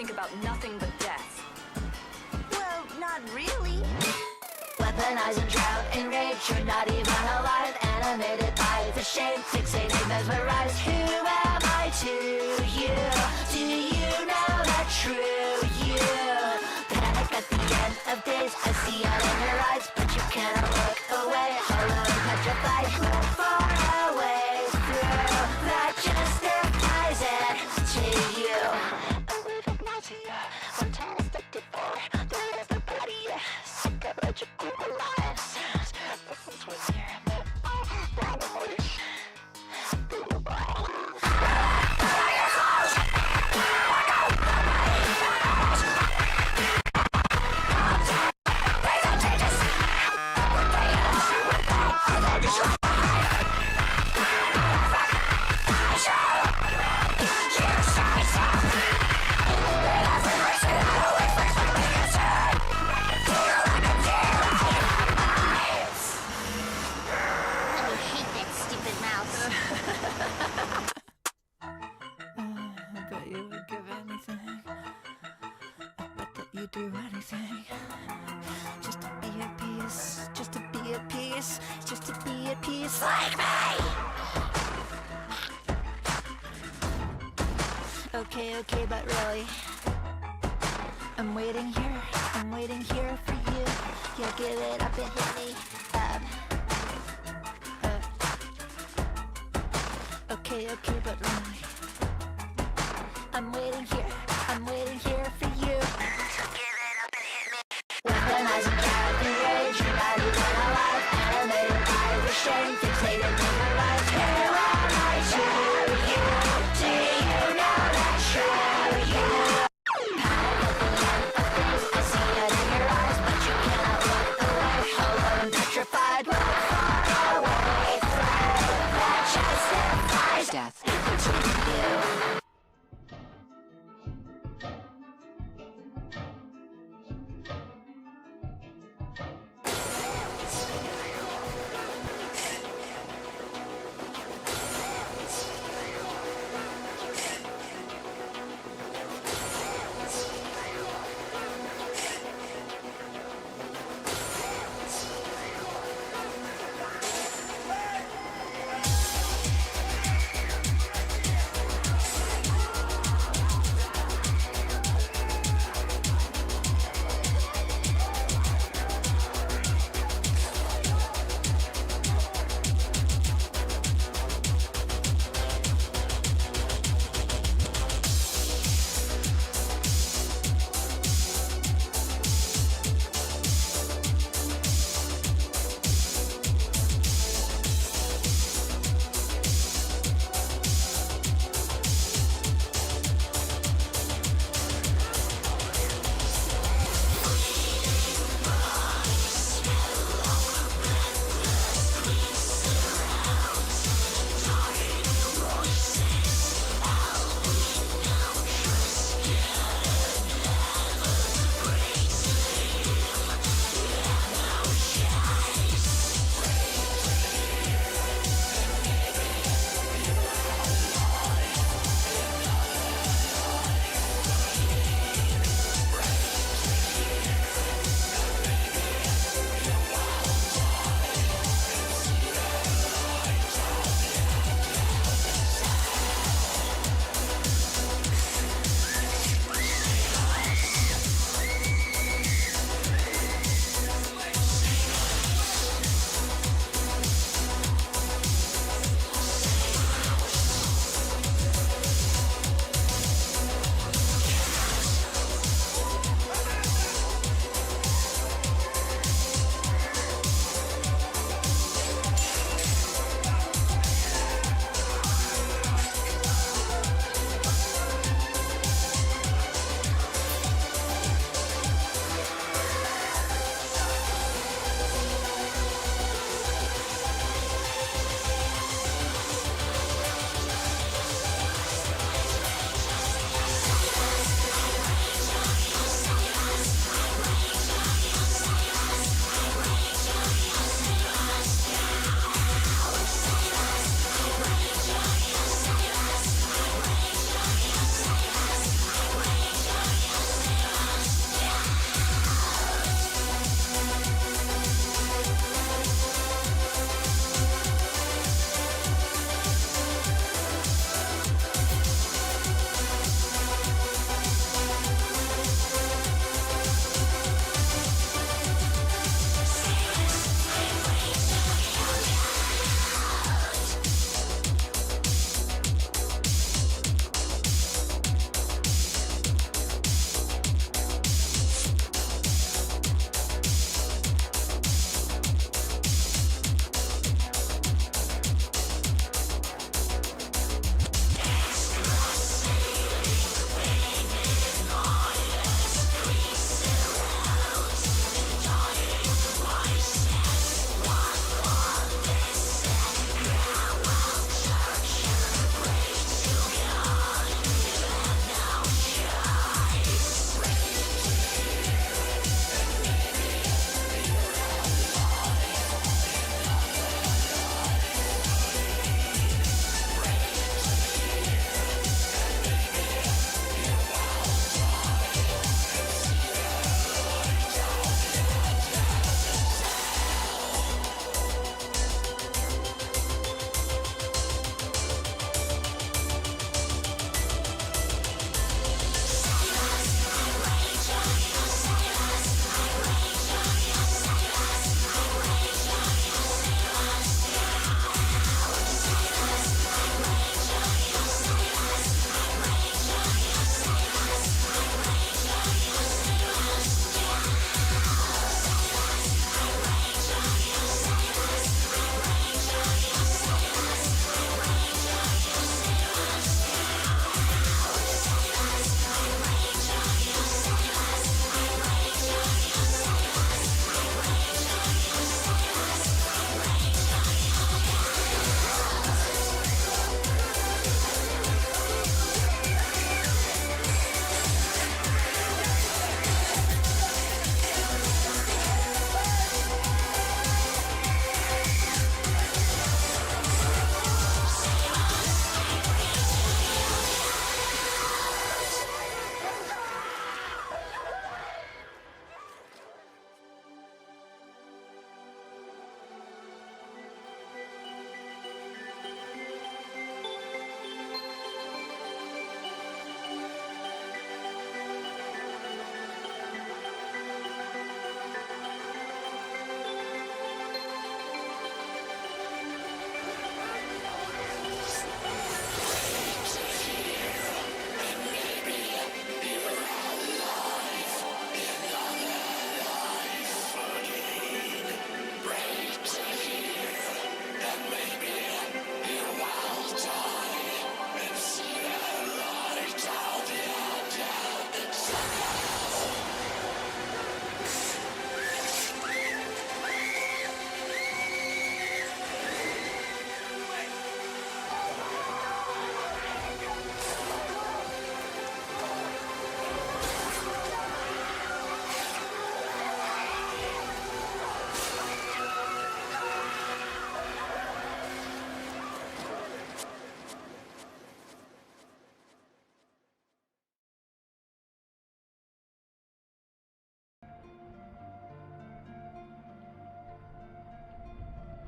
think about nothing but death. Well, not really. Weaponized and drowned in rage, you're not even alive. Animated by the shame, fixated, mesmerized. Who am I to you? Do you know that true you? Panic at the end of days, I see out in your eyes, but you cannot look away. Hollow and petrified, far away through. That justifies it to you. A living nightmare, sometimes addicted for the everybody, psychological alliance. This was here, but do anything just to be at peace, just to be at peace, just to be at peace like me. Okay, but really, I'm waiting here for you. Yeah, give it up and hit me up. Okay, but really, I'm waiting here for you. Weaponized and trapped in rage, you're not even alive. Animated by the shame, fixated, mesmerized. Who am I to you? Do you know that true you? Panic at the end of things, I see it in your eyes, but you cannot look away. Hollow and petrified, far away through. That justifies death to you.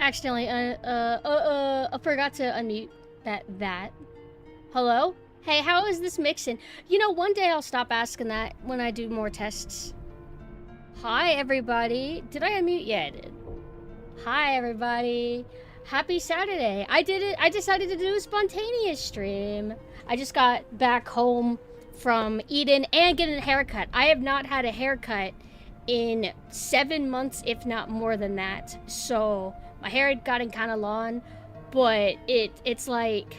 accidentally, I forgot to unmute that. Hello? Hey, how is this mixing? You know, one day I'll stop asking that when I do more tests. Hi, everybody. Did I unmute? Yeah, I did. Hi, everybody. Happy Saturday. I did it. I decided to do a spontaneous stream. I just got back home from eating and getting a haircut. I have not had a haircut in 7 months, if not more than that. So my hair had gotten kind of long, but it's like,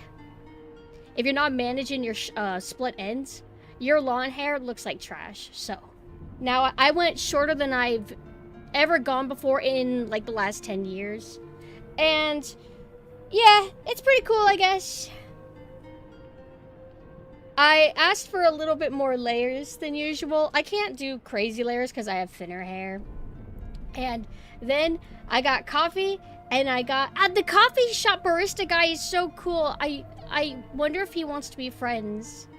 if you're not managing your split ends, your lawn hair looks like trash. So now I went shorter than I've ever gone before in like the last 10 years. And yeah, it's pretty cool, I guess. I asked for a little bit more layers than usual. I can't do crazy layers because I have thinner hair. And then I got coffee, and I got... the coffee shop barista guy is so cool. I wonder if he wants to be friends.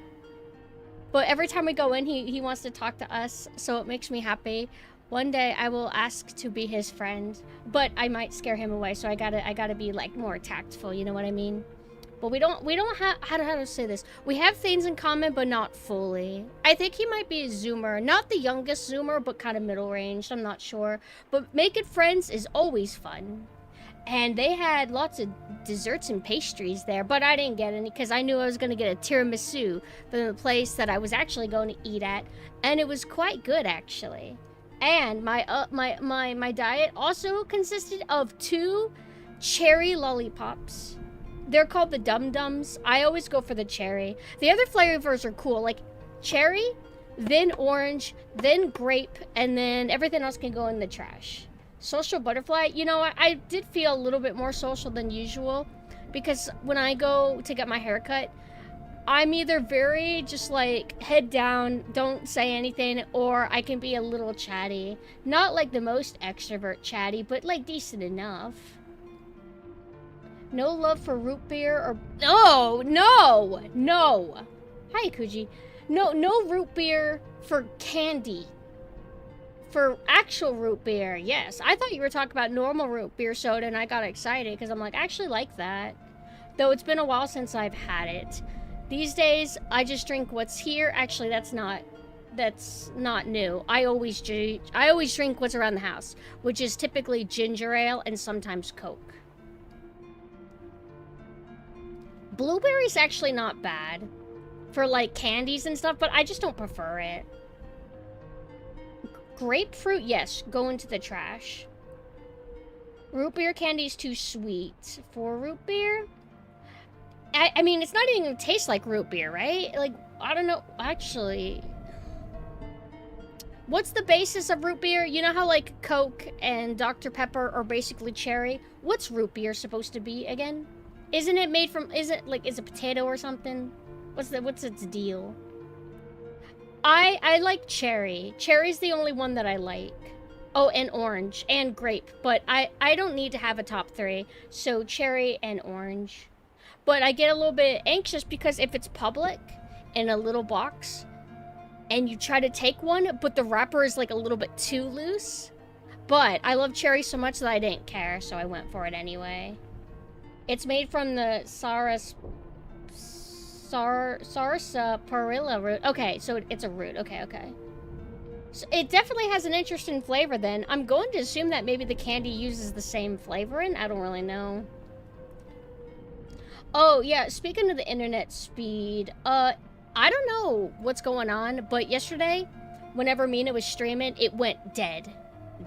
But every time we go in, he wants to talk to us, so it makes me happy. One day I will ask to be his friend, but I might scare him away, so I gotta be like more tactful, you know what I mean? But we don't have, how to say this? We have things in common, but not fully. I think he might be a Zoomer. Not the youngest Zoomer, but kind of middle range. I'm not sure. But making friends is always fun. And they had lots of desserts and pastries there, but I didn't get any because I knew I was going to get a tiramisu from the place that I was actually going to eat at. And it was quite good, actually. And my diet also consisted of 2 cherry lollipops. They're called the Dum Dums. I always go for the cherry. The other flavors are cool, like cherry, then orange, then grape, and then everything else can go in the trash. Social butterfly, you know, I did feel a little bit more social than usual because when I go to get my haircut, I'm either very just like head down, don't say anything, or I can be a little chatty. Not like the most extrovert chatty, but like decent enough. No love for root beer or... No! Hi, Kuji. No root beer for candy. For actual root beer, yes. I thought you were talking about normal root beer soda, and I got excited because I'm like, I actually like that. Though it's been a while since I've had it. These days, I just drink what's here. Actually, that's not new. I always drink what's around the house, which is typically ginger ale and sometimes Coke. Blueberry's actually not bad for like candies and stuff, but I just don't prefer it. Grapefruit, yes, go into the trash. Root beer candy's too sweet for root beer. I mean, it's not even gonna taste like root beer, right? Like, I don't know, actually. What's the basis of root beer? You know how like Coke and Dr. Pepper are basically cherry? What's root beer supposed to be again? Isn't it made from, is it potato or something? What's its deal? I like cherry. Cherry's the only one that I like. Oh, and orange and grape, but I don't need to have a top 3. So cherry and orange. But I get a little bit anxious because if it's public in a little box and you try to take one, but the wrapper is like a little bit too loose. But I love cherry so much that I didn't care, so I went for it anyway. It's made from the sarsaparilla root. Okay, so it's a root. Okay. So it definitely has an interesting flavor then. I'm going to assume that maybe the candy uses the same flavoring. I don't really know. Oh, yeah, speaking of the internet speed, I don't know what's going on, but yesterday, whenever Mina was streaming, it went dead.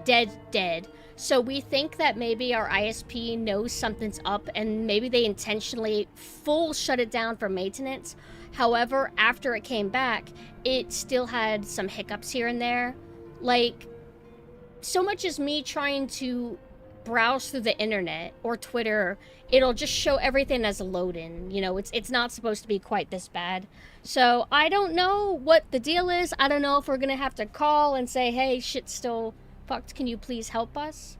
Dead. So we think that maybe our ISP knows something's up and maybe they intentionally full shut it down for maintenance. However, after it came back, it still had some hiccups here and there. Like, so much as me trying to browse through the internet or Twitter, it'll just show everything as a load-in. You know, it's not supposed to be quite this bad. So I don't know what the deal is. I don't know if we're gonna have to call and say, hey, shit's still fucked, can you please help us?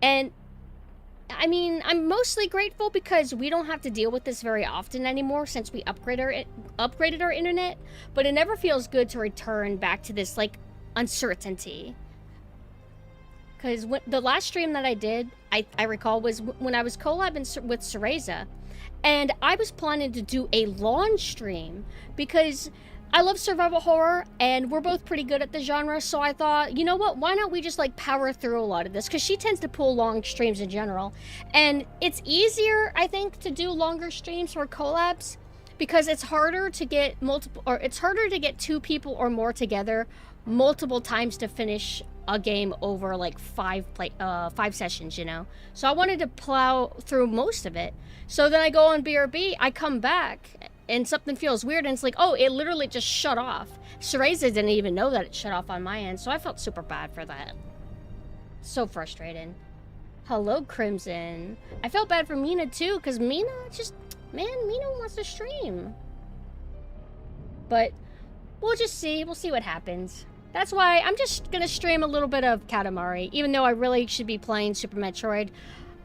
And I mean, I'm mostly grateful because we don't have to deal with this very often anymore since we upgraded our internet, but it never feels good to return back to this like uncertainty. because the last stream that I did, I recall, was when I was collabing with Cereza, and I was planning to do a launch stream because I love survival horror, and we're both pretty good at the genre, so I thought, you know what, why don't we just, like, power through a lot of this, because she tends to pull long streams in general, and it's easier, I think, to do longer streams for collabs, because it's harder to get two people or more together multiple times to finish a game over, like, 5 sessions, you know? So I wanted to plow through most of it, so then I go on BRB, I come back, and something feels weird, and it's like, oh, it literally just shut off. Cereza didn't even know that it shut off on my end, so I felt super bad for that. So frustrating. Hello, Crimson. I felt bad for Mina, too, because Mina just... Man, Mina wants to stream. But we'll just see. We'll see what happens. That's why I'm just going to stream a little bit of Katamari, even though I really should be playing Super Metroid.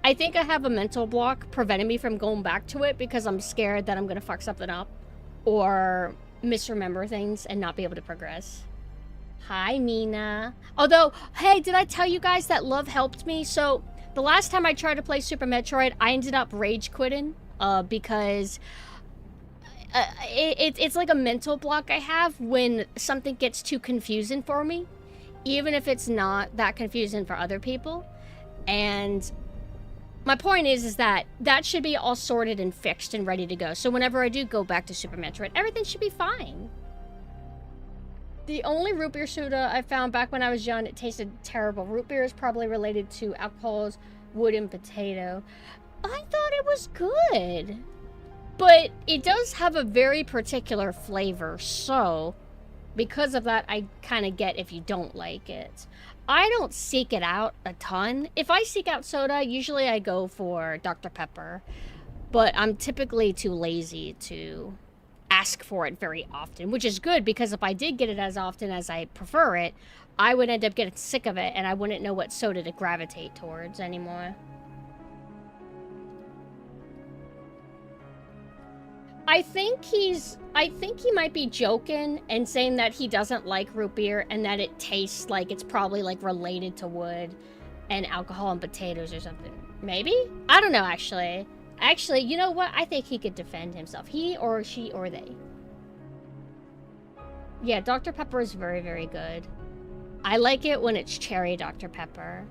I think I have a mental block preventing me from going back to it because I'm scared that I'm going to fuck something up or misremember things and not be able to progress. Hi, Mina. Although, hey, did I tell you guys that love helped me? So, the last time I tried to play Super Metroid, I ended up rage quitting because it's like a mental block I have when something gets too confusing for me, even if it's not that confusing for other people. And my point is that should be all sorted and fixed and ready to go. So whenever I do go back to Super Metroid, everything should be fine. The only root beer soda I found back when I was young, it tasted terrible. Root beer is probably related to alcohols, wood, and potato. I thought it was good. But it does have a very particular flavor, so because of that, I kind of get if you don't like it. I don't seek it out a ton. If I seek out soda, usually I go for Dr. Pepper, but I'm typically too lazy to ask for it very often, which is good because if I did get it as often as I prefer it, I would end up getting sick of it and I wouldn't know what soda to gravitate towards anymore. I think he might be joking and saying that he doesn't like root beer and that it tastes like it's probably like related to wood and alcohol and potatoes or something. Maybe? I don't know, actually. Actually, you know what? I think he could defend himself. He or she or they. Yeah, Dr. Pepper is very, very good. I like it when it's cherry Dr. Pepper.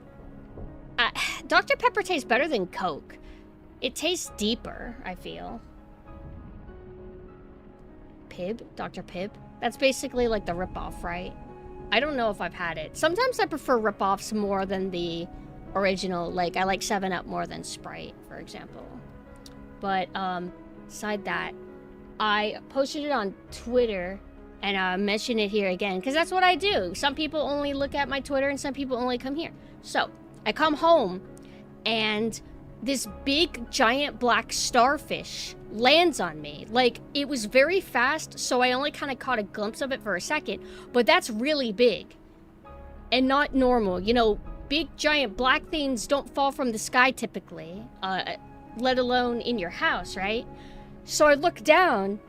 Dr. Pepper tastes better than Coke. It tastes deeper, I feel. Pibb? Dr. Pibb? That's basically like the ripoff, right? I don't know if I've had it. Sometimes I prefer ripoffs more than the original. Like, I like 7-Up more than Sprite, for example. But, aside that, I posted it on Twitter, and I mention it here again, because that's what I do. Some people only look at my Twitter, and some people only come here. So, I come home, and this big, giant black starfish lands on me. Like, it was very fast, so I only kind of caught a glimpse of it for a second, but that's really big. And not normal. You know, big, giant black things don't fall from the sky typically, let alone in your house, right? So I look down,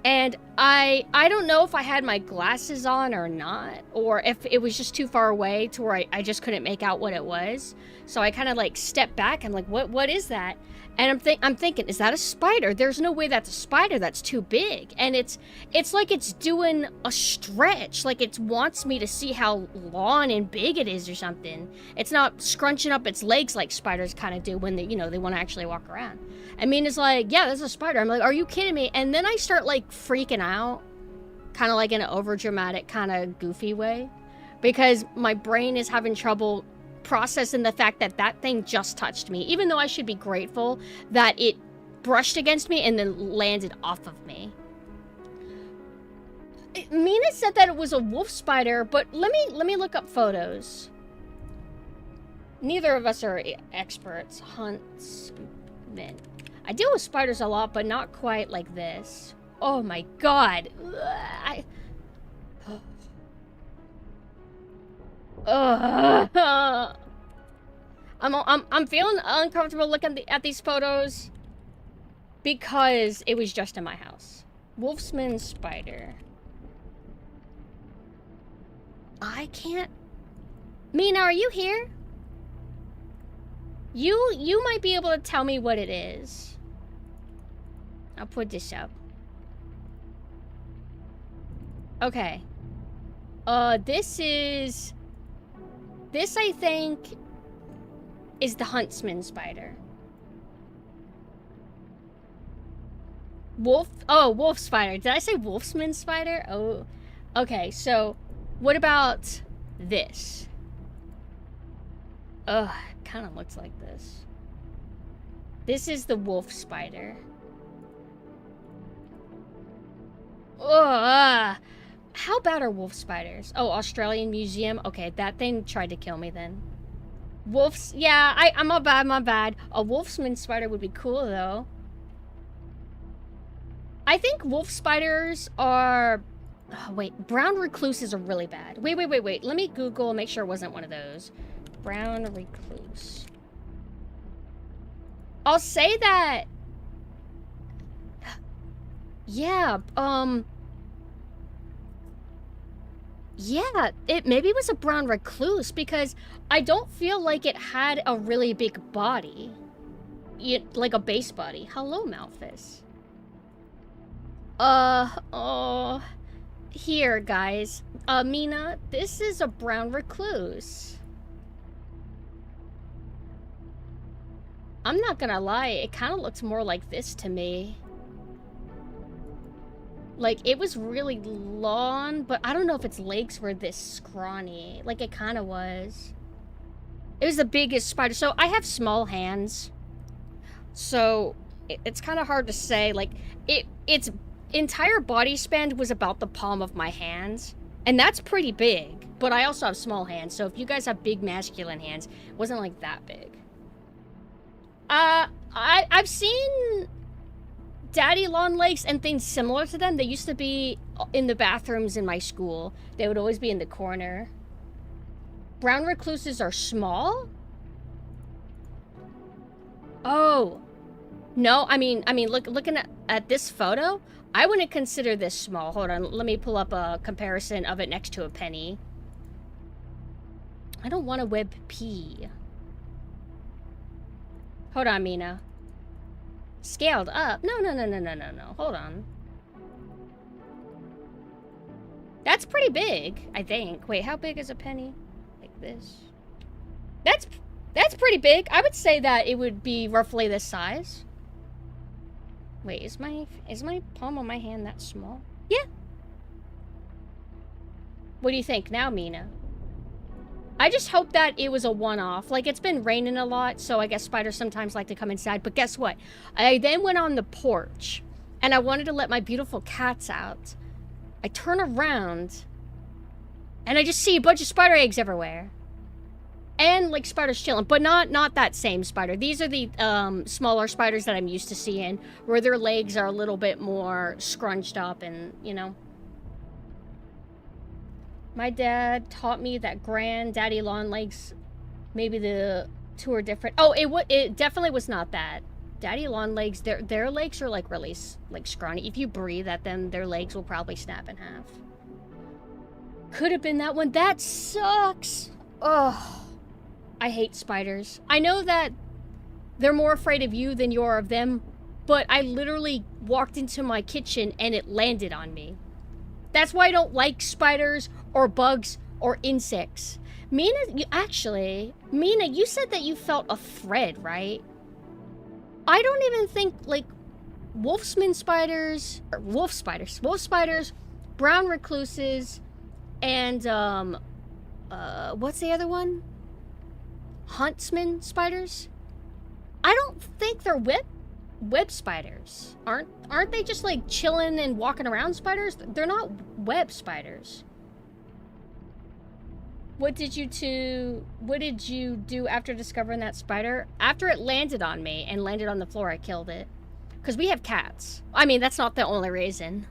and I don't know if I had my glasses on or not, or if it was just too far away to where I just couldn't make out what it was. So I kind of like stepped back and like, what is that? And I'm thinking, is that a spider? There's no way that's a spider. That's too big. And it's like it's doing a stretch. Like it wants me to see how long and big it is or something. It's not scrunching up its legs like spiders kind of do when they, you know, they want to actually walk around. I mean, it's like, yeah, that's a spider. I'm like, are you kidding me? And then I start like freaking out, kind of like in an overdramatic kind of goofy way, because my brain is having trouble processing the fact that that thing just touched me, even though I should be grateful that it brushed against me and then landed off of me. Mina said that it was a wolf spider, but let me look up photos. Neither of us are experts. Huntsman. I deal with spiders a lot, but not quite like this. Oh my god. I'm feeling uncomfortable looking at these photos because it was just in my house. Wolfsman spider. I can't. Mina, are you here? You might be able to tell me what it is. I'll put this up. Okay. This I think is the huntsman spider. Wolf spider. Did I say wolfsman spider? Oh, okay. So, what about this? Ugh, kind of looks like this. This is the wolf spider. Ugh. How bad are wolf spiders? Oh, Australian Museum. Okay, that thing tried to kill me then. Wolves. Yeah, I'm my bad. A wolfsman spider would be cool though. I think wolf spiders are... Oh, wait, brown recluses are really bad. Wait. Let me Google and make sure it wasn't one of those. Brown recluse. I'll say that... Yeah, yeah, maybe it was a brown recluse because I don't feel like it had a really big body. Like a base body. Hello, Malphus. Here, guys. Mina, this is a brown recluse. I'm not gonna lie, it kind of looks more like this to me. Like, it was really long, but I don't know if its legs were this scrawny. Like, it kind of was. It was the biggest spider. So, I have small hands. So, it's kind of hard to say. Like, its entire body span was about the palm of my hands. And that's pretty big. But I also have small hands. So, if you guys have big masculine hands, it wasn't, like, that big. I've seen... daddy long legs and things similar to them. They used to be in the bathrooms in my school. They would always be in the corner. Brown recluses are small? Oh. No, I mean, looking at this photo, I wouldn't consider this small. Hold on, let me pull up a comparison of it next to a penny. I don't want a web P. Hold on, Mina. Scaled up? No. Hold on. That's pretty big, I think. Wait, how big is a penny? Like this. That's pretty big. I would say that it would be roughly this size. Wait, is my palm of my hand that small? Yeah. What do you think now, Mina? I just hope that it was a one-off. Like, it's been raining a lot, so I guess spiders sometimes like to come inside. But guess what? I then went on the porch, and I wanted to let my beautiful cats out. I turn around, and I just see a bunch of spider eggs everywhere. And, like, spiders chilling. But not that same spider. These are the smaller spiders that I'm used to seeing, where their legs are a little bit more scrunched up and, you know... My dad taught me that granddaddy long legs, maybe the two are different. Oh, it definitely was not that. Daddy long legs, their legs are like really like scrawny. If you breathe at them, their legs will probably snap in half. Could have been that one. That sucks. Oh, I hate spiders. I know that they're more afraid of you than you are of them, but I literally walked into my kitchen and it landed on me. That's why I don't like spiders or bugs or insects. Mina, Mina, you said that you felt a thread, right? I don't even think, like, wolf spiders, brown recluses, and, what's the other one? Huntsman spiders? I don't think they're web spiders. Aren't they just like chilling and walking around spiders? They're not web spiders. What did you do after discovering that spider? After it landed on me and landed on the floor, I killed it. Because we have cats. I mean, that's not the only reason.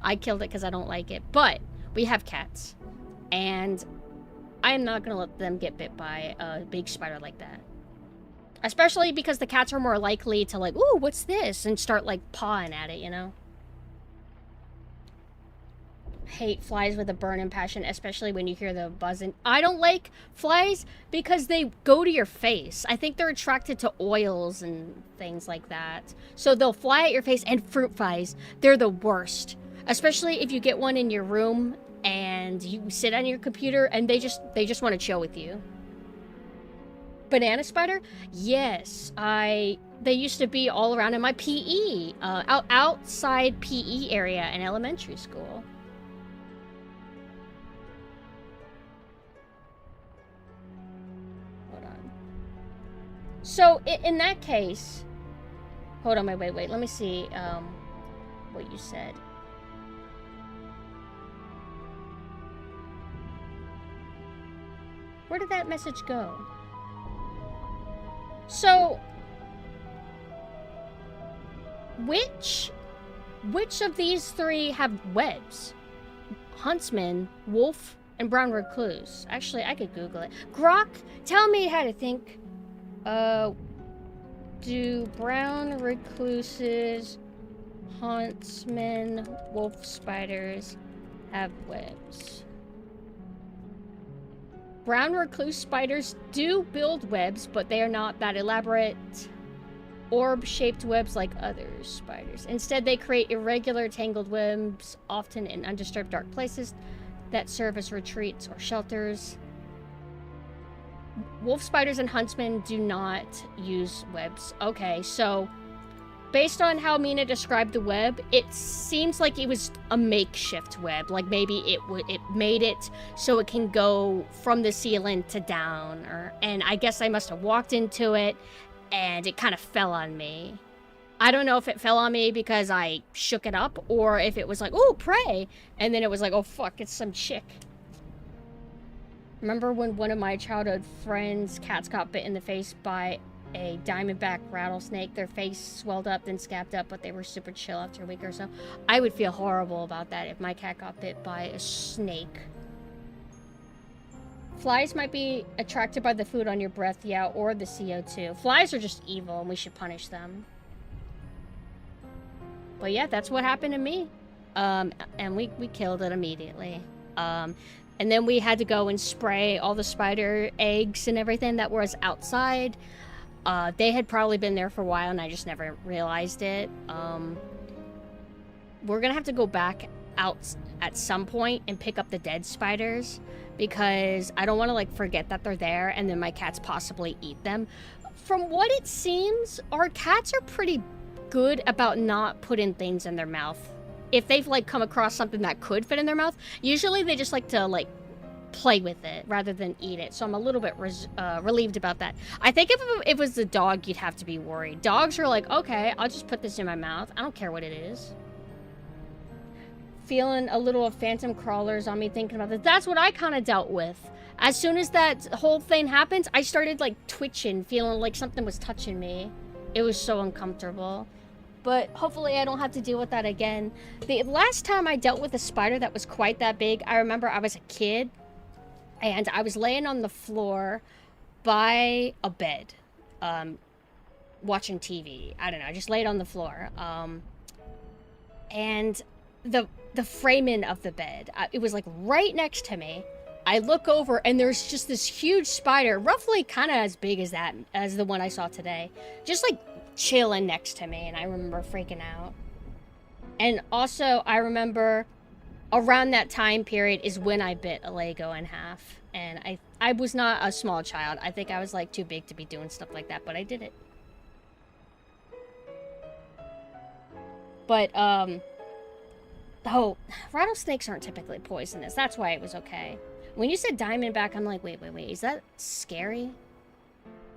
I killed it because I don't like it. But we have cats. And I am not going to let them get bit by a big spider like that. Especially because the cats are more likely to like, ooh, what's this? And start like pawing at it, you know? hate flies with a burning passion, especially when you hear the buzzing. I don't like flies because they go to your face. I think they're attracted to oils and things like that. So they'll fly at your face, and fruit flies, they're the worst. Especially if you get one in your room and you sit on your computer and they just want to chill with you. Banana spider? Yes, they used to be all around in my PE, outside PE area in elementary school. Hold on. So in that case, hold on, wait. Let me see what you said. Where did that message go? So, which of these three have webs? Huntsman, wolf, and brown recluse. Actually, I could Google it. Grok, tell me how to think. Do brown recluses, huntsmen, wolf spiders have webs? Brown recluse spiders do build webs, but they are not that elaborate orb-shaped webs like other spiders. Instead, they create irregular tangled webs, often in undisturbed dark places that serve as retreats or shelters. Wolf spiders and huntsmen do not use webs. Okay, so based on how Mina described the web, it seems like it was a makeshift web. Like maybe it made it so it can go from the ceiling to down, and I guess I must have walked into it and it kind of fell on me. I don't know if it fell on me because I shook it up or if it was like, oh, prey, and then it was like, oh fuck, it's some chick. Remember when one of my childhood friends' cats got bit in the face by a diamondback rattlesnake? Their face swelled up, then scabbed up, but they were super chill after a week or so. I would feel horrible about that if my cat got bit by a snake. Flies might be attracted by the food on your breath, yeah, or the CO2. Flies are just evil, and we should punish them. But yeah, that's what happened to me. And we killed it immediately. And then we had to go and spray all the spider eggs and everything that was outside. They had probably been there for a while and I just never realized it. We're gonna have to go back out at some point and pick up the dead spiders because I don't want to like forget that they're there and then my cats possibly eat them. From what it seems, our cats are pretty good about not putting things in their mouth. If they've like come across something that could fit in their mouth, usually they just like to like play with it rather than eat it. So I'm a little bit relieved about that. I think if it was the dog, you'd have to be worried. Dogs are like, okay, I'll just put this in my mouth. I don't care what it is. Feeling a little of phantom crawlers on me thinking about this. That's what I kind of dealt with. As soon as that whole thing happens, I started like twitching, feeling like something was touching me. It was so uncomfortable. But hopefully I don't have to deal with that again. The last time I dealt with a spider that was quite that big, I remember I was a kid and I was laying on the floor by a bed, watching TV. I don't know, I just laid on the floor. And the framing of the bed, it was like right next to me. I look over and there's just this huge spider, roughly kind of as big as the one I saw today. Just like chilling next to me, and I remember freaking out. And also I remember around that time period is when I bit a Lego in half, and I was not a small child. I think I was like too big to be doing stuff like that, but I did it. But oh, rattlesnakes aren't typically poisonous. That's why it was okay. When you said diamondback, I'm like, wait, is that scary?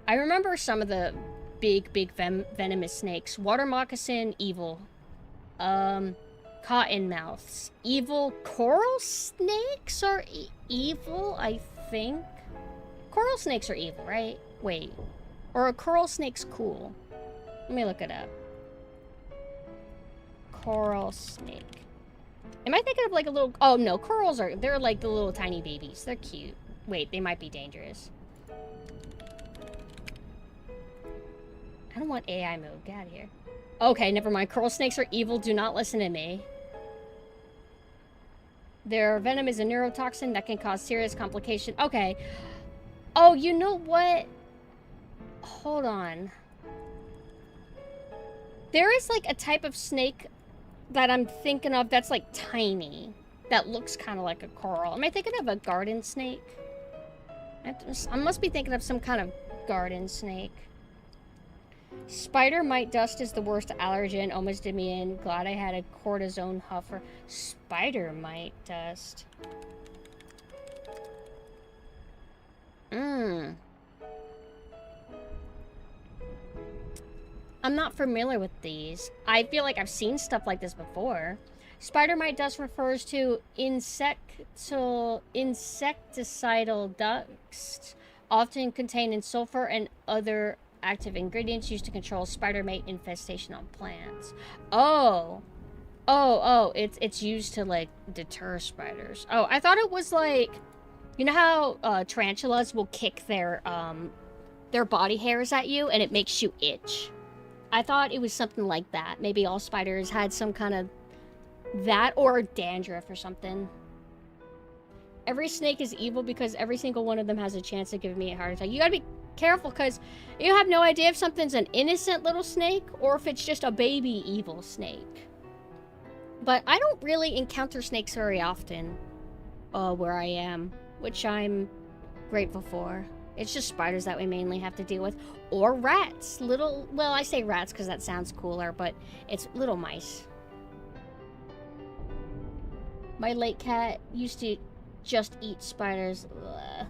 I remember some of the big venomous snakes. Water moccasin, evil. Cottonmouths, evil. Coral snakes are evil, I think. Coral snakes are evil, right? Wait. Or are coral snakes cool? Let me look it up. Coral snake. Am I thinking of like a little... Oh, no. Corals are... They're like the little tiny babies. They're cute. Wait, they might be dangerous. I don't want AI mode. Get out of here. Okay, never mind. Coral snakes are evil. Do not listen to me. Their venom is a neurotoxin that can cause serious complication. Okay. Oh, you know what? Hold on. There is like a type of snake that I'm thinking of that's like tiny. That looks kind of like a coral. Am I thinking of a garden snake? I must be thinking of some kind of garden snake. Spider mite dust is the worst allergen. Almost did me in. Glad I had a cortisone huffer. Spider mite dust. I'm not familiar with these. I feel like I've seen stuff like this before. Spider mite dust refers to insecticidal dust, often containing sulfur and other active ingredients used to control spider mite infestation on plants. Oh, it's used to like deter spiders. Oh, I thought it was like, you know how tarantulas will kick their body hairs at you and it makes you itch. I thought it was something like that. Maybe all spiders had some kind of that or dandruff or something. Every snake is evil because every single one of them has a chance of giving me a heart attack. You gotta be careful because you have no idea if something's an innocent little snake or if it's just a baby evil snake. But I don't really encounter snakes very often where I am, which I'm grateful for. It's just spiders that we mainly have to deal with. Or rats. Little, well, I say rats because that sounds cooler, but it's little mice. My late cat used to just eat spiders. Ugh.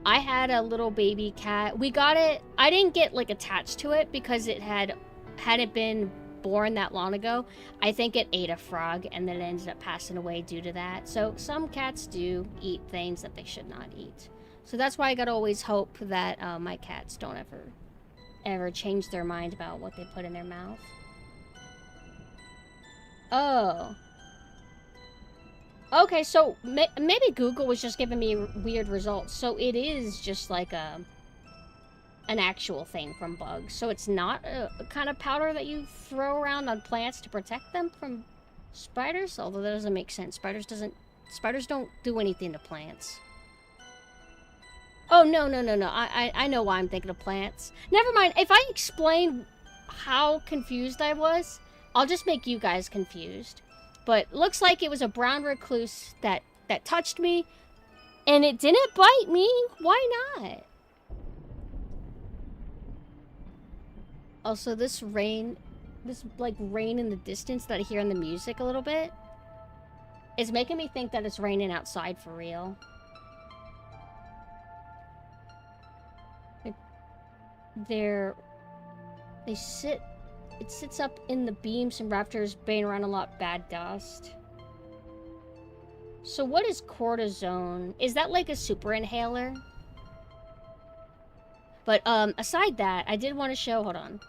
I had a little baby cat. We got it. I didn't get like attached to it because it hadn't been born that long ago. I think it ate a frog and then it ended up passing away due to that. So some cats do eat things that they should not eat. So that's why I gotta always hope that my cats don't ever change their mind about what they put in their mouth. Oh. Okay, so maybe Google was just giving me weird results. So it is just like an actual thing from bugs. So it's not a kind of powder that you throw around on plants to protect them from spiders. Although that doesn't make sense. Spiders don't do anything to plants. Oh, no. I know why I'm thinking of plants. Never mind. If I explain how confused I was, I'll just make you guys confused. But looks like it was a brown recluse that touched me, and it didn't bite me. Why not? Also, this like rain in the distance that I hear in the music a little bit is making me think that it's raining outside for real. It sits up in the beams and rafters, baying around a lot of bad dust. So what is cortisone? Is that like a super inhaler? But aside that, I did want to show, hold on.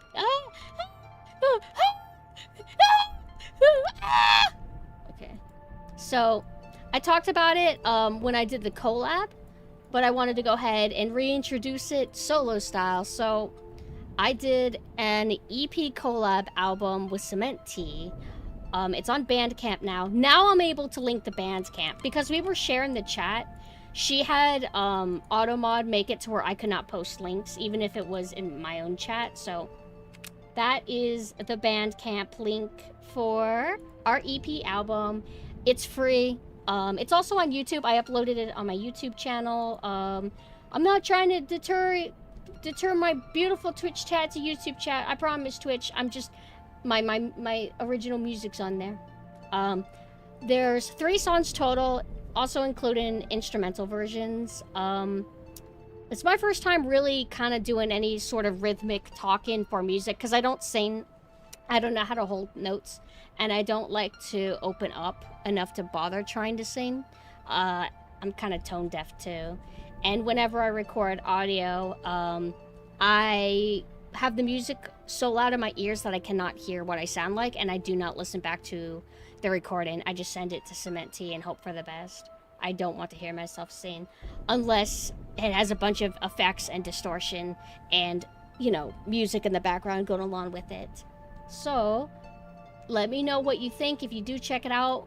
Okay. So I talked about it when I did the collab, but I wanted to go ahead and reintroduce it solo style. So I did an EP collab album with Cement Tea. It's on Bandcamp now. Now I'm able to link to Bandcamp because we were sharing the chat. She had Automod make it to where I could not post links, even if it was in my own chat. So that is the Bandcamp link for our EP album. It's free. It's also on YouTube. I uploaded it on my YouTube channel. I'm not trying to deter my beautiful Twitch chat to YouTube chat. I promise, Twitch. I'm just my original music's on there. There's 3 songs total, also including instrumental versions. It's my first time really kind of doing any sort of rhythmic talking for music because I don't sing. I don't know how to hold notes, and I don't like to open up enough to bother trying to sing. I'm kind of tone deaf too. And whenever I record audio, I have the music so loud in my ears that I cannot hear what I sound like, and I do not listen back to the recording. I just send it to Cement Tea and hope for the best. I don't want to hear myself sing unless it has a bunch of effects and distortion and, you know, music in the background going along with it. So, let me know what you think if you do check it out.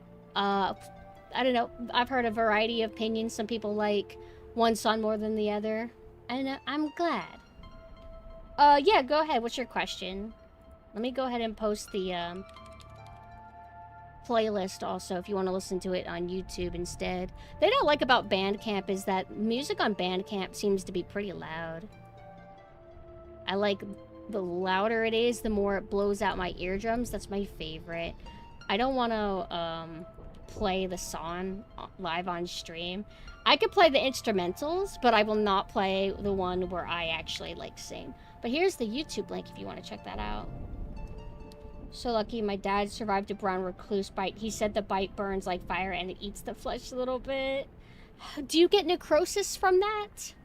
I don't know. I've heard a variety of opinions. Some people like one song more than the other. And I'm glad. Yeah, go ahead. What's your question? Let me go ahead and post the playlist also if you want to listen to it on YouTube instead. The thing I like about Bandcamp is that music on Bandcamp seems to be pretty loud. I like the louder it is, the more it blows out my eardrums. That's my favorite. I don't want to play the song live on stream. I could play the instrumentals, but I will not play the one where I actually like sing. But here's the YouTube link if you want to check that out. So lucky my dad survived a brown recluse bite. He said the bite burns like fire and it eats the flesh a little bit. Do you get necrosis from that?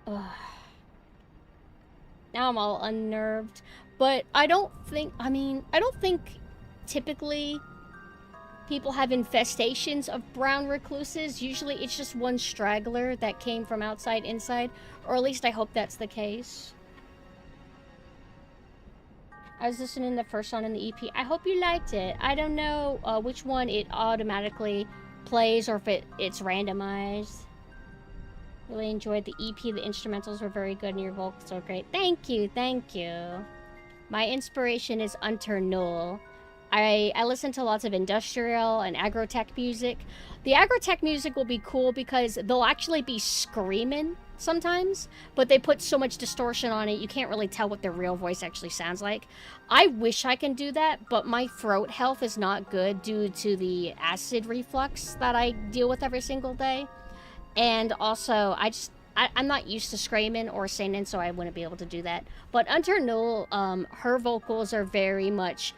Ugh. Now I'm all unnerved. But I don't think typically people have infestations of brown recluses. Usually it's just one straggler that came from outside inside. Or at least I hope that's the case. I was listening to the first song in the EP. I hope you liked it. I don't know which one it automatically plays or if it's randomized. Really enjoyed the EP. The instrumentals were very good and your vocals were great. Thank you, thank you. My inspiration is Unter Null. I listen to lots of industrial and agrotech music. The agrotech music will be cool because they'll actually be screaming sometimes, but they put so much distortion on it, you can't really tell what their real voice actually sounds like. I wish I can do that, but my throat health is not good due to the acid reflux that I deal with every single day. And also, I'm not used to screaming or singing, so I wouldn't be able to do that. But Unter Null, her vocals are very much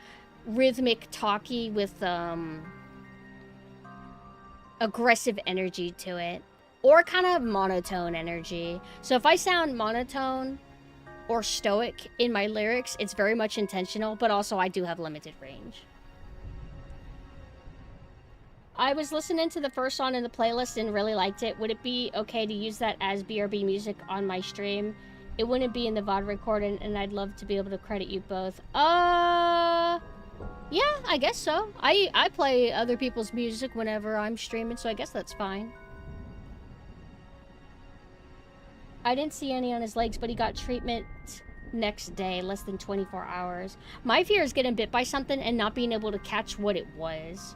rhythmic, talky with aggressive energy to it. Or kind of monotone energy. So if I sound monotone or stoic in my lyrics, it's very much intentional, but also I do have limited range. I was listening to the first song in the playlist and really liked it. Would it be okay to use that as BRB music on my stream? It wouldn't be in the VOD recording, and I'd love to be able to credit you both. Yeah, I guess so. I play other people's music whenever I'm streaming, so I guess that's fine. I didn't see any on his legs, but he got treatment next day, less than 24 hours. My fear is getting bit by something and not being able to catch what it was.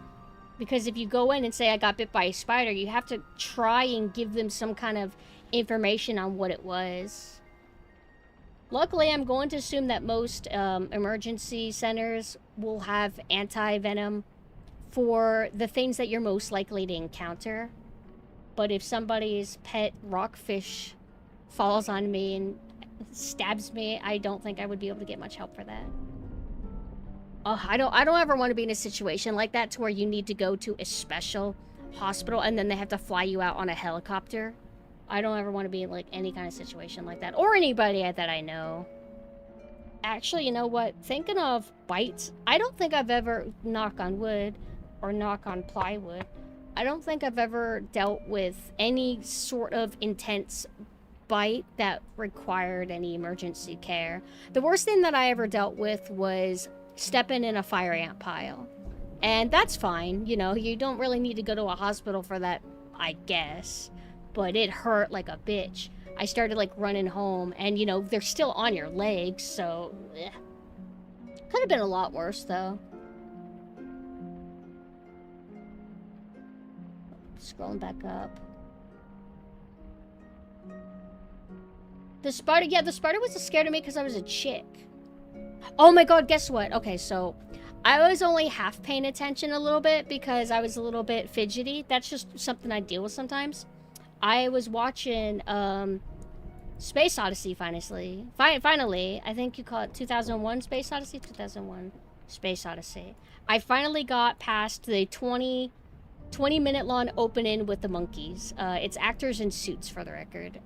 Because if you go in and say, I got bit by a spider, you have to try and give them some kind of information on what it was. Luckily, I'm going to assume that most emergency centers will have anti-venom for the things that you're most likely to encounter. But if somebody's pet rockfish falls on me and stabs me, I don't think I would be able to get much help for that. I don't ever want to be in a situation like that to where you need to go to a special hospital and then they have to fly you out on a helicopter. I don't ever want to be in like any kind of situation like that, or anybody that I know. Actually, you know what? Thinking of bites, I don't think I've ever, knock on wood or knock on plywood, I don't think I've ever dealt with any sort of intense bite that required any emergency care. The worst thing that I ever dealt with was stepping in a fire ant pile. And that's fine, you know, you don't really need to go to a hospital for that, I guess. But it hurt like a bitch. I started like running home and, you know, they're still on your legs, so could have been a lot worse though. Scrolling back up. The spider, yeah, the spider was scared of me because I was a chick. Oh my god, guess what? Okay, so I was only half paying attention a little bit because I was a little bit fidgety. That's just something I deal with sometimes. I was watching Space Odyssey finally. Finally, I think you call it 2001 Space Odyssey? 2001 Space Odyssey. I finally got past the 20-minute long opening with the monkeys. It's actors in suits for the record.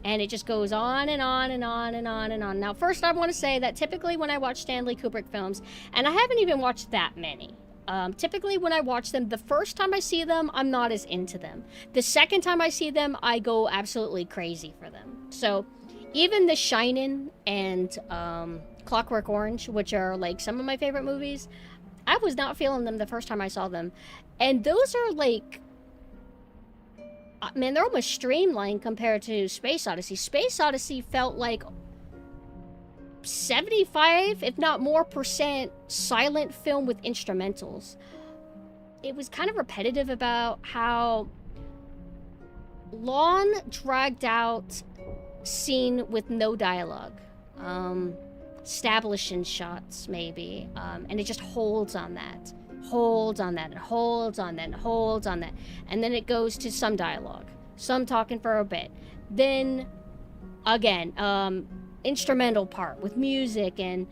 And it just goes on and on and on and on and on. Now, first I want to say that typically when I watch Stanley Kubrick films, and I haven't even watched that many, typically when I watch them, the first time I see them, I'm not as into them. The second time I see them, I go absolutely crazy for them. So, even The Shining and Clockwork Orange, which are like some of my favorite movies, I was not feeling them the first time I saw them. And those are like, man, they're almost streamlined compared to Space Odyssey. Space Odyssey felt like 75, if not more percent, silent film with instrumentals. It was kind of repetitive about how long, dragged out scene with no dialogue. Establishing shots, maybe. And it just holds on that. Holds on that, and holds on that, and holds on that. And then it goes to some dialogue. Some talking for a bit. Then, again, instrumental part with music and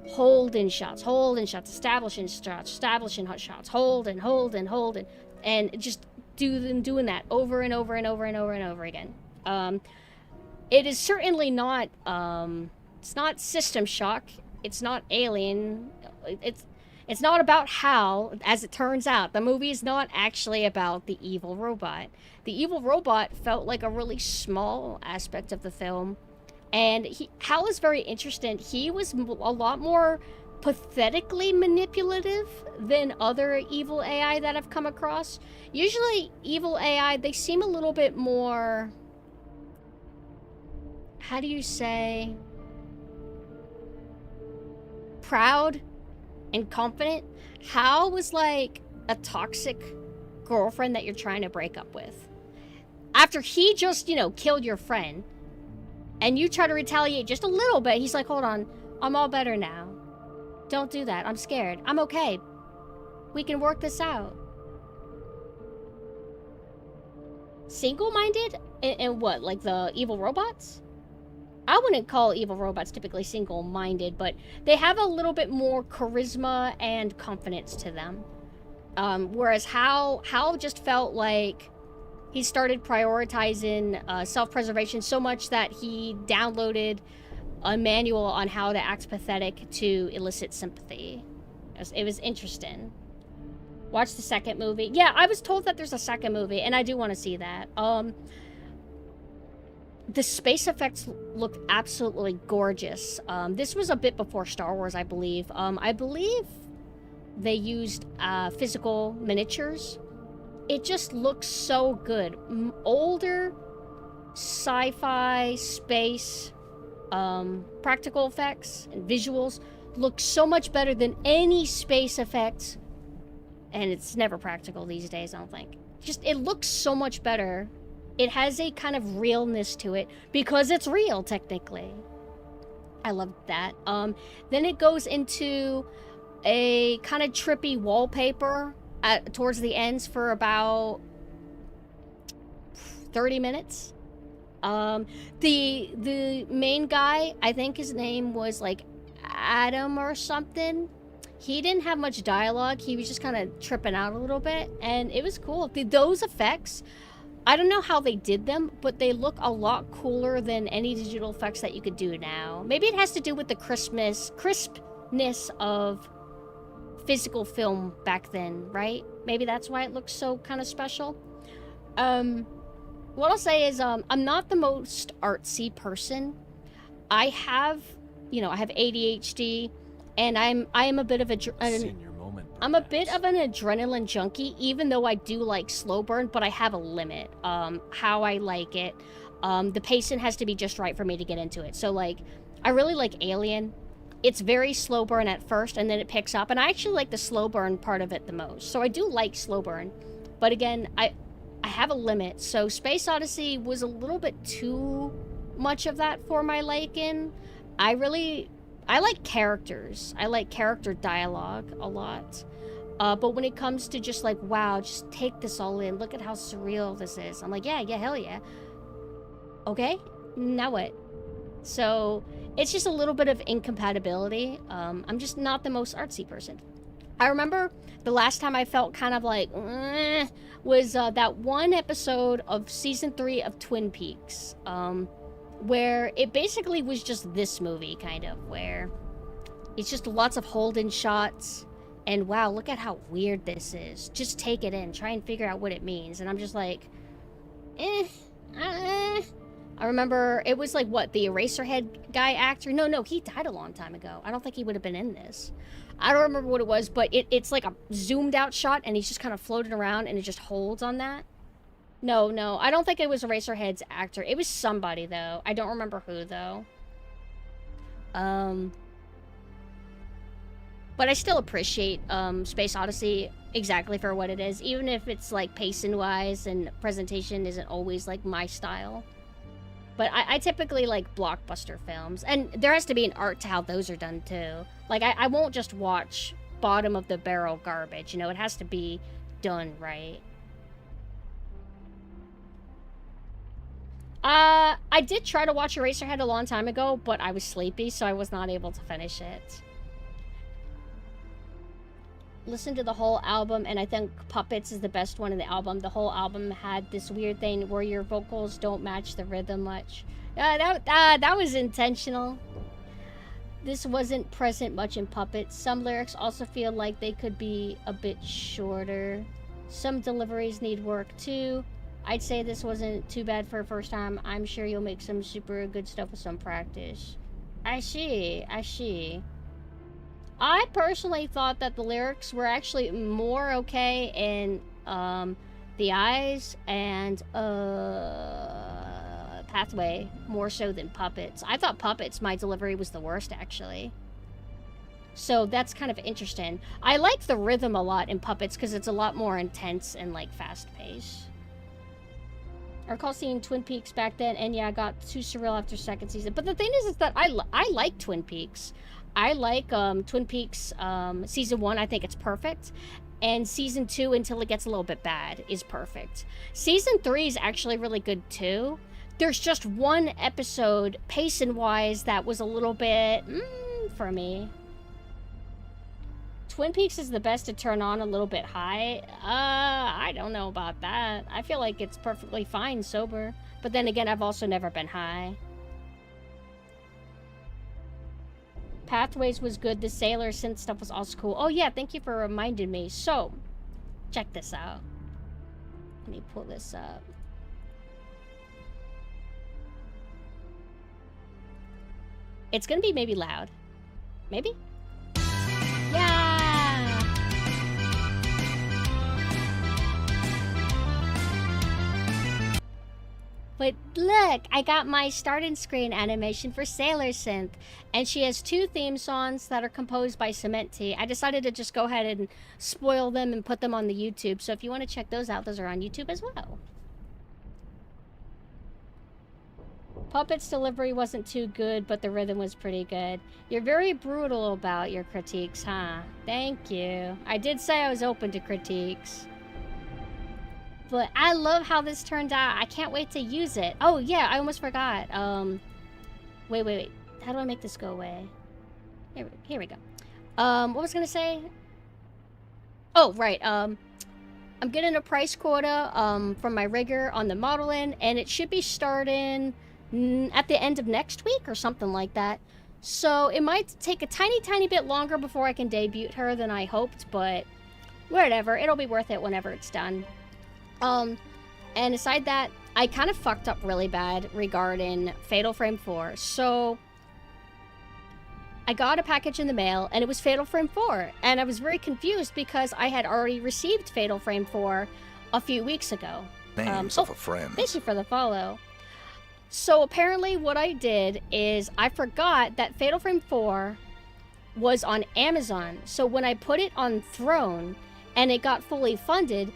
holding shots, establishing hot shots, holding, and just doing that over and over and over and over and over again. It is certainly not, it's not System Shock, it's not Alien, it's not about how, as it turns out, the movie is not actually about the evil robot. The evil robot felt like a really small aspect of the film. And Hal is very interesting. He was a lot more pathetically manipulative than other evil AI that I've come across. Usually, evil AI, they seem a little bit more... How do you say? Proud and confident. Hal was like a toxic girlfriend that you're trying to break up with. After he just, killed your friend, and you try to retaliate just a little bit, he's like, hold on, I'm all better now. Don't do that. I'm scared. I'm okay. We can work this out. Single-minded? And what, like the evil robots? I wouldn't call evil robots typically single-minded, but they have a little bit more charisma and confidence to them. Whereas Hal just felt like he started prioritizing self-preservation so much that he downloaded a manual on how to act pathetic to elicit sympathy. It was interesting. Watch the second movie. Yeah, I was told that there's a second movie, and I do want to see that. The space effects looked absolutely gorgeous. This was a bit before Star Wars, I believe. I believe they used physical miniatures. It just looks so good. Older sci-fi space practical effects and visuals look so much better than any space effects, and it's never practical these days, I don't think. It looks so much better. It has a kind of realness to it because it's real, technically. I love that. Then it goes into a kind of trippy wallpaper towards the ends for about 30 minutes. The main guy, I think his name was like Adam or something. He didn't have much dialogue. He was just kind of tripping out a little bit, and it was cool. Those effects, I don't know how they did them, but they look a lot cooler than any digital effects that you could do now. Maybe it has to do with the crispness of physical film back then, right? Maybe that's why it looks so kind of special. What I'll say is, I'm not the most artsy person. I have ADHD, and I am a bit of I'm a bit of an adrenaline junkie, even though I do like slow burn, but I have a limit, how I like it. The pacing has to be just right for me to get into it. So, like, I really like Alien. It's very slow burn at first, and then it picks up, and I actually like the slow burn part of it the most. So I do like slow burn, but again, I have a limit. So Space Odyssey was a little bit too much of that for my liking. I like characters. I like character dialogue a lot. But when it comes to just like, wow, just take this all in. Look at how surreal this is. I'm like, yeah, hell yeah. Okay, now what? So it's just a little bit of incompatibility. I'm just not the most artsy person. I remember the last time I felt kind of like, was that one episode of season 3 of Twin Peaks. Where it basically was just this movie, kind of, where it's just lots of hold-in shots, and wow, look at how weird this is. Just take it in, try and figure out what it means, and I'm just like, I remember it was like, what, the Eraserhead guy actor? No, he died a long time ago. I don't think he would have been in this. I don't remember what it was, but it's like a zoomed out shot and he's just kind of floating around and it just holds on that. No, I don't think it was Eraserhead's actor. It was somebody, though. I don't remember who, though. But I still appreciate Space Odyssey exactly for what it is, even if it's like pacing-wise and presentation isn't always like my style. But I typically like blockbuster films, and there has to be an art to how those are done too. Like I won't just watch bottom of the barrel garbage, you know, it has to be done right. I did try to watch Eraserhead a long time ago, but I was sleepy, so I was not able to finish it. Listen to the whole album, and I think Puppets is the best one in the album. The whole album had this weird thing where your vocals don't match the rhythm much. That was intentional. This wasn't present much in Puppets. Some lyrics also feel like they could be a bit shorter. Some deliveries need work too. I'd say this wasn't too bad for a first time. I'm sure you'll make some super good stuff with some practice. I see. I personally thought that the lyrics were actually more okay in The Eyes and Pathway, more so than Puppets. I thought Puppets, my delivery was the worst, actually. So that's kind of interesting. I like the rhythm a lot in Puppets because it's a lot more intense and like fast-paced. I recall seeing Twin Peaks back then, and yeah, I got too surreal after second season. But the thing is that I like Twin Peaks. I like Twin Peaks season 1. I think it's perfect. And season 2, until it gets a little bit bad, is perfect. Season 3 is actually really good too. There's just one episode, pacing-wise, that was a little bit for me. Twin Peaks is the best to turn on a little bit high. I don't know about that. I feel like it's perfectly fine sober. But then again, I've also never been high. Pathways was good. The Sailor Synth stuff was also cool. Oh yeah, thank you for reminding me. So, check this out. Let me pull this up. It's gonna be maybe loud. Maybe? Yeah! But look, I got my starting screen animation for Sailor Synth, and she has 2 theme songs that are composed by Cement Tea. I decided to just go ahead and spoil them and put them on the YouTube, so if you want to check those out, those are on YouTube as well. Puppet's delivery wasn't too good, but the rhythm was pretty good. You're very brutal about your critiques, huh? Thank you. I did say I was open to critiques. But I love how this turned out. I can't wait to use it. Oh, yeah, I almost forgot. Wait. How do I make this go away? Here we go. What was I gonna say? Oh, right. I'm getting a price quota from my rigger on the modeling, and it should be starting at the end of next week or something like that. So it might take a tiny bit longer before I can debut her than I hoped, but whatever. It'll be worth it whenever it's done. And aside that, I kind of fucked up really bad regarding Fatal Frame 4. So I got a package in the mail, and it was Fatal Frame 4. And I was very confused because I had already received Fatal Frame 4 a few weeks ago. Names of a friend. Thank you for the follow. So apparently what I did is I forgot that Fatal Frame 4 was on Amazon. So when I put it on Throne and it got fully funded,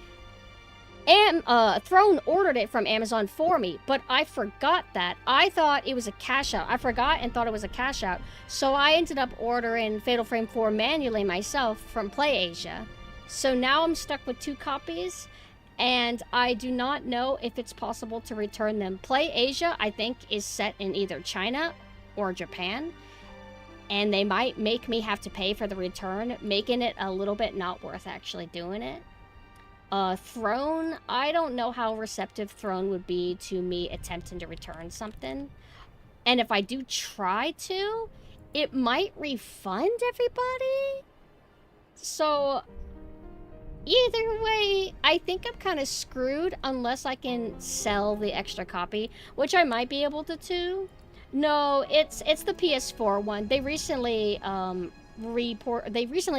Throne ordered it from Amazon for me, but I forgot that. I thought it was a cash out. I forgot and thought it was a cash out. So I ended up ordering Fatal Frame 4 manually myself from PlayAsia. So now I'm stuck with 2 copies, and I do not know if it's possible to return them. PlayAsia, I think, is set in either China or Japan, and they might make me have to pay for the return, making it a little bit not worth actually doing it. Throne, I don't know how receptive Throne would be to me attempting to return something. And if I do try to, it might refund everybody. So, Either way, I think I'm kind of screwed unless I can sell the extra copy, which I might be able to too. No, it's the PS4 one. They recently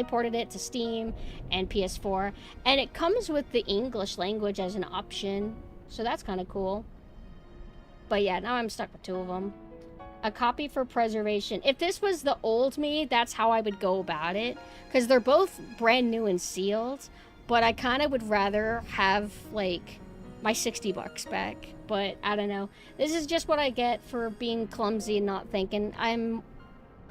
ported it to Steam and PS4, and it comes with the English language as an option, so that's kind of cool. But yeah, now I'm stuck with two of them. A copy for preservation. If this was the old me, that's how I would go about it, because they're both brand new and sealed, but I kind of would rather have, like, my $60 back. But I don't know. This is just what I get for being clumsy and not thinking. I'm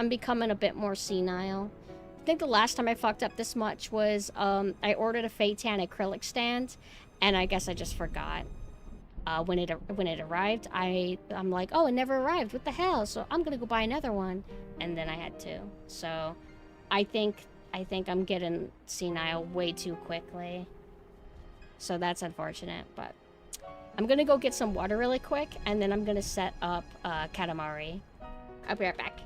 becoming a bit more senile. I think the last time I fucked up this much was I ordered a Feitan acrylic stand, and I guess I just forgot. When it arrived, I'm like, oh, it never arrived. What the hell? So I'm gonna go buy another one, and then I had to. So I think I'm getting senile way too quickly. So that's unfortunate, but I'm gonna go get some water really quick, and then I'm gonna set up Katamari. I'll be right back.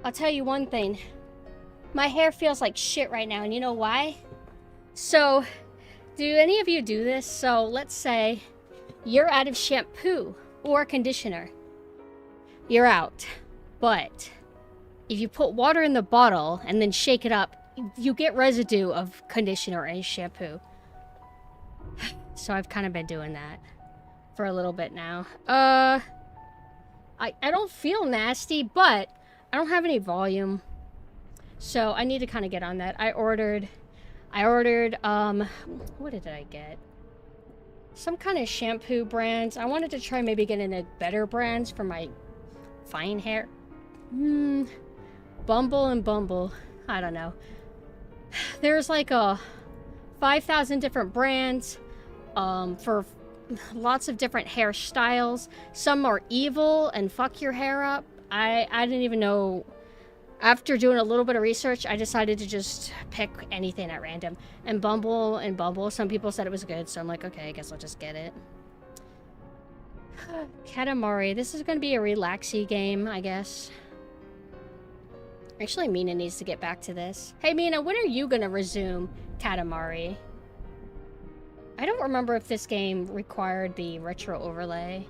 I'll tell you one thing. My hair feels like shit right now, and you know why? So, do any of you do this? So, let's say you're out of shampoo or conditioner. You're out. But if you put water in the bottle and then shake it up, you get residue of conditioner and shampoo. So I've kind of been doing that for a little bit now. I don't feel nasty, but I don't have any volume, so I need to kind of get on that. I ordered, what did I get? Some kind of shampoo brands. I wanted to try maybe getting a better brands for my fine hair. Bumble and Bumble. I don't know. There's like 5,000 different brands, for lots of different hairstyles. Some are evil and fuck your hair up. I didn't even know. After doing a little bit of research, I decided to just pick anything at random. And Bumble, some people said it was good, so I'm like, okay, I guess I'll just get it. Katamari, this is going to be a relaxy game, I guess. Actually, Mina needs to get back to this. Hey, Mina, when are you going to resume Katamari? I don't remember if this game required the retro overlay.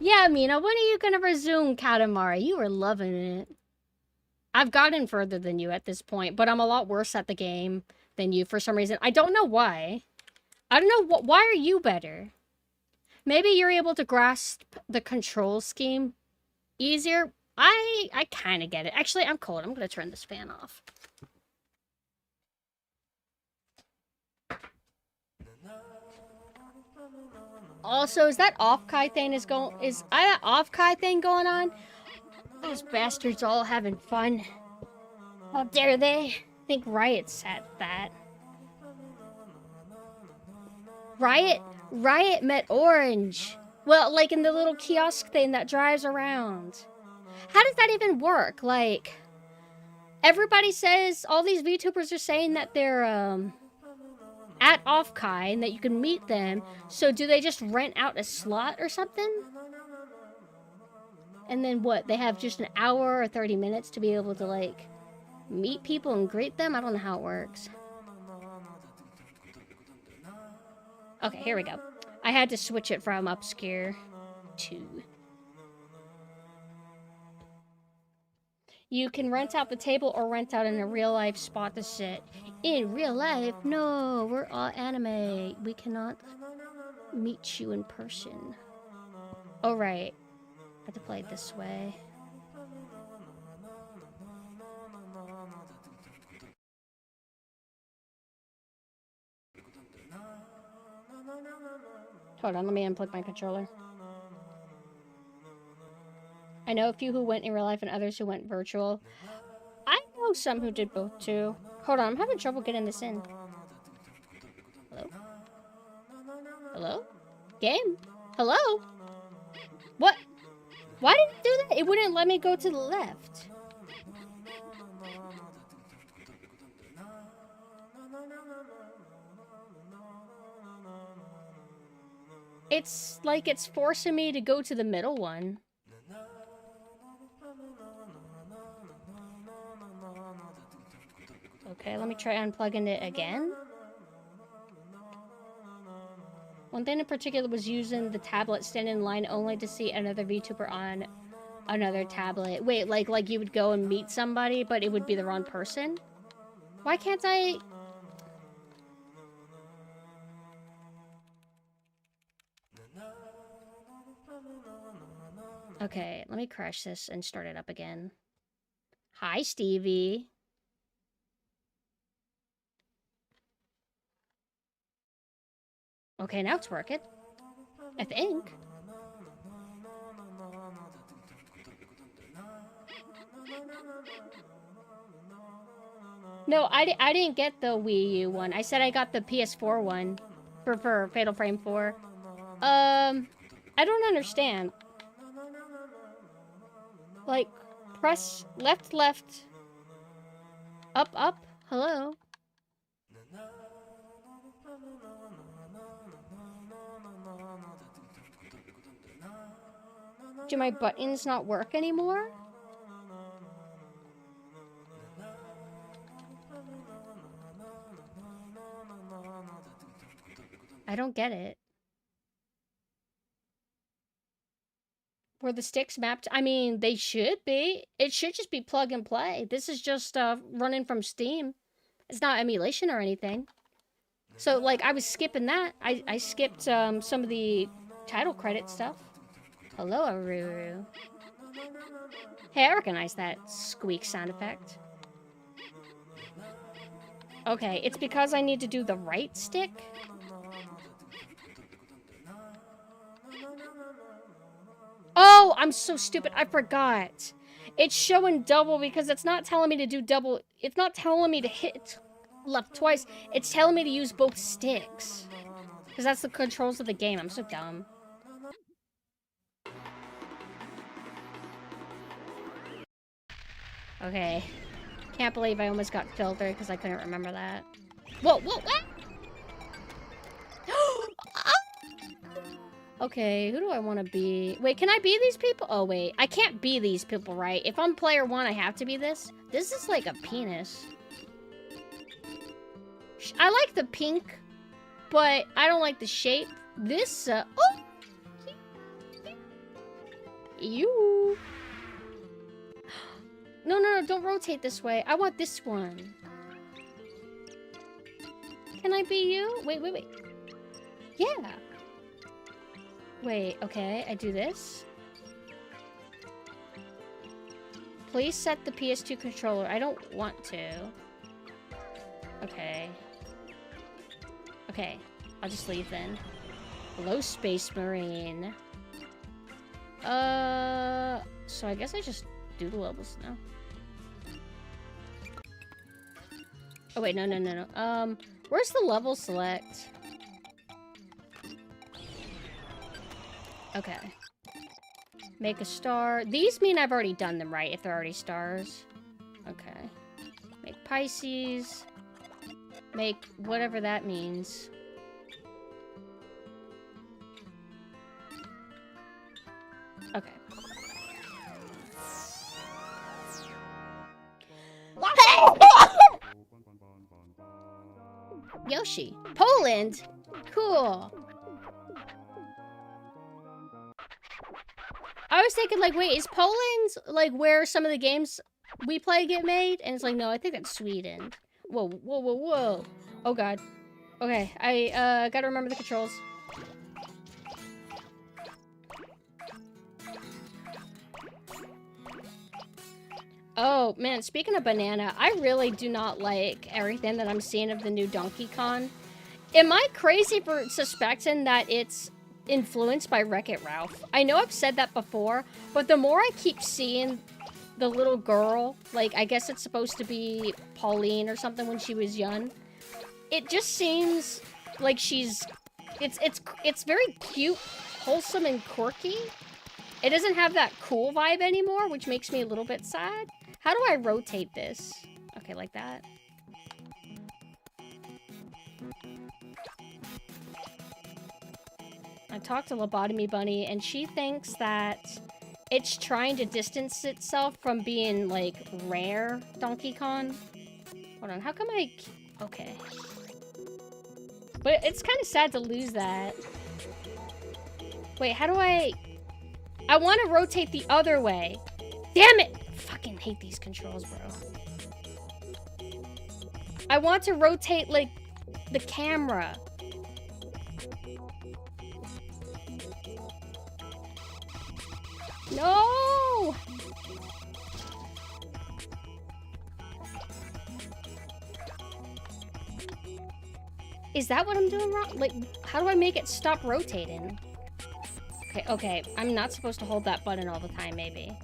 Yeah, Mina, when are you gonna resume Katamari? You were loving it. I've gotten further than you at this point, but I'm a lot worse at the game than you for some reason. I don't know why. I don't know why are you better? Maybe you're able to grasp the control scheme easier. I kind of get it. Actually, I'm cold. I'm going to turn this fan off. Also, is that off-kai thing that off-kai thing going on? Those bastards all having fun. How dare they? I think Riot's at that. Riot met Orange. Well, like in the little kiosk thing that drives around. How does that even work? Like, everybody says, all these VTubers are saying that they're, at off-kai and that you can meet them. So do they just rent out a slot or something? And then what? They have just an hour or 30 minutes to be able to, like, meet people and greet them? I don't know how it works. Okay, here we go. I had to switch it from obscure to... You can rent out the table or rent out in a real-life spot to sit. In real life? No, we're all anime. We cannot meet you in person. Oh, right. I have to play it this way. Hold on, let me unplug my controller. I know a few who went in real life and others who went virtual. I know some who did both too. Hold on, I'm having trouble getting this in. Hello? Hello? Game? Hello? What? Why did it do that? It wouldn't let me go to the left. It's like it's forcing me to go to the middle one. Okay, let me try unplugging it again. One thing in particular was using the tablet, standing in line only to see another VTuber on another tablet. Wait, like you would go and meet somebody, but it would be the wrong person? Why can't I... Okay, let me crash this and start it up again. Hi, Stevie. Okay, now it's working. I think. No, I didn't get the Wii U one. I said I got the PS4 one for Fatal Frame 4. I don't understand. Like, press left, left, up, hello. Do my buttons not work anymore? I don't get it. Were the sticks mapped? I mean, they should be. It should just be plug and play. This is just running from Steam. It's not emulation or anything. So, like, I was skipping that. I skipped some of the title credit stuff. Hello, Aruru. Hey, I recognize that squeak sound effect. Okay, it's because I need to do the right stick. Oh, I'm so stupid. I forgot. It's showing double because it's not telling me to do double. It's not telling me to hit left twice. It's telling me to use both sticks. Because that's the controls of the game. I'm so dumb. Okay. Can't believe I almost got filtered because I couldn't remember that. Whoa, what? Okay, who do I want to be? Wait, can I be these people? Oh, wait. I can't be these people, right? If I'm player 1, I have to be this? This is like a penis. I like the pink, but I don't like the shape. This, oh! No, no, no, don't rotate this way. I want this one. Can I be you? Wait, wait, wait. Yeah. Wait, okay, I do this. Please set the PS2 controller. I don't want to. Okay. Okay, I'll just leave then. Hello, Space Marine. So I guess I just do the levels now. Oh wait, no, no, no, no. Where's the level select? Okay. Make a star. These mean I've already done them, right? If they're already stars. Okay. Make Pisces. Make whatever that means. Okay. Yoshi. Poland! Cool. I was thinking, like, wait, is Poland, like, where some of the games we play get made? And it's like, no, I think that's Sweden. Whoa, whoa, whoa, whoa. Oh, God. Okay, I, gotta remember the controls. Oh, man, speaking of banana, I really do not like everything that I'm seeing of the new Donkey Kong. Am I crazy for suspecting that it's influenced by Wreck-It Ralph? I know I've said that before, but the more I keep seeing the little girl, like, I guess it's supposed to be Pauline or something when she was young, it just seems like she's... It's very cute, wholesome, and quirky. It doesn't have that cool vibe anymore, which makes me a little bit sad. How do I rotate this? Okay, like that. I talked to Lobotomy Bunny, and she thinks that it's trying to distance itself from being, like, rare Donkey Kong. Hold on, how come I... Okay. But it's kind of sad to lose that. Wait, how do I... I want to rotate the other way. Damn it! I fucking hate these controls, bro. I want to rotate, like, the camera. No! Is that what I'm doing wrong? Like, how do I make it stop rotating? Okay, okay. I'm not supposed to hold that button all the time, maybe.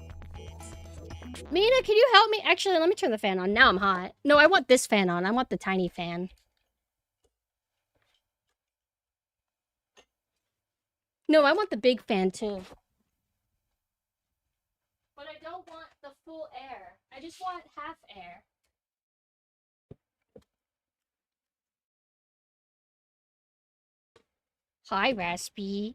Mina, can you help me? Actually, let me turn the fan on. Now I'm hot. No, I want this fan on. I want the tiny fan. No, I want the big fan, too. But I don't want the full air. I just want half air. Hi, Raspy.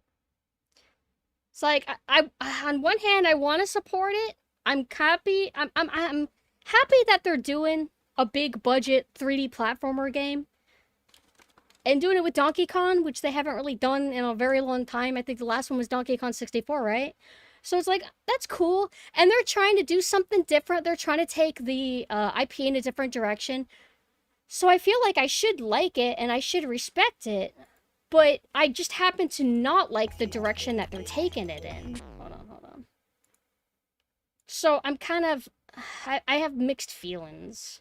It's like, I on one hand, I want to support it. I'm happy. I'm happy that they're doing a big budget 3D platformer game. And doing it with Donkey Kong, which they haven't really done in a very long time. I think the last one was Donkey Kong 64, right? So it's like, that's cool. And they're trying to do something different. They're trying to take the IP in a different direction. So I feel like I should like it and I should respect it. But I just happen to not like the direction that they're taking it in. Hold on, hold on. So I'm kind of... I have mixed feelings.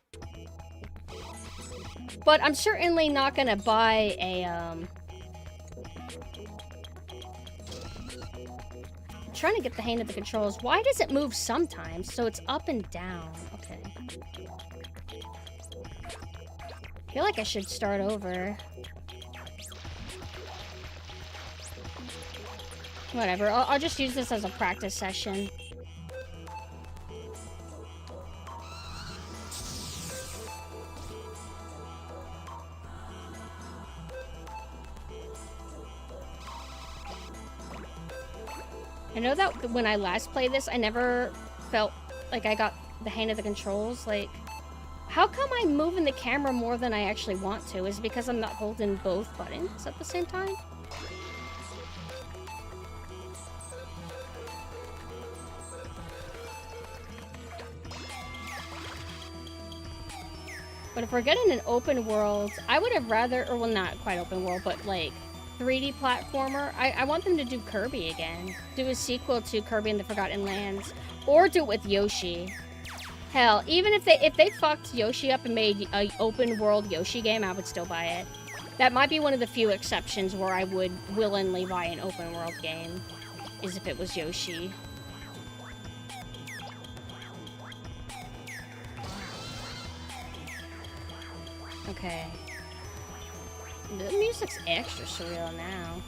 But I'm certainly not gonna buy a, I'm trying to get the hang of the controls. Why does it move sometimes? So it's up and down. Okay. I feel like I should start over. Whatever, I'll just use this as a practice session. I know that when I last played this, I never felt like I got the hang of the controls. Like, how come I'm moving the camera more than I actually want to? Is it because I'm not holding both buttons at the same time? But if we're getting an open world, I would have rather, or well, not quite open world, but like 3D platformer. I want them to do Kirby again. Do a sequel to Kirby and the Forgotten Lands. Or do it with Yoshi. Hell, even if they fucked Yoshi up and made an open world Yoshi game, I would still buy it. That might be one of the few exceptions where I would willingly buy an open world game, is if it was Yoshi. Okay. The music's extra surreal now.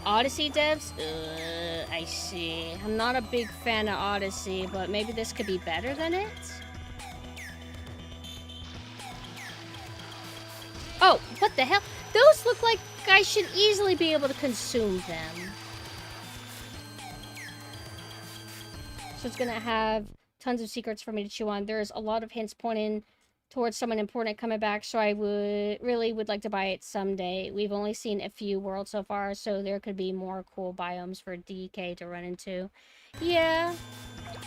Odyssey devs? I see. I'm not a big fan of Odyssey, but maybe this could be better than it? Oh, what the hell? Those look like I should easily be able to consume them. So it's gonna have tons of secrets for me to chew on. There's a lot of hints pointing towards someone important coming back, so I would like to buy it someday. We've only seen a few worlds so far, so there could be more cool biomes for DK to run into. Yeah,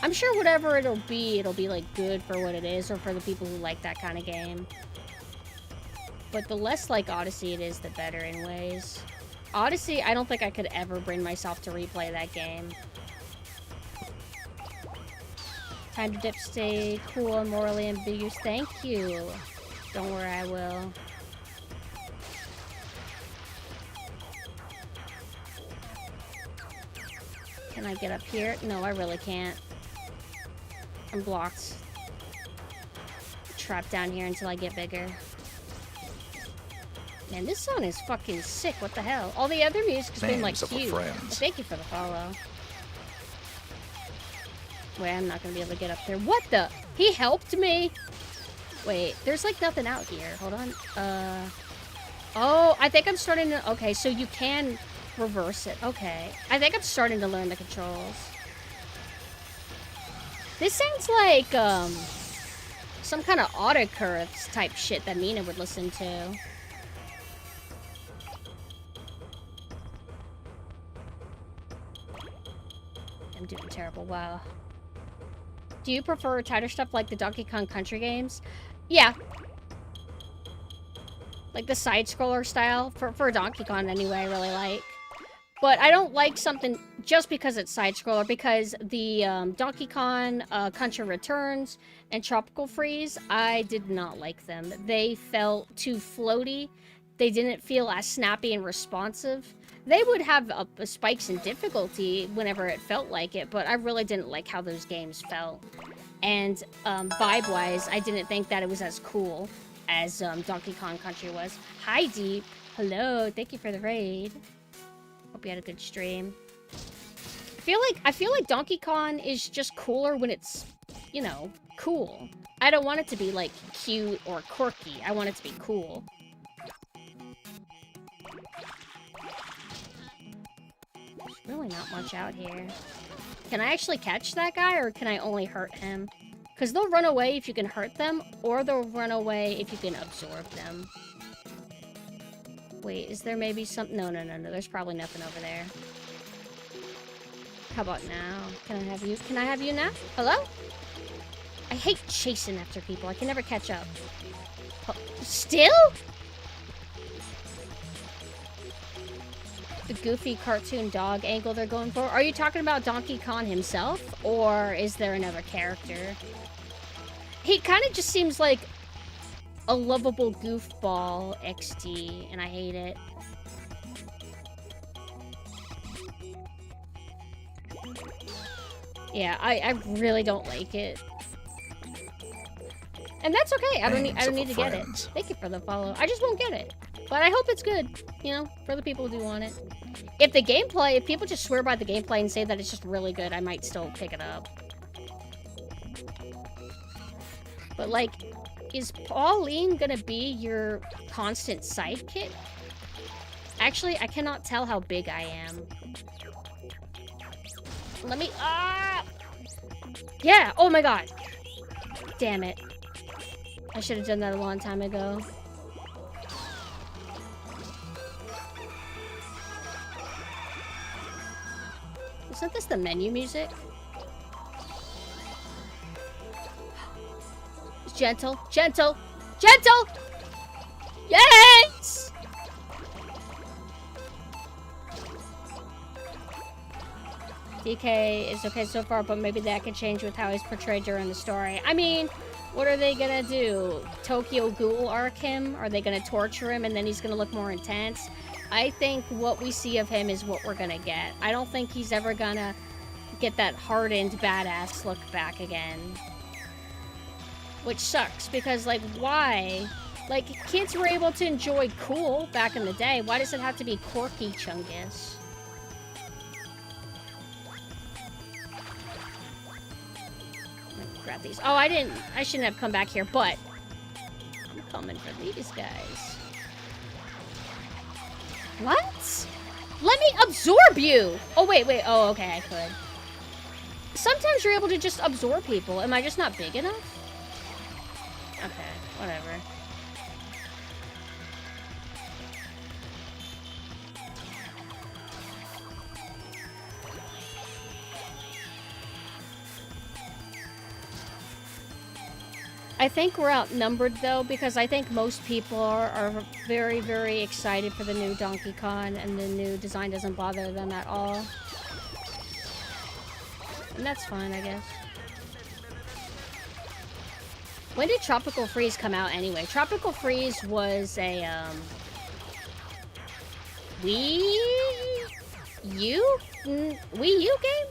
I'm sure whatever it'll be like good for what it is, or for the people who like that kind of game. But the less like Odyssey it is, the better in ways. Odyssey, I don't think I could ever bring myself to replay that game. Time to dip, stay cool and morally ambiguous. Thank you. Don't worry, I will. Can I get up here? No, I really can't. I'm blocked. Trapped down here until I get bigger. Man, this song is fucking sick. What the hell? All the other music's been like cute. Thank you for the follow. Wait, I'm not gonna be able to get up there. What the? He helped me? Wait, there's like nothing out here. Hold on. Oh, I think I'm starting to... Okay, so you can reverse it. Okay. I think I'm starting to learn the controls. This sounds like, some kind of autocurves type shit that Mina would listen to. I'm doing terrible. Wow. Do you prefer tighter stuff like the Donkey Kong Country games? Yeah. Like the side-scroller style. For Donkey Kong, anyway, I really like. But I don't like something just because it's side-scroller, because the Donkey Kong Country Returns and Tropical Freeze, I did not like them. They felt too floaty. They didn't feel as snappy and responsive. They would have spikes in difficulty whenever it felt like it, but I really didn't like how those games felt. And vibe-wise, I didn't think that it was as cool as Donkey Kong Country was. Hi, Deep. Hello. Thank you for the raid. Hope you had a good stream. I feel like Donkey Kong is just cooler when it's, you know, cool. I don't want it to be like cute or quirky. I want it to be cool. Really not much out here. Can I actually catch that guy, or can I only hurt him? Because they'll run away if you can hurt them, or they'll run away if you can absorb them. Wait, is there maybe some... No. There's probably nothing over there. How about now? Can I have you? Can I have you now? Hello? I hate chasing after people. I can never catch up. Still? The goofy cartoon dog angle they're going for. Are you talking about Donkey Kong himself, or is there another character? He kind of just seems like a lovable goofball XD, and I hate it. Yeah, I really don't like it. And that's okay. I don't need to get it. Thank you for the follow. I just won't get it. But I hope it's good, you know, for the people who do want it. If people just swear by the gameplay and say that it's just really good, I might still pick it up. But, like, is Pauline gonna be your constant sidekick? Actually, I cannot tell how big I am. Let me... Yeah! Oh my god! Damn it. I should have done that a long time ago. Isn't this the menu music? Gentle, gentle, Gentle! Yes! DK is okay so far, but maybe that could change with how he's portrayed during the story. I mean, what are they gonna do? Tokyo Ghoul arc him? Are they gonna torture him and then he's gonna look more intense? I think what we see of him is what we're gonna get. I don't think he's ever gonna get that hardened badass look back again. Which sucks, because, like, why? Like, kids were able to enjoy cool back in the day. Why does it have to be quirky Chungus? Grab these. Oh, I shouldn't have come back here, but I'm coming for these guys. What? Let me absorb you! Oh, wait. Oh, okay, I could. Sometimes you're able to just absorb people. Am I just not big enough? Okay, whatever. I think we're outnumbered, though, because I think most people are very, very excited for the new Donkey Kong, and the new design doesn't bother them at all. And that's fine, I guess. When did Tropical Freeze come out, anyway? Tropical Freeze was a, Wii U game?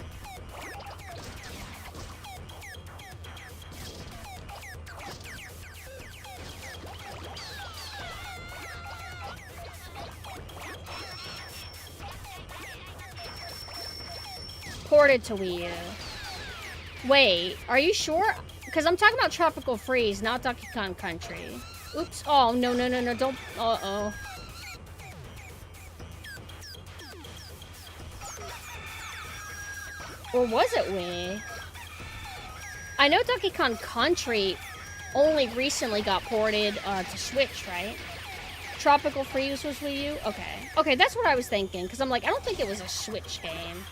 Ported to Wii U. Wait, are you sure? Because I'm talking about Tropical Freeze, not Donkey Kong Country. Oops. Oh, no, don't. Uh-oh. Or was it Wii? I know Donkey Kong Country only recently got ported to Switch, right? Tropical Freeze was Wii U? Okay. Okay, that's what I was thinking. Because I'm like, I don't think it was a Switch game.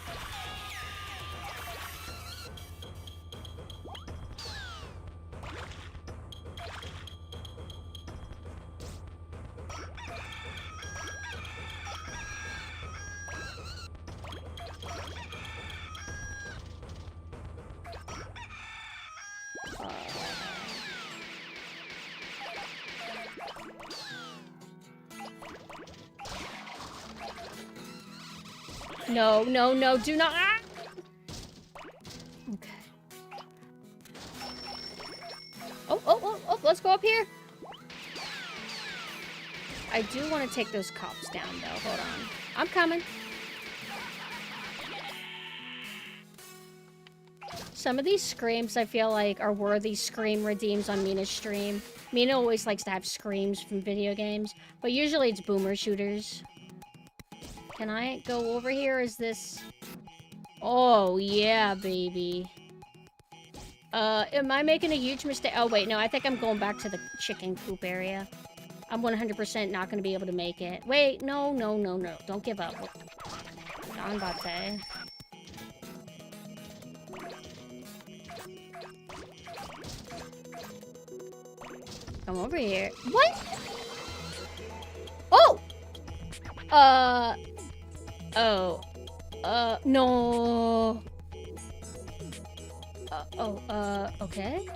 No, do not. Ah! Okay. Oh, let's go up here. I do want to take those cops down, though. Hold on. I'm coming. Some of these screams, I feel like, are worthy scream redeems on Mina's stream. Mina always likes to have screams from video games, but usually it's boomer shooters. Can I go over here? Is this... Oh, yeah, baby. Am I making a huge mistake? Oh, wait, no, I think I'm going back to the chicken coop area. I'm 100% not going to be able to make it. Wait, no. Don't give up. Donbate. Come over here. What? Oh! No. Okay.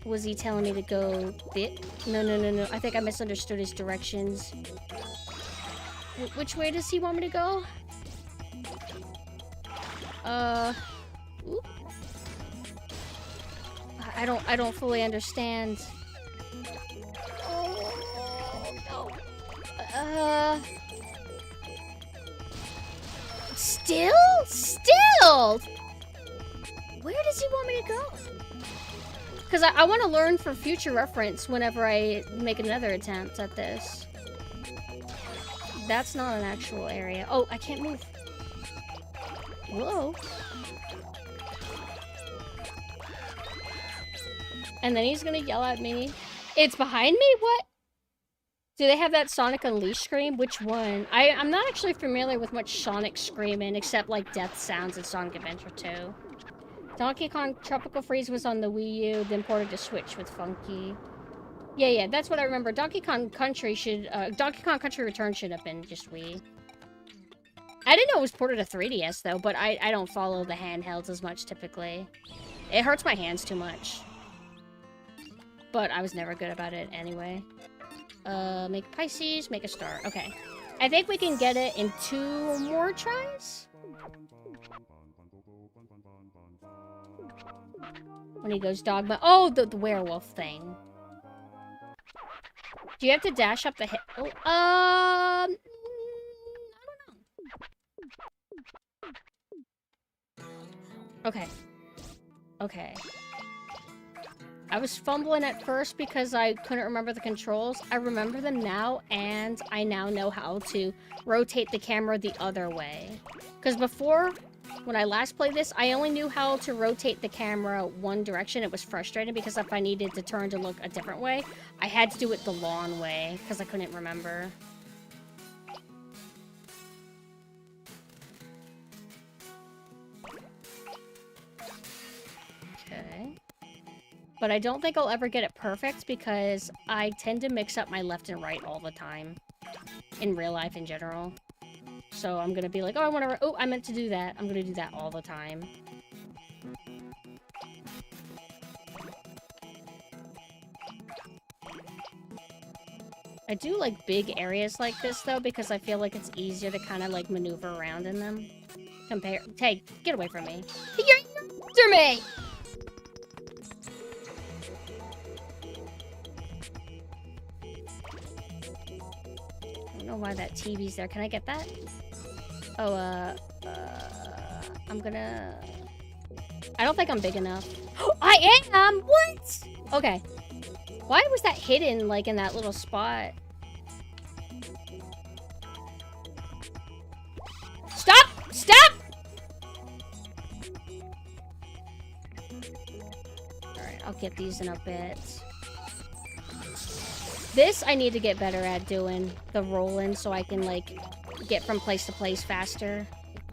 Was he telling me to go bit? No. I think I misunderstood his directions. Which way does he want me to go? Oop. I don't fully understand. Oh, no. Still? Where does he want me to go? Because I want to learn for future reference whenever I make another attempt at this. That's not an actual area. Oh, I can't move. Whoa. And then he's gonna yell at me. It's behind me? What? Do they have that Sonic Unleashed scream? Which one? I'm not actually familiar with much Sonic screaming, except like death sounds in Sonic Adventure 2. Donkey Kong Tropical Freeze was on the Wii U, then ported to Switch with Funky. Yeah, that's what I remember. Donkey Kong Country Return should have been just Wii. I didn't know it was ported to 3DS, though, but I don't follow the handhelds as much, typically. It hurts my hands too much. But I was never good about it anyway. Make Pisces, make a star. Okay. I think we can get it in 2 more tries? When he goes dogma. Oh, the werewolf thing. Do you have to dash up the hill? Oh, I don't know. Okay. Okay. I was fumbling at first because I couldn't remember the controls. I remember them now, and I now know how to rotate the camera the other way. Because before, when I last played this, I only knew how to rotate the camera one direction. It was frustrating because if I needed to turn to look a different way, I had to do it the long way because I couldn't remember. Okay. But I don't think I'll ever get it perfect because I tend to mix up my left and right all the time. In real life in general. So I'm gonna be like, oh, I meant to do that. I'm gonna do that all the time. I do like big areas like this though because I feel like it's easier to kind of like maneuver around in them. Hey, get away from me. You're after me! I don't know why that TV's there. Can I get that? Oh, I'm gonna... I don't think I'm big enough. I am! What? Okay. Why was that hidden, like, in that little spot? Stop! Stop! Alright, I'll get these in a bit. This I need to get better at doing, the rolling, so I can, like, get from place to place faster.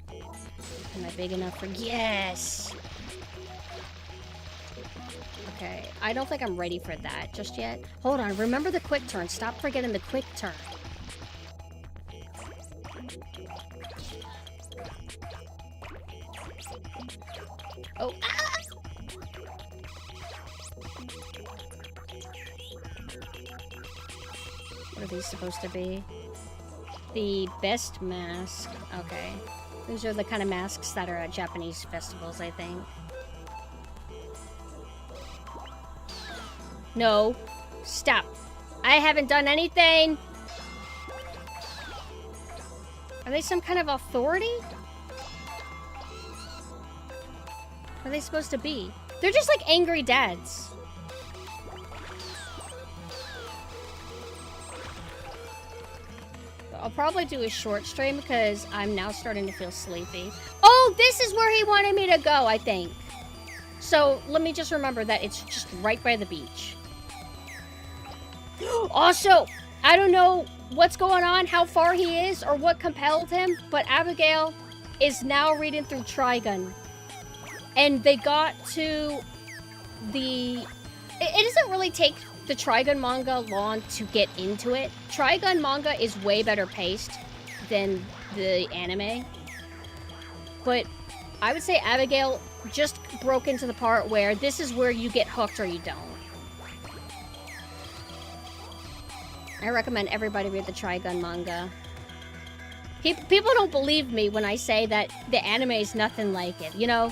Am I big enough for... Yes! Okay, I don't think I'm ready for that just yet. Hold on, remember the quick turn. Stop forgetting the quick turn. Oh, ah! What are these supposed to be? The best mask. Okay. These are the kind of masks that are at Japanese festivals, I think. No. Stop. I haven't done anything. Are they some kind of authority? What are they supposed to be? They're just like angry dads. I'll probably do a short stream because I'm now starting to feel sleepy. Oh, this is where he wanted me to go, I think. So let me just remember that it's just right by the beach. Also, I don't know what's going on, how far he is, or what compelled him, but Abigail is now reading through Trigun. And they got to the... It doesn't really take the Trigun manga long to get into it. Trigun manga is way better paced than the anime. But I would say Abigail just broke into the part where this is where you get hooked or you don't. I recommend everybody read the Trigun manga. People don't believe me when I say that the anime is nothing like it, you know?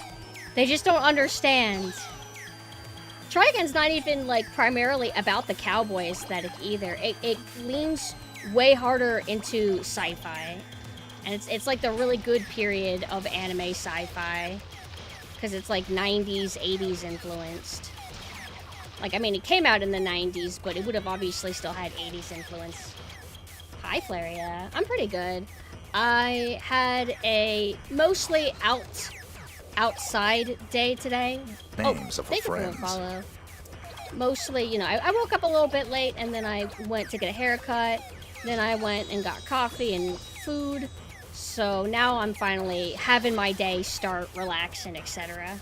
They just don't understand. Trigun's not even, like, primarily about the cowboy aesthetic either. It leans way harder into sci-fi. And it's like the really good period of anime sci-fi. Because it's, like, 90s, 80s influenced. Like, I mean, it came out in the 90s, but it would have obviously still had 80s influence. Hi, Flaria. I'm pretty good. I had a mostly outside day today. Names of thank you friends. for the follow. Mostly, you know, I woke up a little bit late, and then I went to get a haircut. Then I went and got coffee and food. So now I'm finally having my day start, relaxing, etc.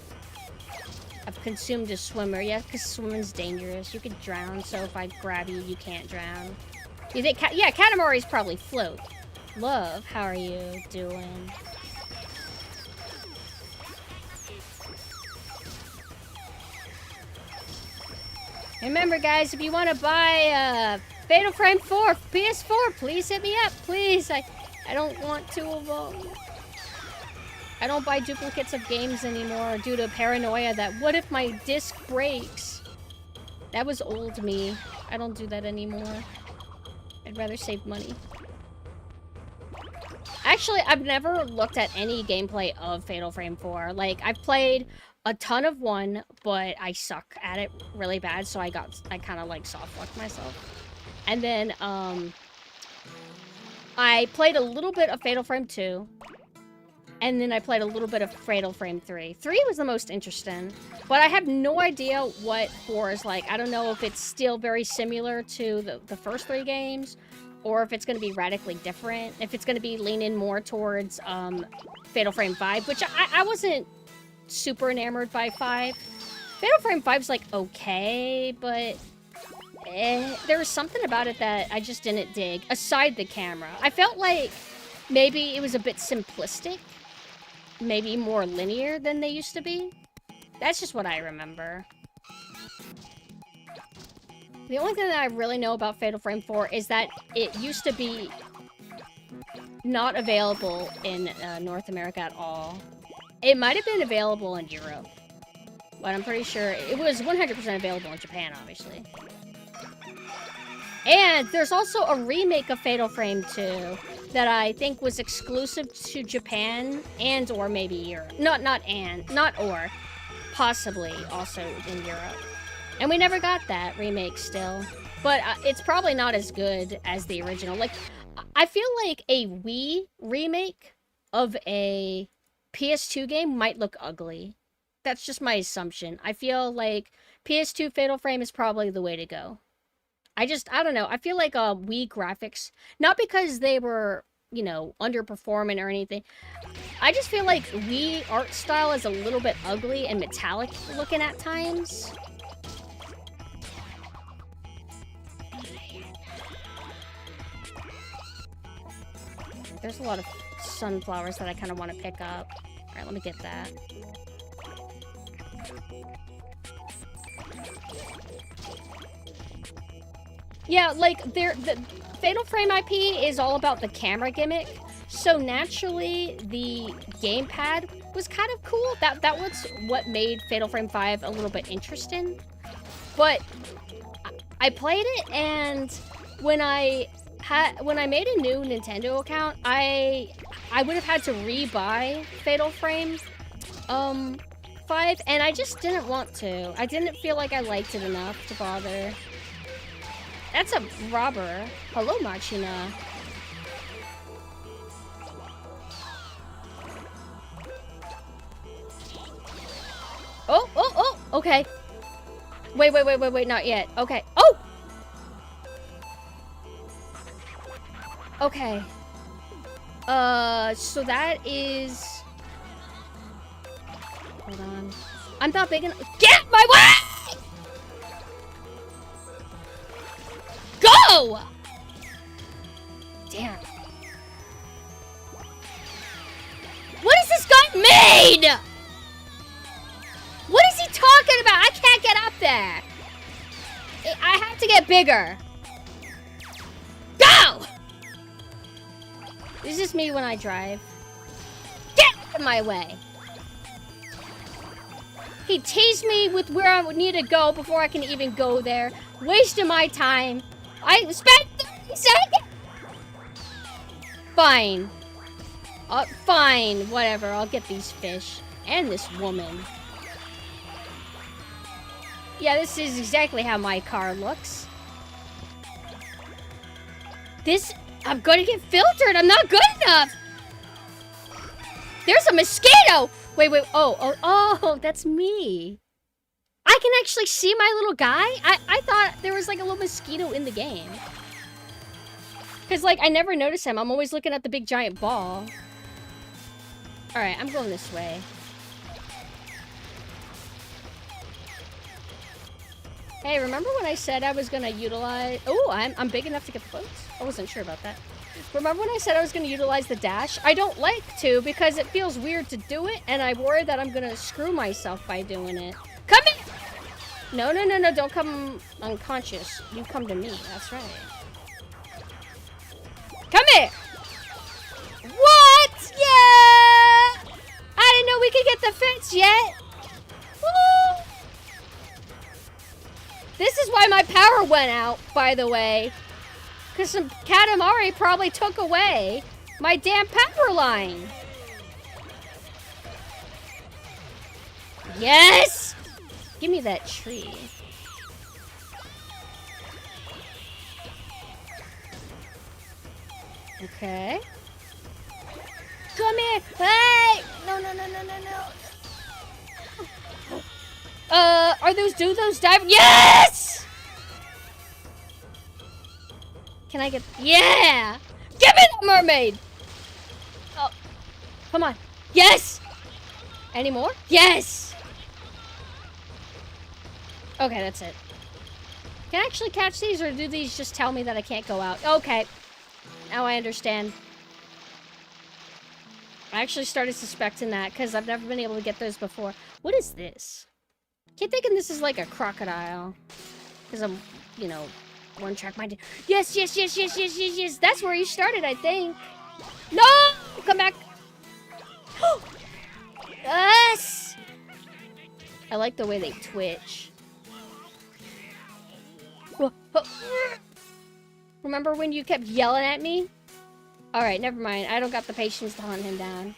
I've consumed a swimmer. Yeah, because swimming's dangerous. You could drown, so if I grab you, you can't drown. You think, yeah, Katamari's probably float. Love, how are you doing? Remember, guys, if you want to buy Fatal Frame 4 for PS4, please hit me up, please. I don't want two of them. I don't buy duplicates of games anymore due to paranoia that what if my disc breaks? That was old me. I don't do that anymore. I'd rather save money. Actually, I've never looked at any gameplay of Fatal Frame 4. Like, I've played a ton of 1, but I suck at it really bad, so I kind of, like, soft-locked myself. And then, I played a little bit of Fatal Frame 2, and then I played a little bit of Fatal Frame 3. 3 was the most interesting, but I have no idea what 4 is like. I don't know if it's still very similar to the first 3 games, or if it's going to be radically different, if it's going to be leaning more towards Fatal Frame 5, which I wasn't super enamored by 5. Fatal Frame 5's like okay, but there was something about it that I just didn't dig, aside the camera. I felt like maybe it was a bit simplistic, maybe more linear than they used to be. That's just what I remember. The only thing that I really know about Fatal Frame 4 is that it used to be not available in North America at all. It might have been available in Europe, but I'm pretty sure it was 100% available in Japan, obviously. And there's also a remake of Fatal Frame 2 that I think was exclusive to Japan and or maybe Europe. Possibly also in Europe. And we never got that remake still. But it's probably not as good as the original. Like, I feel like a Wii remake of a PS2 game might look ugly. That's just my assumption. I feel like PS2 Fatal Frame is probably the way to go. I don't know. I feel like Wii graphics, not because they were, you know, underperforming or anything. I just feel like Wii art style is a little bit ugly and metallic looking at times. There's a lot of sunflowers that I kind of want to pick up. All right, let me get that. Yeah, like, the Fatal Frame IP is all about the camera gimmick, so naturally, the gamepad was kind of cool. That was what made Fatal Frame 5 a little bit interesting. But I played it, and when I made a new Nintendo account, I would have had to re-buy Fatal Frame 5, and I just didn't want to. I didn't feel like I liked it enough to bother. That's a robber. Hello, Machina. Oh, okay. Wait, not yet. Okay. Oh! Okay. So that is... Hold on. I'm not big enough. Get my way! Go! Damn. What is this guy made? What is he talking about? I can't get up there. I have to get bigger. Go! This is me when I drive. Get out of my way. He teased me with where I would need to go before I can even go there. Wasting my time. I spent 30 seconds. Fine. Fine. Whatever. I'll get these fish. And this woman. Yeah, this is exactly how my car looks. I'm gonna get filtered. I'm not good enough. There's a mosquito. Wait. Oh, that's me. I can actually see my little guy. I thought there was like a little mosquito in the game. Because like I never notice him. I'm always looking at the big giant ball. All right, I'm going this way. Hey, remember when I said I was gonna utilize... Oh, I'm big enough to get the boats? I wasn't sure about that. Remember when I said I was gonna utilize the dash? I don't like to because it feels weird to do it, and I worry that I'm gonna screw myself by doing it. Come in! No, no, no, no, don't come unconscious. You come to me, that's right. Come here! What? Yeah! I didn't know we could get the fence yet. Woo! This is why my power went out, by the way. Because some Katamari probably took away my damn power line. Yes! Give me that tree. Okay. Come here! Hey! No, no, no, no, no, no. Do those dive? Yes! Can I get... Yeah! Give me the mermaid! Oh. Come on. Yes! Any more? Yes! Okay, that's it. Can I actually catch these, or do these just tell me that I can't go out? Okay. Now I understand. I actually started suspecting that, because I've never been able to get those before. What is this? Keep thinking this is like a crocodile. Because I'm, you know, one-track minded. Yes, yes, yes, yes, yes, yes, yes. That's where you started, I think. No! Come back. Yes! I like the way they twitch. Remember when you kept yelling at me? Alright, never mind. I don't got the patience to hunt him down.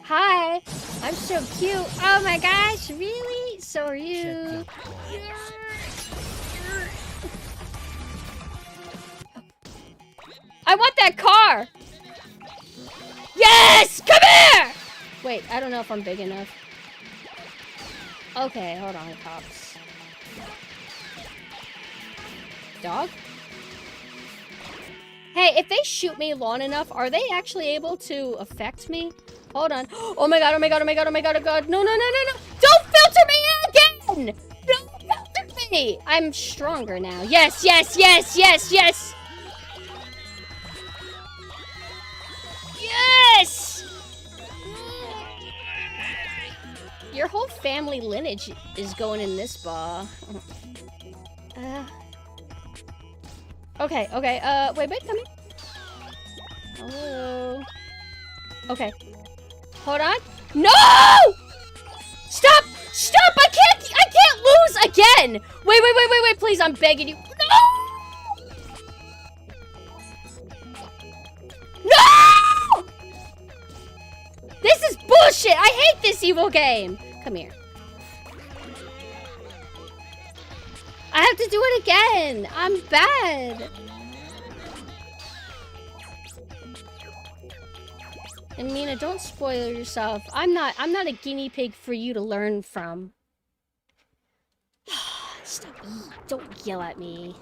Hi! I'm so cute. Oh my gosh, really? So are you. I want that car! Yes! Come here! Wait, I don't know if I'm big enough. Okay, hold on, cops. Dog? Hey, if they shoot me long enough, are they actually able to affect me? Hold on. Oh my god, oh my god, oh my god, oh my god, oh god. No, no, no, no, no. Don't filter me again! Don't filter me! I'm stronger now. Yes, yes, yes, yes, yes! Yes! Your whole family lineage is going in this bar. Okay, okay, wait, come here. Hello? Okay. Hold on. No! Stop! Stop! I can't lose again! Wait, please, I'm begging you. No! No! This is bullshit! I hate this evil game! Come here. I have to do it again! I'm bad! And Mina, don't spoil yourself. I'm not a guinea pig for you to learn from. Stop. Don't yell at me.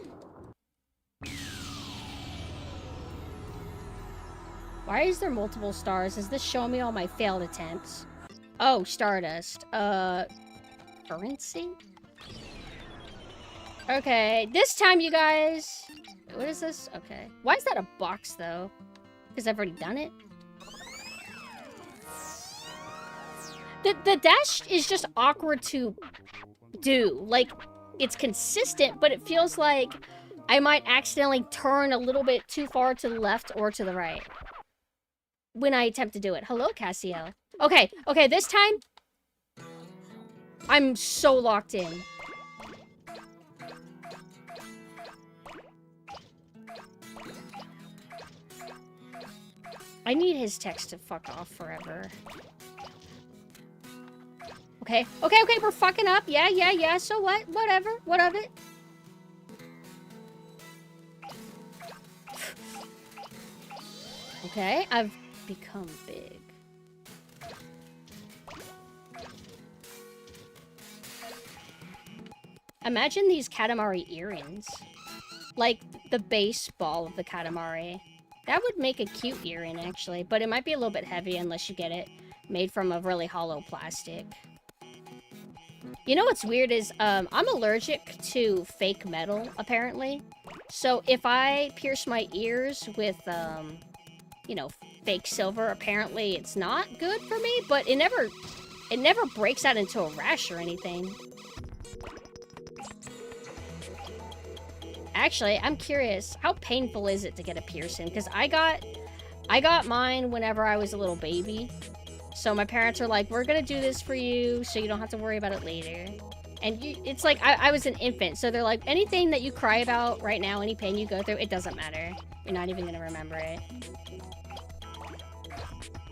Why is there multiple stars? Is this showing me all my failed attempts? Oh, Stardust. Currency? Okay, this time, you guys... What is this? Okay. Why is that a box, though? Because I've already done it? The dash is just awkward to do. Like, it's consistent, but it feels like I might accidentally turn a little bit too far to the left or to the right when I attempt to do it. Hello, Cassiel. Okay, okay, this time, I'm so locked in. I need his text to fuck off forever. Okay, okay, okay, we're fucking up. Yeah, yeah, yeah, so what? Whatever, what of it? Okay, I've become big. Imagine these Katamari earrings. Like, the base ball of the Katamari. That would make a cute earring, actually, but it might be a little bit heavy unless you get it made from a really hollow plastic. You know what's weird is, I'm allergic to fake metal, apparently. So if I pierce my ears with, you know, fake silver, apparently it's not good for me, but it never breaks out into a rash or anything. Actually, I'm curious, how painful is it to get a piercing? Because I got mine whenever I was a little baby. So my parents are like, we're gonna do this for you so you don't have to worry about it later. And it's like, I was an infant, so they're like, anything that you cry about right now, any pain you go through, it doesn't matter. You're not even gonna remember it.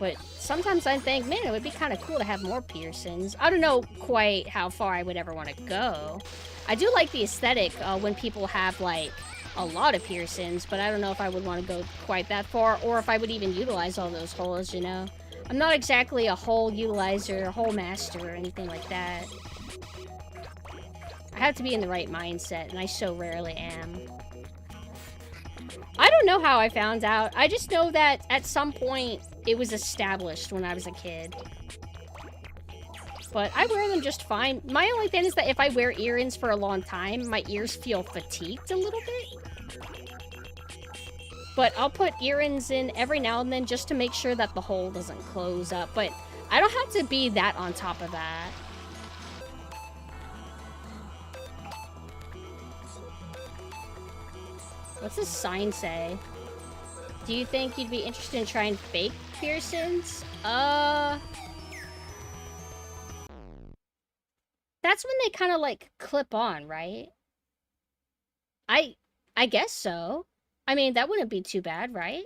But sometimes I think, man, it would be kind of cool to have more piercings. I don't know quite how far I would ever want to go. I do like the aesthetic when people have, like, a lot of piercings, but I don't know if I would want to go quite that far, or if I would even utilize all those holes, you know? I'm not exactly a hole utilizer, hole master, or anything like that. I have to be in the right mindset, and I so rarely am. I don't know how I found out. I just know that at some point, it was established when I was a kid. But I wear them just fine. My only thing is that if I wear earrings for a long time, my ears feel fatigued a little bit. But I'll put earrings in every now and then just to make sure that the hole doesn't close up. But I don't have to be that on top of that. What's this sign say? Do you think you'd be interested in trying fake piercings? That's when they kind of like clip on, right? I guess so. I mean, that wouldn't be too bad, right?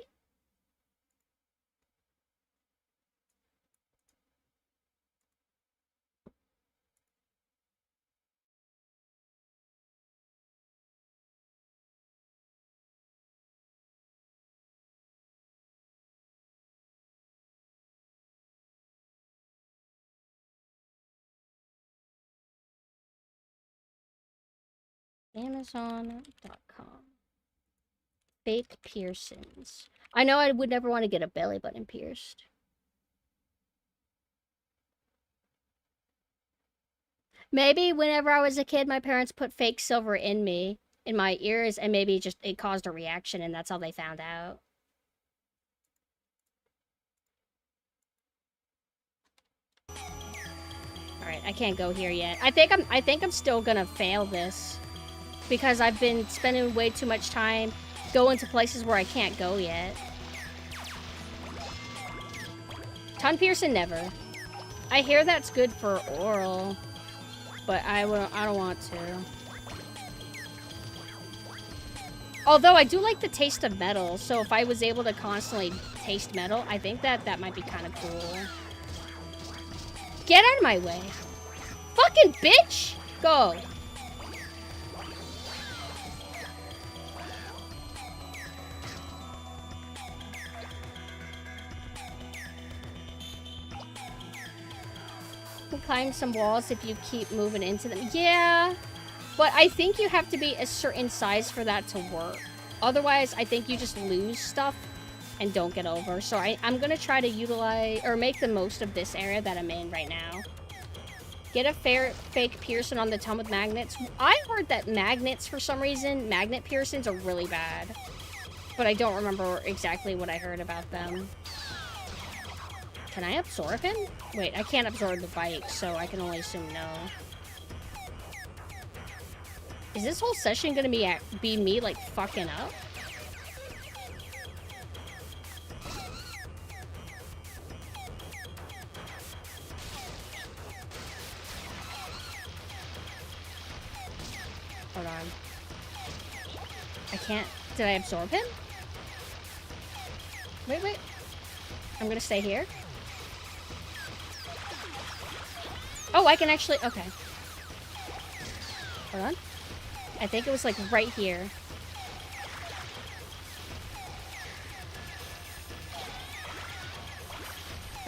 Amazon.com. Fake piercings. I know I would never want to get a belly button pierced. Maybe whenever I was a kid, my parents put fake silver in my ears, and maybe just it caused a reaction, and that's how they found out. Alright, I can't go here yet. I think I'm still gonna fail this. Because I've been spending way too much time going to places where I can't go yet. Tongue piercing, never. I hear that's good for oral, but I don't want to. Although I do like the taste of metal, so if I was able to constantly taste metal, I think that might be kind of cool. Get out of my way. Fucking bitch! Go. Climb some walls if you keep moving into them. Yeah, but I think you have to be a certain size for that to work. Otherwise, I think you just lose stuff and don't get over. So I'm gonna try to utilize or make the most of this area that I'm in right now. Get a fake piercing on the tongue with magnets. I heard that magnets, for some reason, magnet piercings are really bad. But I don't remember exactly what I heard about them. Can I absorb him? Wait, I can't absorb the bike, so I can only assume no. Is this whole session gonna be me, like, fucking up? Hold on. I can't... Did I absorb him? Wait. I'm gonna stay here. Oh, I can actually... Okay. Hold on. I think it was, like, right here.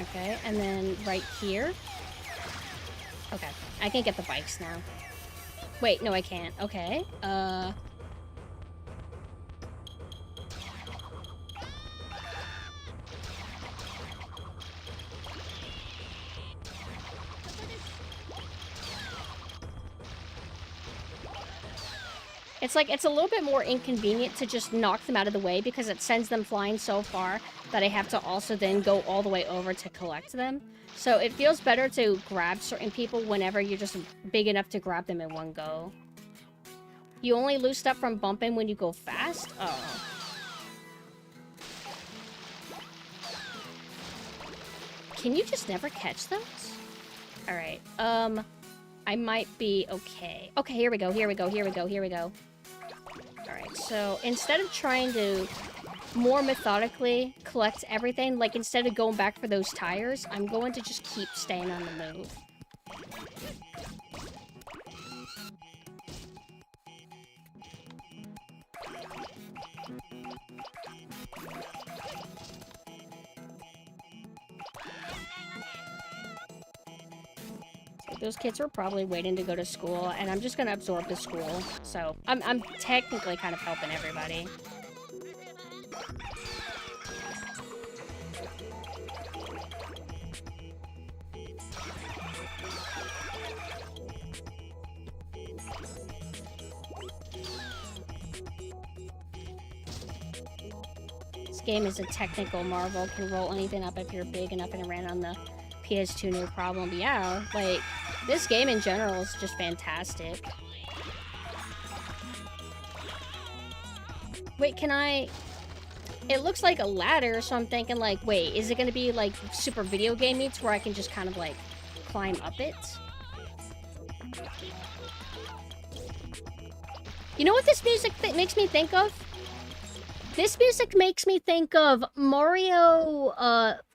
Okay, and then right here. Okay, I can get the bikes now. Wait, no, I can't. Okay, It's like, it's a little bit more inconvenient to just knock them out of the way because it sends them flying so far that I have to also then go all the way over to collect them. So it feels better to grab certain people whenever you're just big enough to grab them in one go. You only lose stuff from bumping when you go fast? Oh. Can you just never catch those? Alright, I might be okay. Okay, here we go, here we go, here we go, here we go. Alright, so instead of trying to more methodically collect everything, like instead of going back for those tires, I'm going to just keep staying on the move. Those kids were probably waiting to go to school, and I'm just gonna absorb the school. So, I'm technically kind of helping everybody. This game is a technical marvel, can roll anything up if you're big enough, and it ran on the PS2, no problem. But yeah, like, this game in general is just fantastic. Wait, can I... It looks like a ladder, so I'm thinking, like, wait, is it gonna be, like, super video gamey to where I can just kind of, like, climb up it? You know what this music makes me think of? This music makes me think of Mario,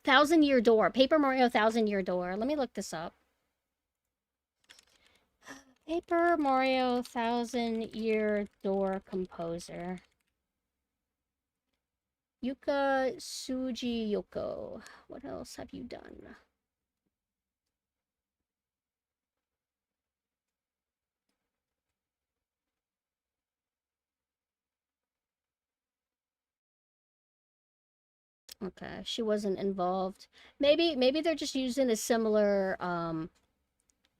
Thousand Year Door. Paper Mario Thousand Year Door. Let me look this up. Paper Mario Thousand Year Door composer. Yuka Sugiyoko. What else have you done? Okay, she wasn't involved. Maybe they're just using a similar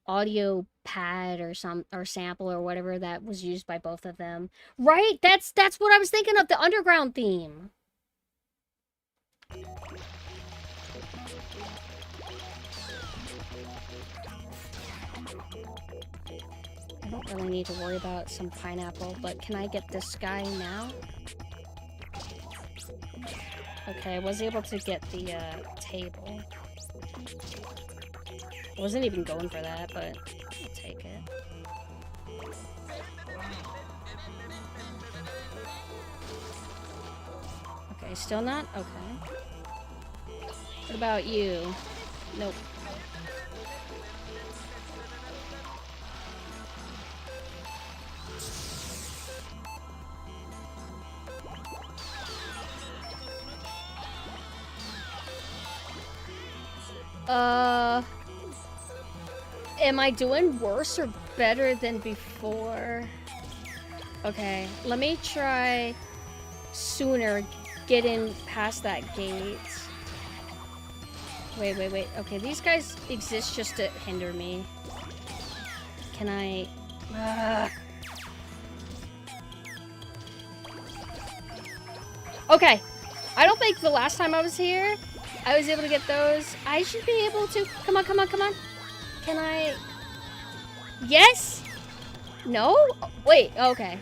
audio pad or sample or whatever that was used by both of them. Right? That's what I was thinking of, the underground theme. I don't really need to worry about some pineapple, but can I get this guy now? Okay, I was able to get the table. I wasn't even going for that, but I'll take it. Okay, still not? Okay. What about you? Nope. Am I doing worse or better than before? Okay, let me try sooner getting past that gate. Wait. Okay, these guys exist just to hinder me. Can I... Okay, I don't think the last time I was here, I was able to get those. I should be able to... Come on. Can I... Yes? No? Wait, okay.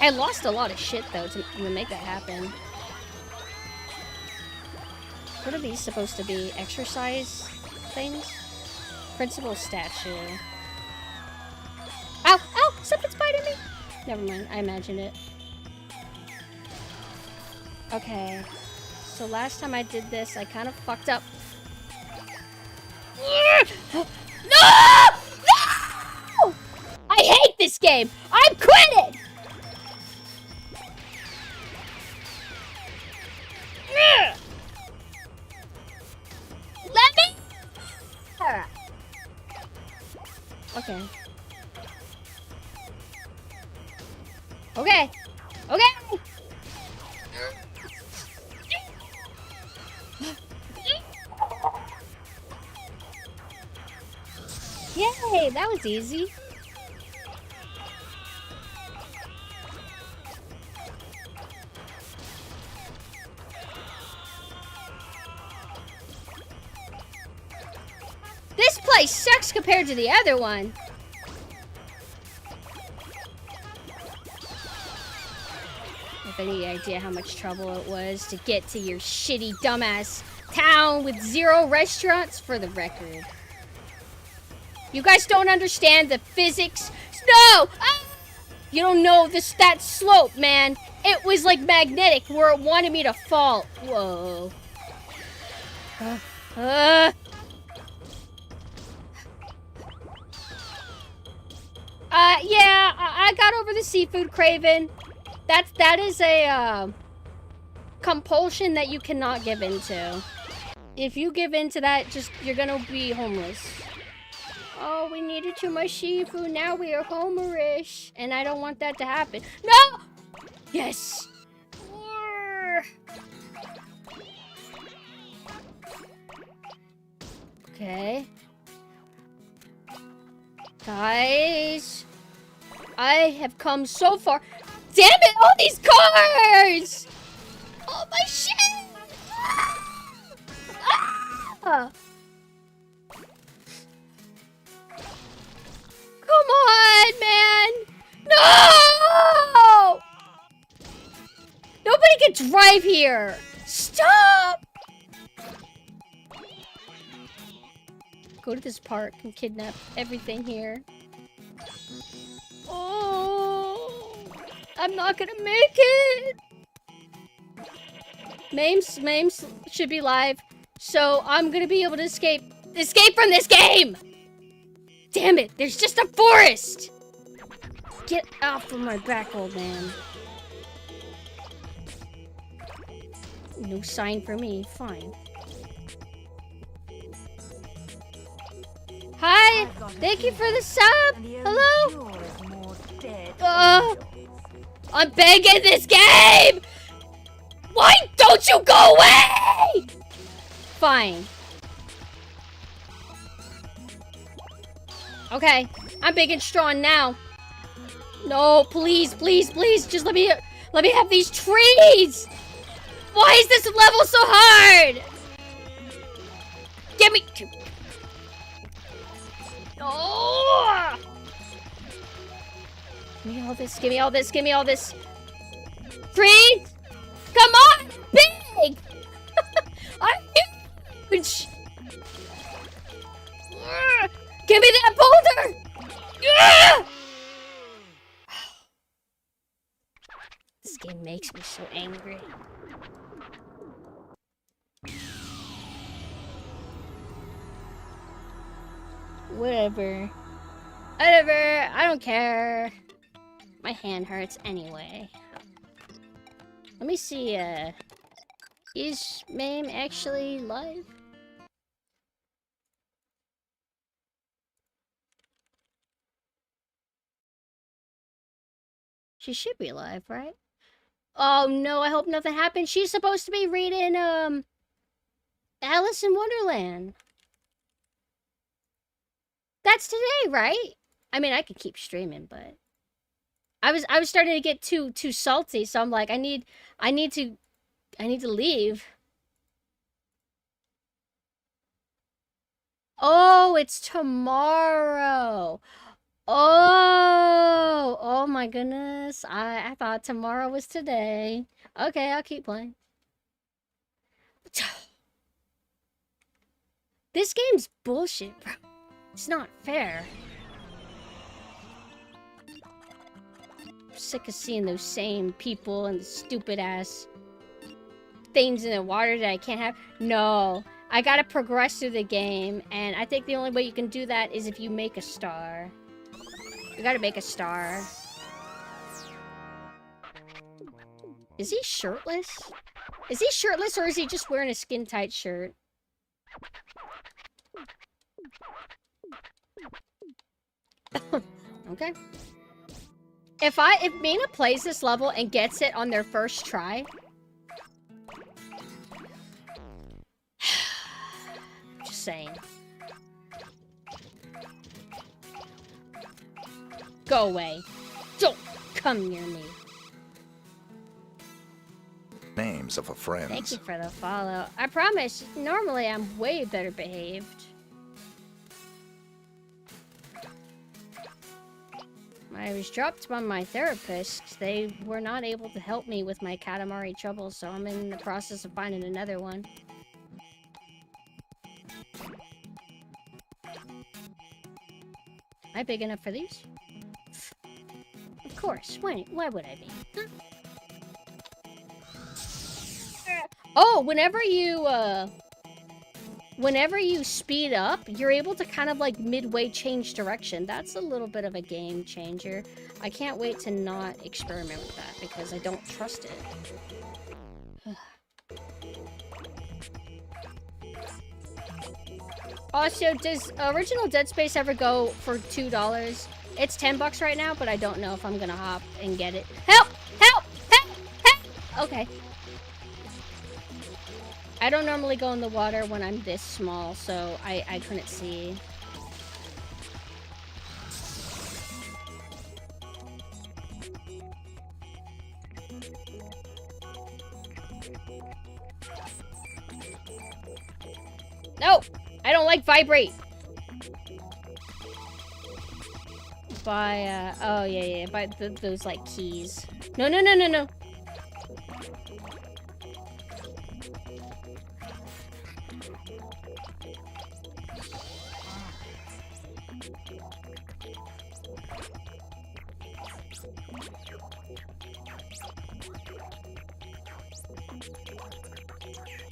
I lost a lot of shit, though, to make that happen. What are these supposed to be? Exercise things? Principal statue. Ow! Ow! Something's biting me! Never mind, I imagined it. Okay. So last time I did this, I kind of fucked up. No! No! I hate this game! I'm quitting! Let me... Okay. Okay. Yay, that was easy. sucks compared to the other one. I have any idea how much trouble it was to get to your shitty dumbass town with 0 restaurants, for the record. You guys don't understand the physics. No! Ah! You don't know that slope, man. It was like magnetic where it wanted me to fall. Whoa. Yeah, I got over the seafood craving. That is a compulsion that you cannot give into. If you give into that, you're gonna be homeless. Oh, we needed too much seafood. Now we are homerish, and I don't want that to happen. No! Yes. Okay. Guys, I have come so far. Damn it, all these cars! Oh, my shit! Ah! Come on, man! No! Nobody can drive here! Stop! Go to this park and kidnap everything here. Oh, I'm not gonna make it. Mames should be live, so I'm gonna be able to escape from this game. Damn it! There's just a forest. Get off of my back, old man. No sign for me. Fine. Hi! Thank you for the sub! Hello? I'm begging this game! Why don't you go away? Fine. Okay, I'm big and strong now. No, please, please, please, just let me have these trees! Why is this level so hard? Give me... Oh! Give me all this, give me all this, give me all this. Trees! Come on! Big! I'm huge! Give me that boulder! This game makes me so angry. Whatever. Whatever. I don't care. My hand hurts anyway. Let me see, is Mame actually live? She should be live, right? Oh no, I hope nothing happened. She's supposed to be reading, Alice in Wonderland. That's today, right? I mean, I could keep streaming, but I was starting to get too salty, so I'm like, I need to leave. Oh, it's tomorrow. Oh my goodness. I thought tomorrow was today. Okay, I'll keep playing. This game's bullshit, bro. It's not fair. I'm sick of seeing those same people and the stupid ass things in the water that I can't have. No, I gotta progress through the game, and I think the only way you can do that is if you make a star. You gotta make a star. Is he shirtless? Is he shirtless, or is he just wearing a skin-tight shirt? Okay. If Mina plays this level and gets it on their first try, just saying. Go away. Don't come near me. Names of a friend. Thank you for the follow. I promise, normally I'm way better behaved. I was dropped by my therapist. They were not able to help me with my Katamari trouble, so I'm in the process of finding another one. Am I big enough for these? Of course. Why would I be? Huh? Oh, whenever you speed up, you're able to kind of like midway change direction. That's a little bit of a game changer. I can't wait to not experiment with that because I don't trust it. Also, does original Dead Space ever go for $2? It's $10 right now, but I don't know if I'm gonna hop and get it. Help! Help! Help! Help! Okay. I don't normally go in the water when I'm this small, so I couldn't see. No! I don't like vibrate! By, oh yeah, by those, like, keys. No, no, no, no, no!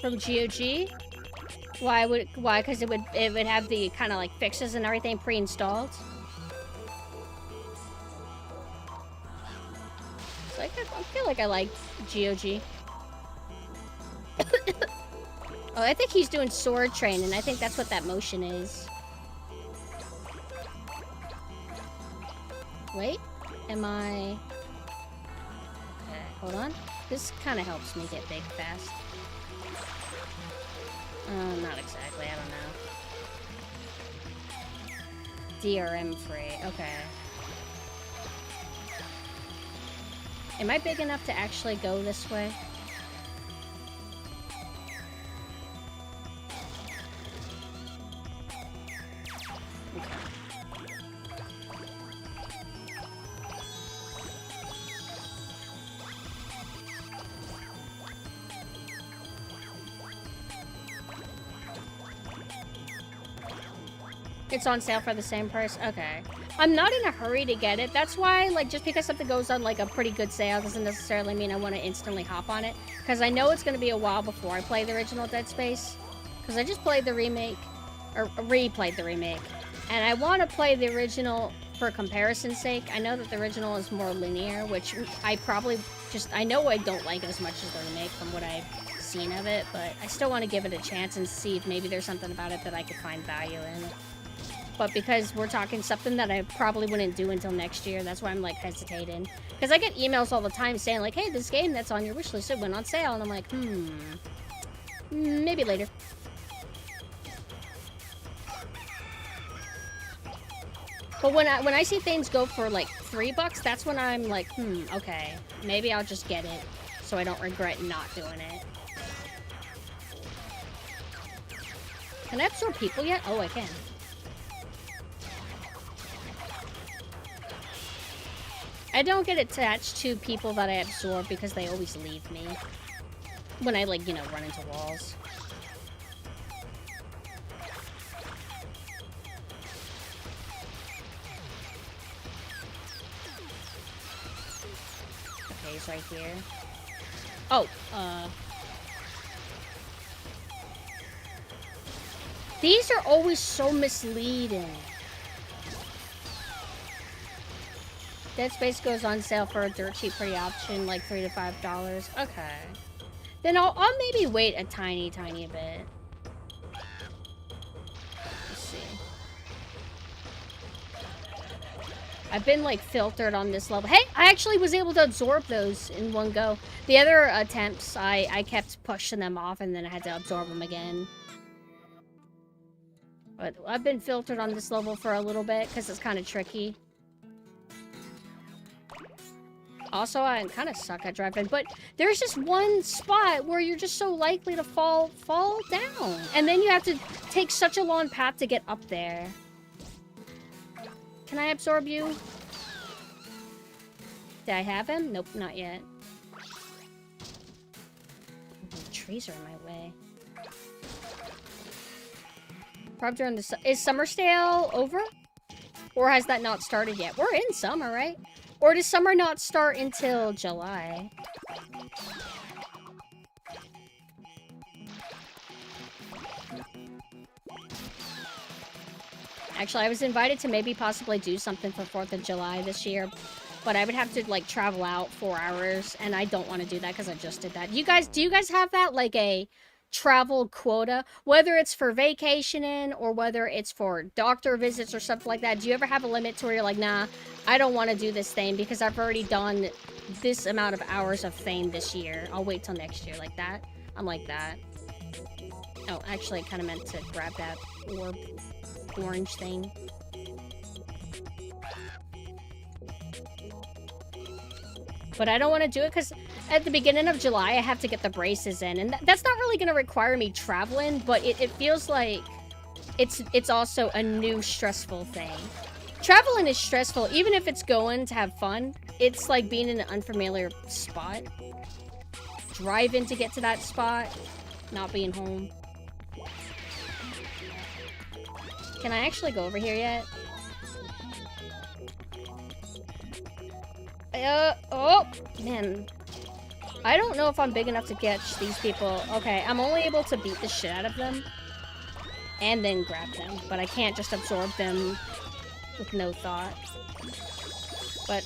From GOG? Why? Because it would have the kind of like fixes and everything pre-installed. So I feel like I like GOG. Oh, I think he's doing sword training. I think that's what that motion is. Wait, am I? Okay, hold on. This kind of helps me get big fast. Not exactly, I don't know. DRM free, okay. Am I big enough to actually go this way? It's on sale for the same price? Okay. I'm not in a hurry to get it. That's why, like, just because something goes on, like, a pretty good sale doesn't necessarily mean I want to instantly hop on it. Because I know it's going to be a while before I play the original Dead Space. Because I just played the remake. Or replayed the remake. And I want to play the original for comparison's sake. I know that the original is more linear, which I probably just... I know I don't like it as much as the remake from what I've seen of it. But I still want to give it a chance and see if maybe there's something about it that I could find value in. But because we're talking something that I probably wouldn't do until next year, that's why I'm, like, hesitating. Because I get emails all the time saying, like, hey, this game that's on your wish list, it went on sale. And I'm like, maybe later. But when I see things go for, like, $3, that's when I'm like, okay. Maybe I'll just get it so I don't regret not doing it. Can I absorb people yet? Oh, I can. I don't get attached to people that I absorb because they always leave me. When I, like, you know, run into walls. Okay, he's right here. Oh, these are always so misleading. Dead Space goes on sale for a dirt cheap pretty option, like $3 to $5. Okay. Then I'll maybe wait a tiny bit. Let's see. I've been, like, filtered on this level. Hey, I actually was able to absorb those in one go. The other attempts, I kept pushing them off, and then I had to absorb them again. But I've been filtered on this level for a little bit, because it's kind of tricky. Also, I kind of suck at driving, but there's just one spot where you're just so likely to fall down. And then you have to take such a long path to get up there. Can I absorb you? Did I have him? Nope, not yet. The trees are in my way. Probably during the is summer sale over? Or has that not started yet? We're in summer, right? Or does summer not start until July? Actually, I was invited to maybe possibly do something for 4th of July this year, but I would have to, like, travel out 4 hours, and I don't want to do that because I just did that. Do you guys have that, like, a travel quota? Whether it's for vacationing or whether it's for doctor visits or something like that, do you ever have a limit to where you're like, nah, I don't want to do this thing because I've already done this amount of hours of thing this year. I'll wait till next year, like that? I'm like that. Oh, actually, I kind of meant to grab that orb. Orange thing. But I don't want to do it because at the beginning of July, I have to get the braces in. And that's not really going to require me traveling, but it feels like it's also a new stressful thing. Traveling is stressful, even if it's going to have fun. It's like being in an unfamiliar spot. Driving to get to that spot, not being home. Can I actually go over here yet? Oh, man. I don't know if I'm big enough to catch these people. Okay, I'm only able to beat the shit out of them. And then grab them. But I can't just absorb them with no thought. But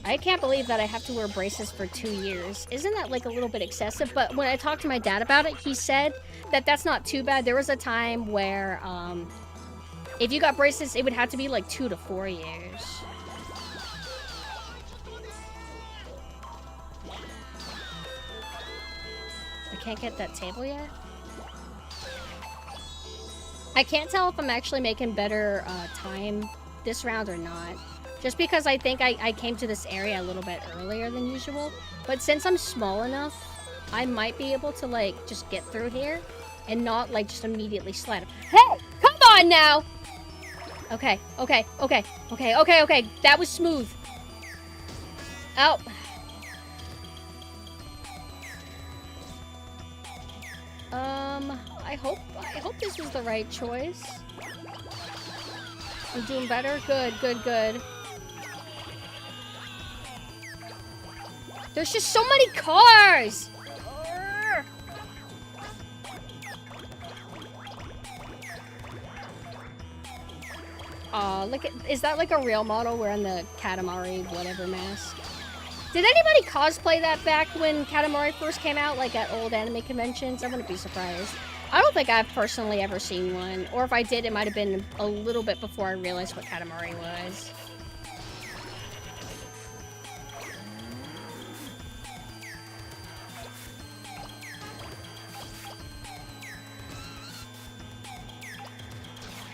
I can't believe that I have to wear braces for 2 years. Isn't that, like, a little bit excessive? But when I talked to my dad about it, he said that that's not too bad. There was a time where, if you got braces, it would have to be like 2 to 4 years. I can't get that table yet. I can't tell if I'm actually making better time this round or not. Just because I think I came to this area a little bit earlier than usual. But since I'm small enough, I might be able to, like, just get through here and not, like, just immediately slide. Hey! Come on now! Okay. That was smooth. Oh. I hope this was the right choice. I'm doing better? Good. There's just so many cars! Look at, is that like a real model wearing the Katamari whatever mask? Did anybody cosplay that back when Katamari first came out, like at old anime conventions? I wouldn't be surprised. I don't think I've personally ever seen one, or if I did, it might have been a little bit before I realized what Katamari was.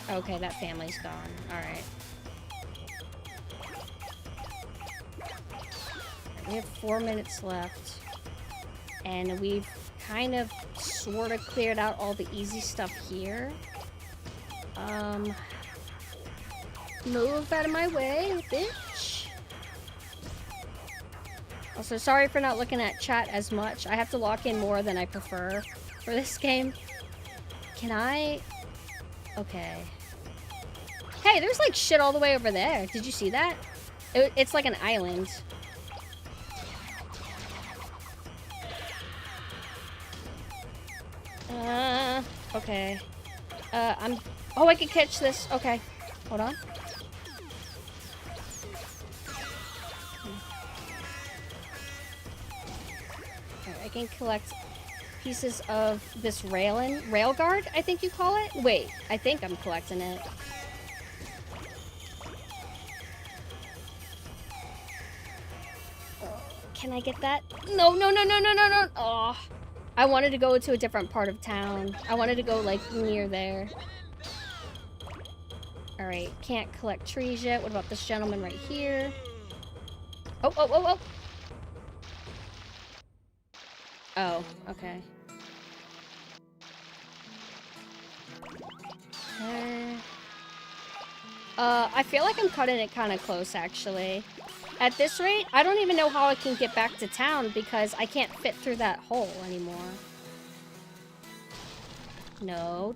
Okay, that family's gone. Alright. We have 4 minutes left. And we've kind of sort of cleared out all the easy stuff here. Move out of my way, bitch. Also, sorry for not looking at chat as much. I have to lock in more than I prefer for this game. Can I... Okay. Hey, there's like shit all the way over there. Did you see that? It's like an island. Okay. Oh, I can catch this. Okay. Hold on. Alright, I can collect pieces of this rail guard, I think you call it? Wait, I think I'm collecting it. Can I get that? No. Oh, I wanted to go to a different part of town. I wanted to go, like, near there. Alright, can't collect trees yet. What about this gentleman right here? Oh. Oh, okay. I feel like I'm cutting it kind of close, actually. At this rate, I don't even know how I can get back to town because I can't fit through that hole anymore. No.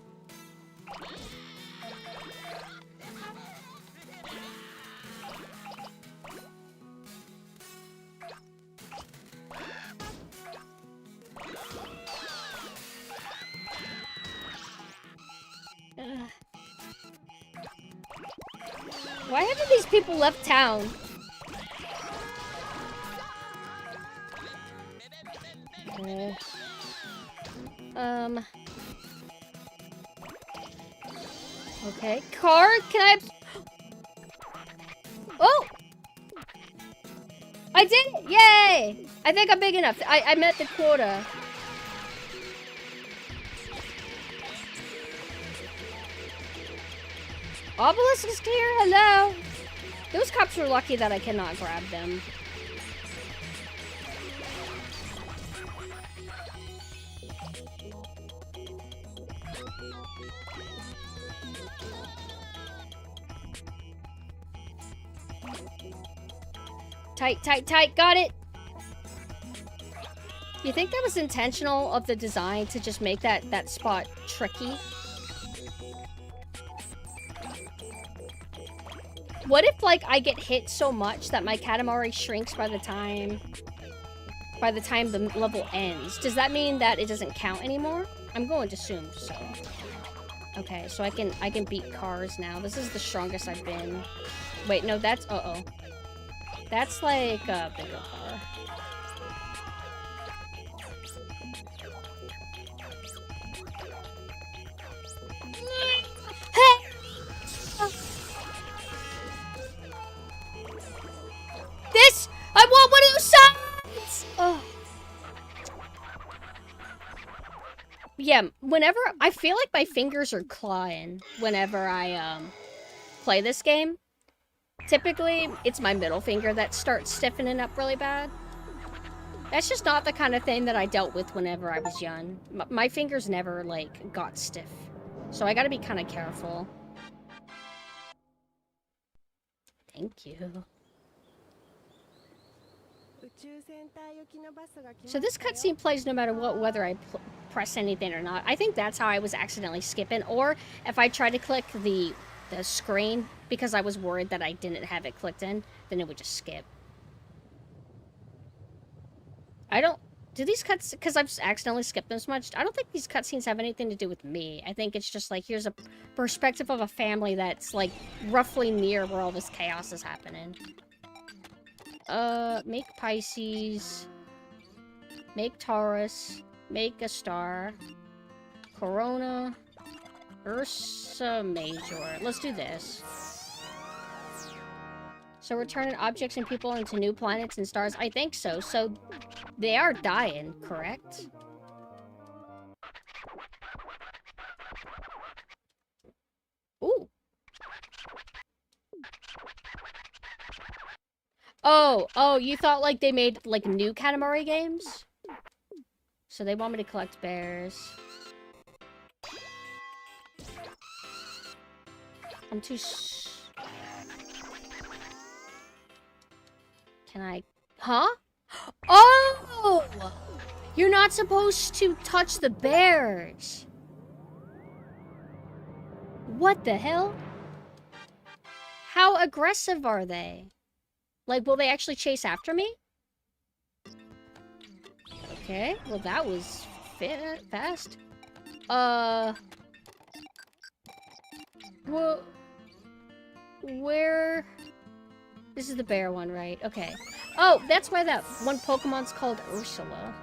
Why haven't these people left town? Okay. Okay. Car? Can I... Oh! I did it! Yay! I think I'm big enough. I met the quota. Obelisk is here. Hello. Those cops were lucky that I cannot grab them. Tight, tight, tight. Got it. You think that was intentional of the design to just make that spot tricky? What if, like, I get hit so much that my Katamari shrinks by the time the level ends? Does that mean that it doesn't count anymore? I'm going to assume so. Okay, so I can beat cars now. This is the strongest I've been. Wait, no, that's uh-oh. That's like a bigger car. This! I want one of those signs! Oh. Yeah, whenever... I feel like my fingers are clawing whenever I, play this game. Typically, it's my middle finger that starts stiffening up really bad. That's just not the kind of thing that I dealt with whenever I was young. My fingers never, like, got stiff. So I gotta be kind of careful. Thank you. So this cutscene plays no matter what, whether I press anything or not. I think that's how I was accidentally skipping. Or if I tried to click the screen because I was worried that I didn't have it clicked in, then it would just skip. I don't... Do these cuts... Because I've accidentally skipped them so much, I don't think these cutscenes have anything to do with me. I think it's just like, here's a perspective of a family that's, like, roughly near where all this chaos is happening. Make Pisces. Make Taurus. Make a star. Corona. Ursa Major. Let's do this. So we're turning objects and people into new planets and stars? I think so. So they are dying, correct? Ooh. Oh, you thought like they made like new Katamari games? So they want me to collect bears. I'm too Can I... Huh? Oh! You're not supposed to touch the bears. What the hell? How aggressive are they? Like, will they actually chase after me? Okay, well that was fast. Well... Where... This is the bear one, right? Okay. Oh, that's why that one Pokemon's called Ursula.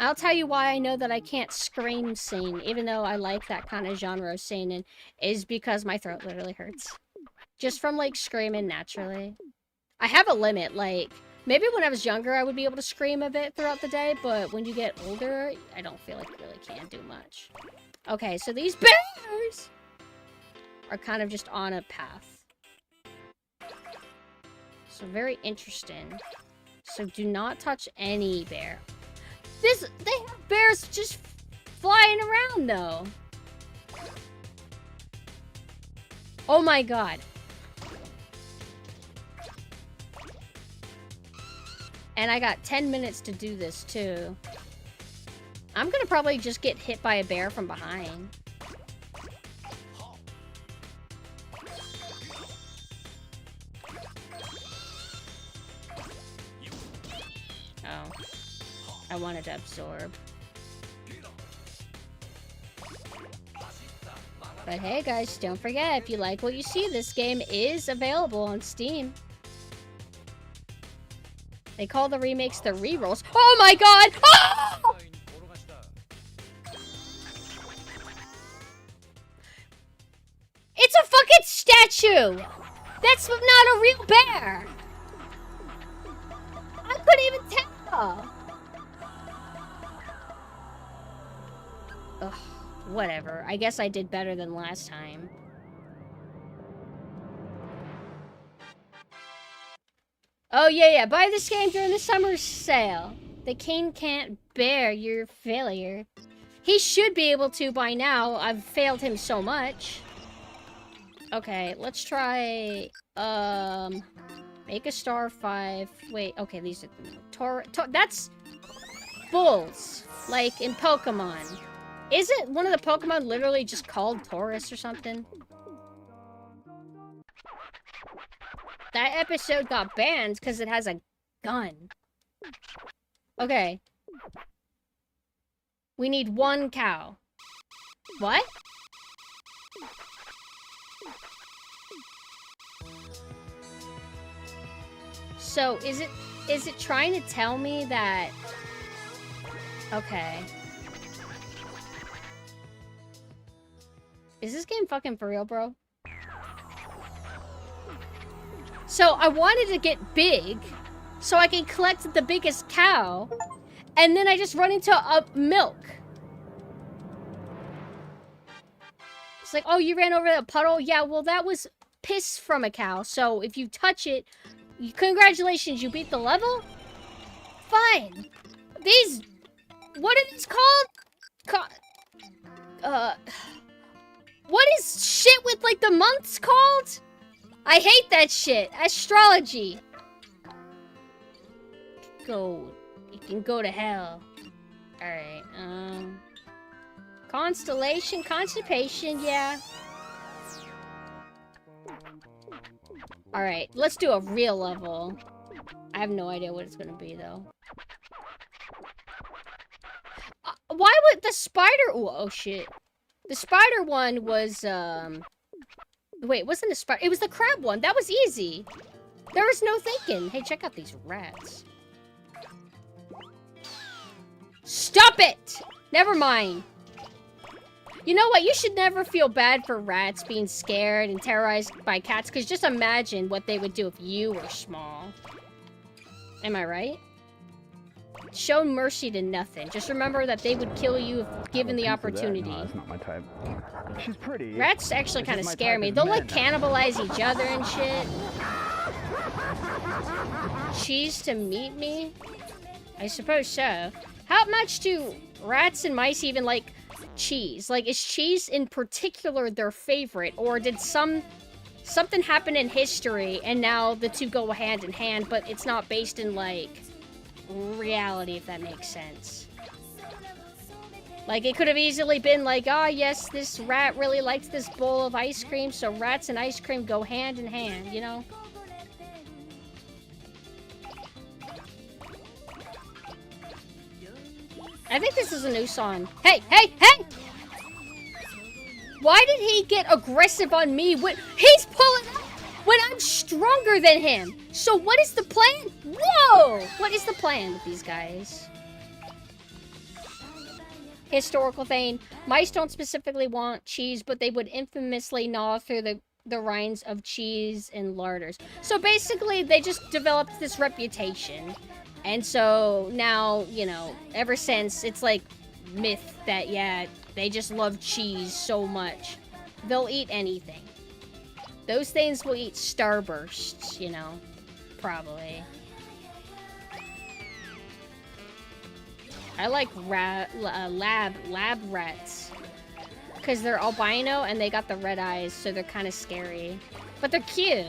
I'll tell you why I know that I can't scream sing, even though I like that kind of genre of singing, is because my throat literally hurts. Just from, like, screaming naturally. I have a limit, like, maybe when I was younger I would be able to scream a bit throughout the day, but when you get older, I don't feel like you really can do much. Okay, so these bears are kind of just on a path. So very interesting. So do not touch any bear. They have bears just flying around though. Oh my god. And I got 10 minutes to do this, too. I'm gonna probably just get hit by a bear from behind. Oh. I wanted to absorb. But hey guys, don't forget, if you like what you see, this game is available on Steam. They call the remakes the rerolls. Oh my god! Oh! It's a fucking statue! That's not a real bear! I couldn't even tell! Ugh, whatever. I guess I did better than last time. Oh, yeah. Buy this game during the summer sale. The king can't bear your failure. He should be able to by now. I've failed him so much. Okay, let's try... Make a star 5. Wait, okay, these are... That's... bulls. Like in Pokemon. Isn't one of the Pokemon literally just called Taurus or something? That episode got banned because it has a gun. Okay. We need 1 cow. What? So, is it trying to tell me that... Okay. Is this game fucking for real, bro? So, I wanted to get big, so I can collect the biggest cow, and then I just run into a milk. It's like, oh, you ran over the puddle? Yeah, well, that was piss from a cow, so if you touch it, congratulations, you beat the level? Fine. These... What are these called? What is shit with, like, the months called? I hate that shit. Astrology. You can go to hell. Alright, Constellation, constipation, yeah. Alright, let's do a real level. I have no idea what it's gonna be, though. Why would the spider... Oh, shit. The spider one was, Wait, it wasn't a spider. It was the crab one. That was easy. There was no thinking. Hey, check out these rats. Stop it! Never mind. You know what? You should never feel bad for rats being scared and terrorized by cats, because just imagine what they would do if you were small. Am I right? Show mercy to nothing. Just remember that they would kill you if given the opportunity. No, that's not my type. She's pretty. Rats actually kind of scare me. They'll like cannibalize each other and shit. Cheese to meet me? I suppose so. How much do rats and mice even like cheese? Like, is cheese in particular their favorite? Or did something happen in history and now the two go hand in hand, but it's not based in, like, reality, if that makes sense? Like, it could have easily been like, ah, yes, this rat really likes this bowl of ice cream, so rats and ice cream go hand in hand, you know? I think this is a new song. Hey, hey, hey! Why did he get aggressive on me when he's pulling up when I'm stronger than him? So what is the plan? Whoa! What is the plan with these guys? Historical thing. Mice don't specifically want cheese, but they would infamously gnaw through the rinds of cheese and larders. So basically, they just developed this reputation. And so now, you know, ever since, it's like myth that, yeah, they just love cheese so much. They'll eat anything. Those things will eat Starbursts, you know, probably. I like lab rats. because they're albino and they got the red eyes, so they're kind of scary. But they're cute.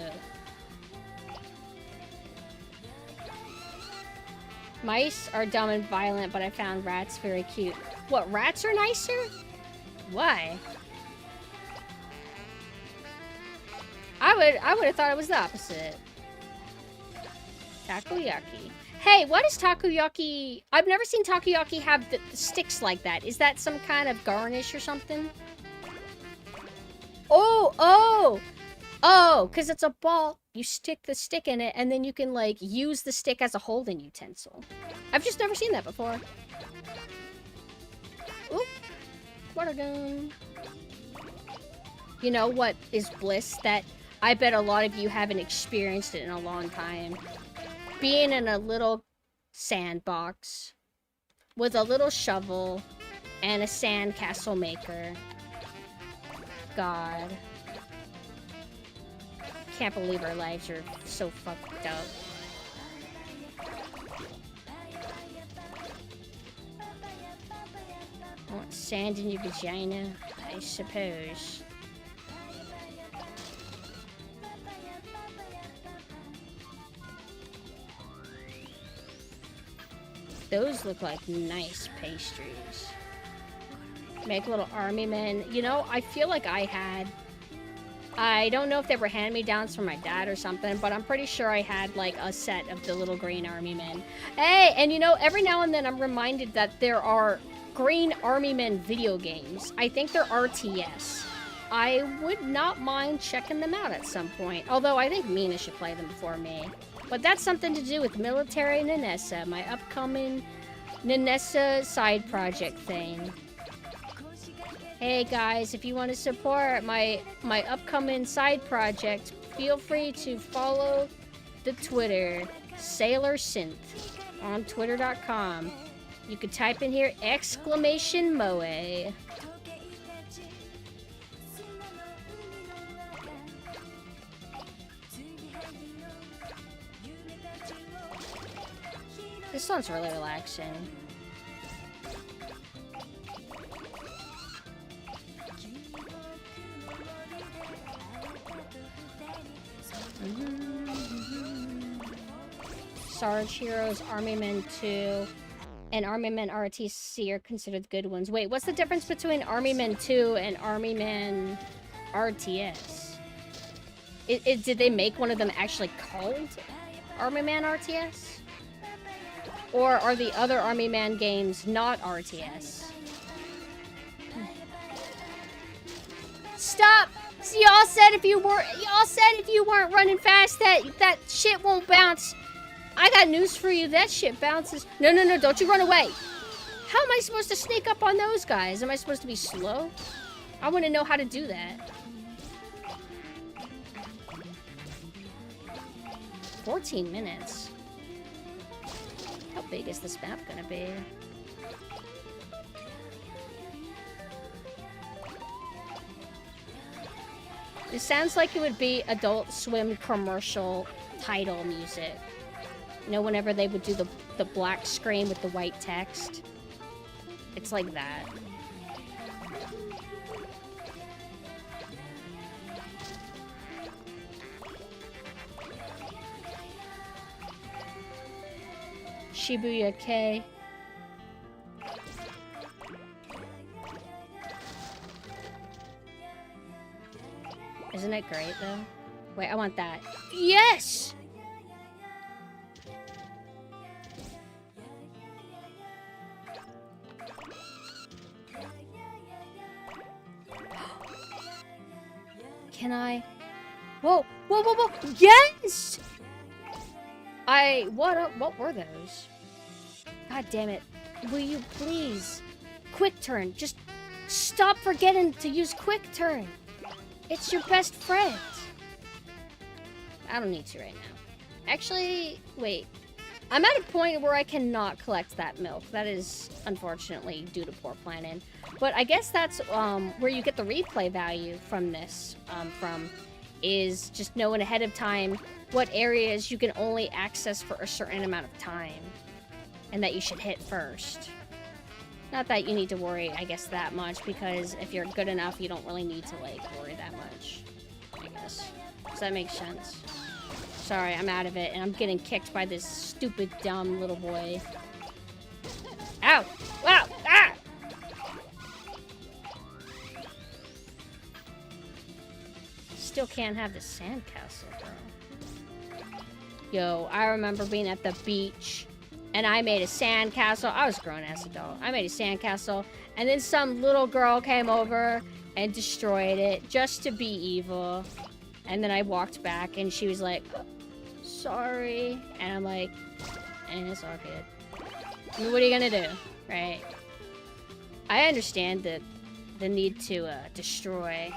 Mice are dumb and violent, but I found rats very cute. What, rats are nicer? Why? I would have thought it was the opposite. Takoyaki. Hey, what is takoyaki? I've never seen takoyaki have the sticks like that. Is that some kind of garnish or something? Oh, because it's a ball. You stick the stick in it, and then you can, like, use the stick as a holding utensil. I've just never seen that before. Oop. Water gun. You know what is bliss that I bet a lot of you haven't experienced it in a long time? Being in a little sandbox with a little shovel and a sandcastle maker. God. Can't believe our lives are so fucked up. Want sand in your vagina? I suppose. Those look like nice pastries. Make little army men. You know, I feel like I don't know if they were hand-me-downs from my dad or something, but I'm pretty sure I had, like, a set of the little green army men. Hey, and you know, every now and then I'm reminded that there are green army men video games. I think they're RTS. I would not mind checking them out at some point, although I think Mina should play them before me. But that's something to do with Military Nanessa, my upcoming Nanessa side project thing. Hey guys, if you want to support my upcoming side project, feel free to follow the Twitter, SailorSynth, on twitter.com. You could type in here, !moe. This song's really relaxing. Sarge Heroes, Army Men 2, and Army Men RTC are considered the good ones. Wait, what's the difference between Army Men 2 and Army Men RTS? Did they make one of them actually called Army Man RTS? Or are the other Army Man games not RTS? Stop! So y'all said if you weren't running fast, that shit won't bounce. I got news for you. That shit bounces. No, don't you run away. How am I supposed to sneak up on those guys? Am I supposed to be slow? I want to know how to do that. 14 minutes. How big is this map gonna be? It sounds like it would be Adult Swim commercial title music. You know, whenever they would do the black screen with the white text? It's like that. Shibuya K. Isn't it great, though? Wait, I want that. Yes! Can I? Whoa! Yes! What were those? God damn it. Will you please? Quick turn. Just stop forgetting to use quick turn. It's your best friend. I don't need to right now. Actually, wait. I'm at a point where I cannot collect that milk. That is, unfortunately, due to poor planning. But I guess that's where you get the replay value from this, is just knowing ahead of time what areas you can only access for a certain amount of time. And that you should hit first. Not that you need to worry, I guess, that much, because if you're good enough, you don't really need to, like, worry that much, I guess. Does that make sense? Sorry, I'm out of it, and I'm getting kicked by this stupid, dumb little boy. Ow! Wow! Ah! Still can't have the sandcastle, bro. Yo, I remember being at the beach, and I made a sandcastle. I was a grown-ass adult. I made a sandcastle, and then some little girl came over and destroyed it just to be evil. And then I walked back, and she was like, sorry. And I'm like, and it's all good. I mean, what are you gonna do, right? I understand the need to destroy.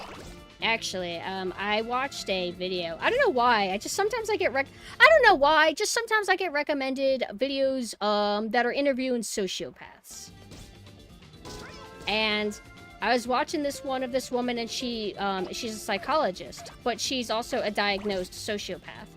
Actually, I watched a video. I don't know why. Sometimes I get recommended videos that are interviewing sociopaths. And I was watching this one of this woman, and she's a psychologist, but she's also a diagnosed sociopath.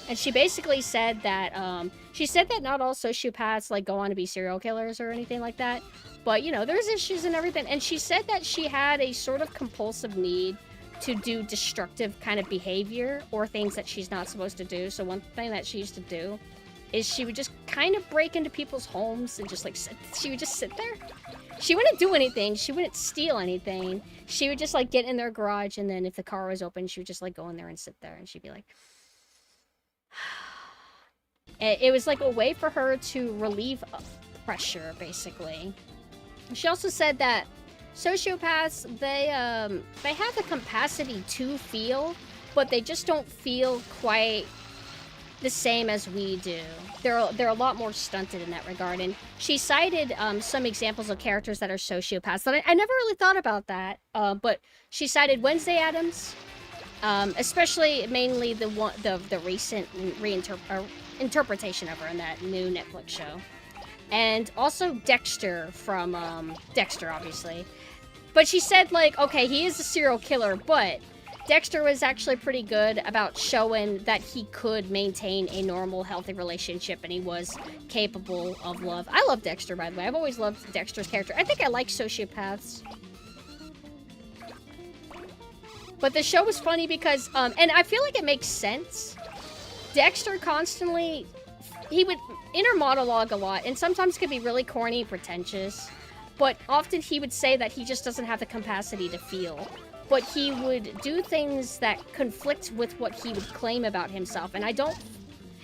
And she basically said that not all sociopaths like go on to be serial killers or anything like that. But you know, there's issues and everything. And she said that she had a sort of compulsive need to do destructive kind of behavior or things that she's not supposed to do. So one thing that she used to do is she would just kind of break into people's homes and just like she would just sit there. She wouldn't do anything. She wouldn't steal anything. She would just like get in their garage, and then if the car was open, she would just like go in there and sit there, and she'd be like, it was like a way for her to relieve pressure, basically. She also said that sociopaths, they have the capacity to feel, but they just don't feel quite the same as we do. They're a lot more stunted in that regard. And she cited some examples of characters that are sociopaths that I never really thought about that. But she cited Wednesday Addams, especially mainly the recent interpretation of her in that new Netflix show, and also Dexter from Dexter, obviously. But she said, like, okay, he is a serial killer, but Dexter was actually pretty good about showing that he could maintain a normal, healthy relationship, and he was capable of love. I love Dexter, by the way. I've always loved Dexter's character. I think I like sociopaths. But the show was funny because, and I feel like it makes sense. Dexter constantly, he would inner monologue a lot, and sometimes could be really corny, pretentious. But often he would say that he just doesn't have the capacity to feel. But he would do things that conflict with what he would claim about himself. And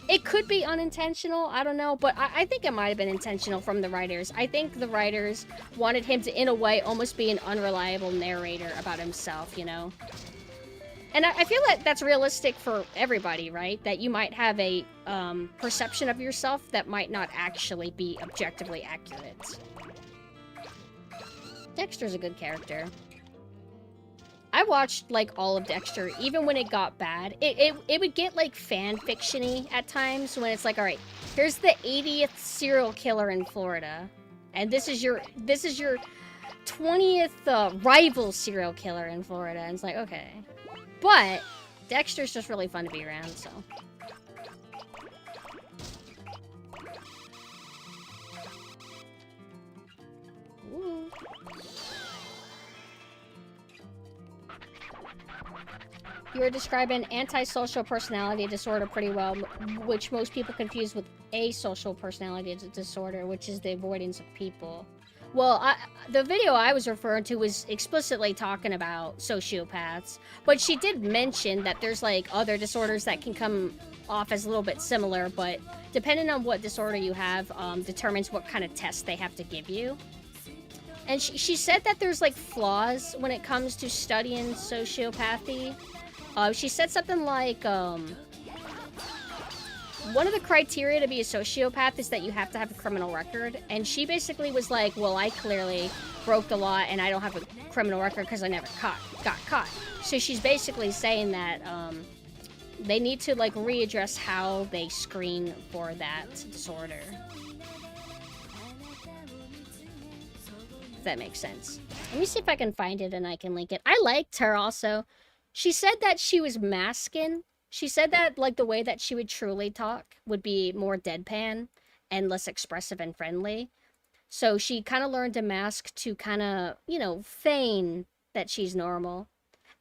it could be unintentional, I don't know. But I think it might have been intentional from the writers. I think the writers wanted him to, in a way, almost be an unreliable narrator about himself, you know? And I feel like that's realistic for everybody, right? That you might have a perception of yourself that might not actually be objectively accurate. Dexter's a good character. I watched, like, all of Dexter, even when it got bad. It would get, like, fan-fiction-y at times, when it's like, alright, here's the 80th serial killer in Florida, and this is your 20th rival serial killer in Florida, and it's like, okay. But Dexter's just really fun to be around, so. Ooh. You are describing antisocial personality disorder pretty well, which most people confuse with asocial personality disorder, which is the avoidance of people. Well, the video I was referring to was explicitly talking about sociopaths, but she did mention that there's, like, other disorders that can come off as a little bit similar, but depending on what disorder you have, determines what kind of test they have to give you. And she said that there's, like, flaws when it comes to studying sociopathy. She said something like, one of the criteria to be a sociopath is that you have to have a criminal record. And she basically was like, well, I clearly broke the law and I don't have a criminal record because I never got caught. So she's basically saying that they need to, like, readdress how they screen for that disorder. If that makes sense. Let me see if I can find it and I can link it. I liked her also. She said that she was masking. She said that, like, the way that she would truly talk would be more deadpan and less expressive and friendly. So she kind of learned a mask to kind of, you know, feign that she's normal.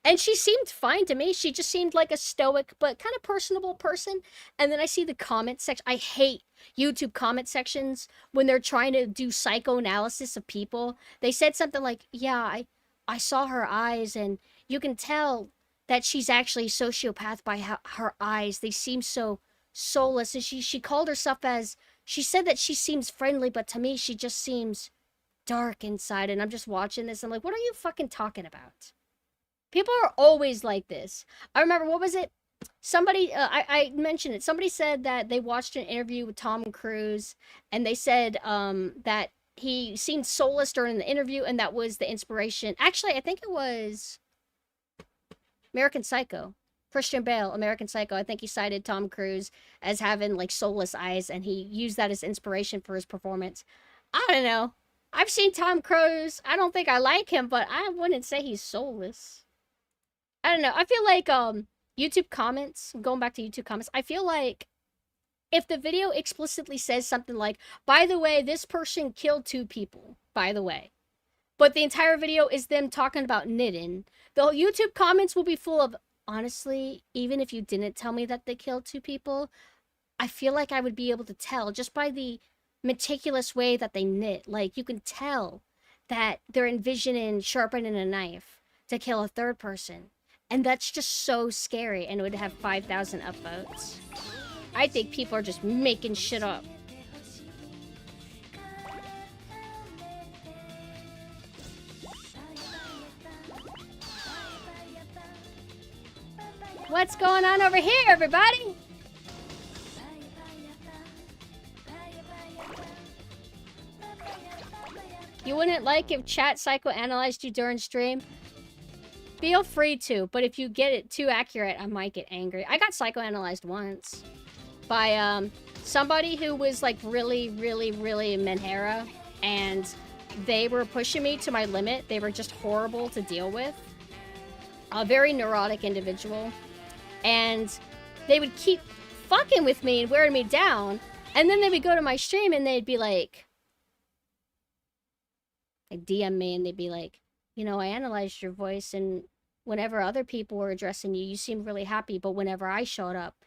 And she seemed fine to me. She just seemed like a stoic but kind of personable person. And then I see the comment section. I hate YouTube comment sections when they're trying to do psychoanalysis of people. They said something like, yeah, I saw her eyes and you can tell that she's actually a sociopath by her eyes. They seem so soulless. And she called herself as, she said that she seems friendly, but to me, she just seems dark inside. And I'm just watching this. I'm like, what are you fucking talking about? People are always like this. I remember, what was it? Somebody, I mentioned it. Somebody said that they watched an interview with Tom Cruise, and they said that he seemed soulless during the interview, and that was the inspiration. Actually, I think it was American Psycho. Christian Bale, American Psycho. I think he cited Tom Cruise as having, like, soulless eyes, and he used that as inspiration for his performance. I don't know. I've seen Tom Cruise. I don't think I like him, but I wouldn't say he's soulless. I don't know. I feel like YouTube comments, going back to YouTube comments, I feel like if the video explicitly says something like, by the way, this person killed 2 people, by the way, but the entire video is them talking about knitting, the YouTube comments will be full of, honestly, even if you didn't tell me that they killed 2 people, I feel like I would be able to tell just by the meticulous way that they knit. Like, you can tell that they're envisioning sharpening a knife to kill a 3rd person. And that's just so scary, and it would have 5,000 upvotes. I think people are just making shit up. What's going on over here, everybody? You wouldn't like if chat psychoanalyzed you during stream? Feel free to, but if you get it too accurate, I might get angry. I got psychoanalyzed once by somebody who was like really Menhera, and they were pushing me to my limit. They were just horrible to deal with. A very neurotic individual. And they would keep fucking with me and wearing me down. And then they would go to my stream and they'd be like DM me and they'd be like, you know, I analyzed your voice, and whenever other people were addressing you, you seemed really happy, but whenever I showed up,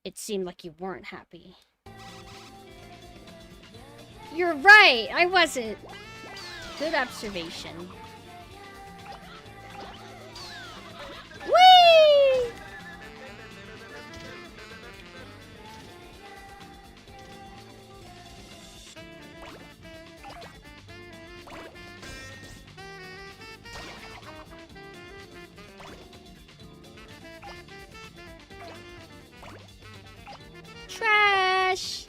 it seemed like you weren't happy. You're right, I wasn't. Good observation. Whee! Trash!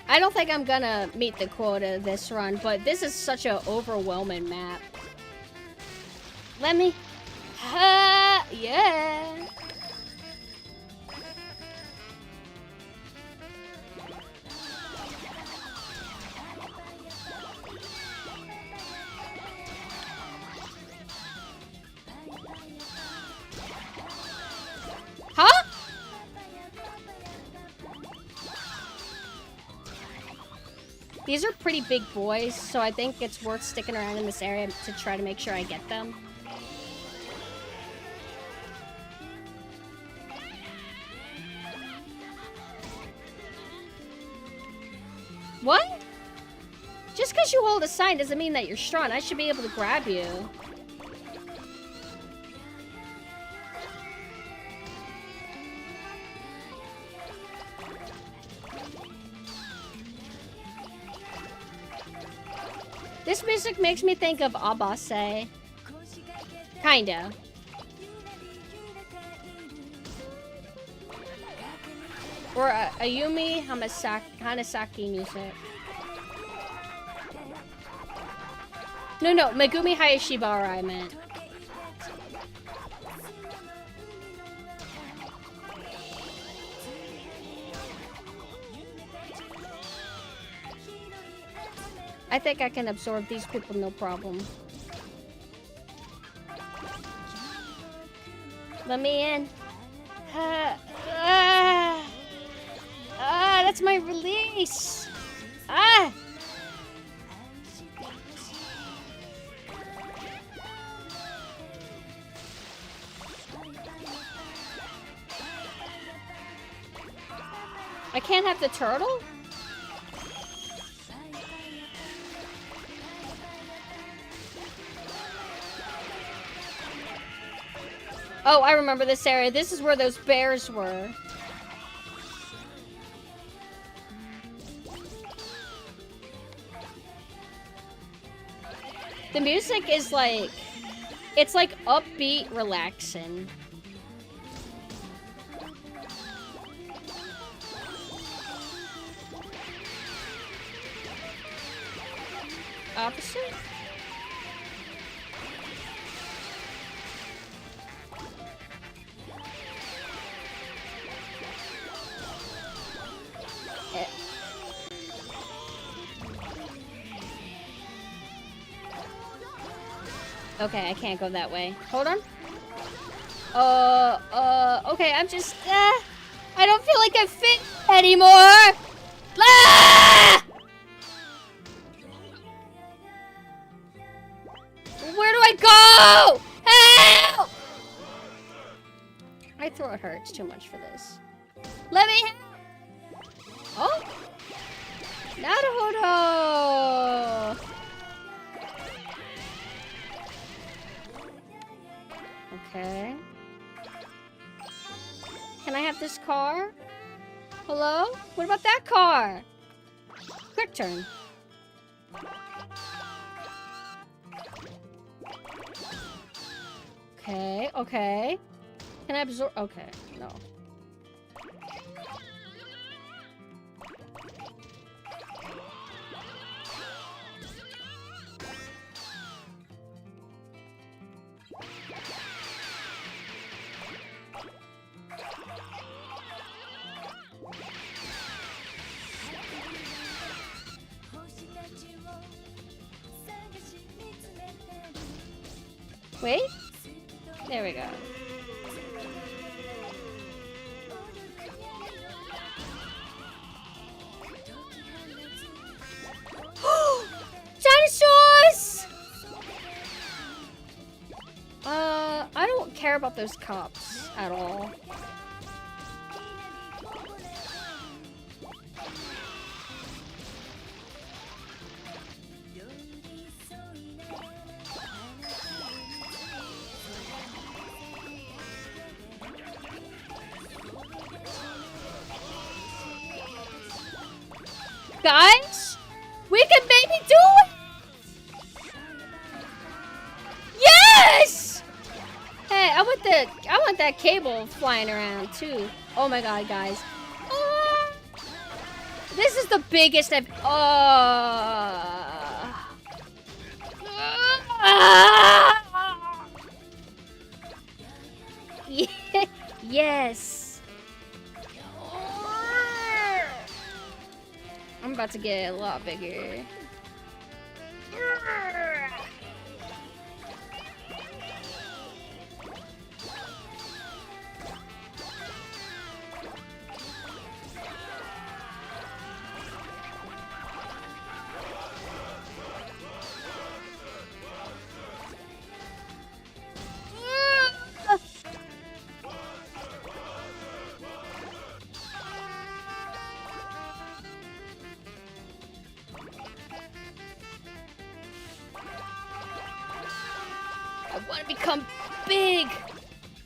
I don't think I'm gonna meet the quota this run, but this is such an overwhelming map. Let me... yeah! Huh? These are pretty big boys, so I think it's worth sticking around in this area to try to make sure I get them. What? Just because you hold a sign doesn't mean that you're strong. I should be able to grab you. This music makes me think of Abase. Kinda. Or Ayumi Hanasaki music. No, Megumi Hayashibara I meant. I think I can absorb these people no problem. Let me in. That's my release. Ah! I can't have the turtle? Oh, I remember this area. This is where those bears were. The music is like... It's like upbeat, relaxing. Officer? Okay, I can't go that way. Hold on. Okay, I'm just, I don't feel like I fit anymore! Ah! Where do I go? Help! My throat hurts too much for this. Let me help! Oh? Naruhodo! Okay. Can I have this car? Hello? What about that car? Quick turn. Okay, okay. Can I absorb? Okay, no. Wait. There we go. Dinosaurs! I don't care about those cops at all. Guys, we can maybe do it. Yes! Hey, I want that cable flying around too. Oh my god, guys. This is the biggest I've Yes. I'm about to get a lot bigger. I want to become big.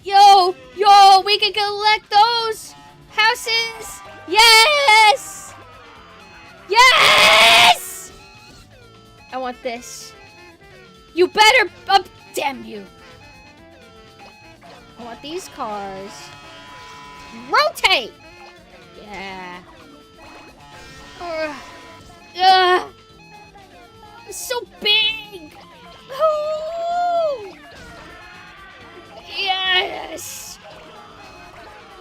Yo, we can collect those houses. Yes! Yes! I want this. You better, damn you. I want these cars. Rotate! Yeah. It's so big. Oh! Yes!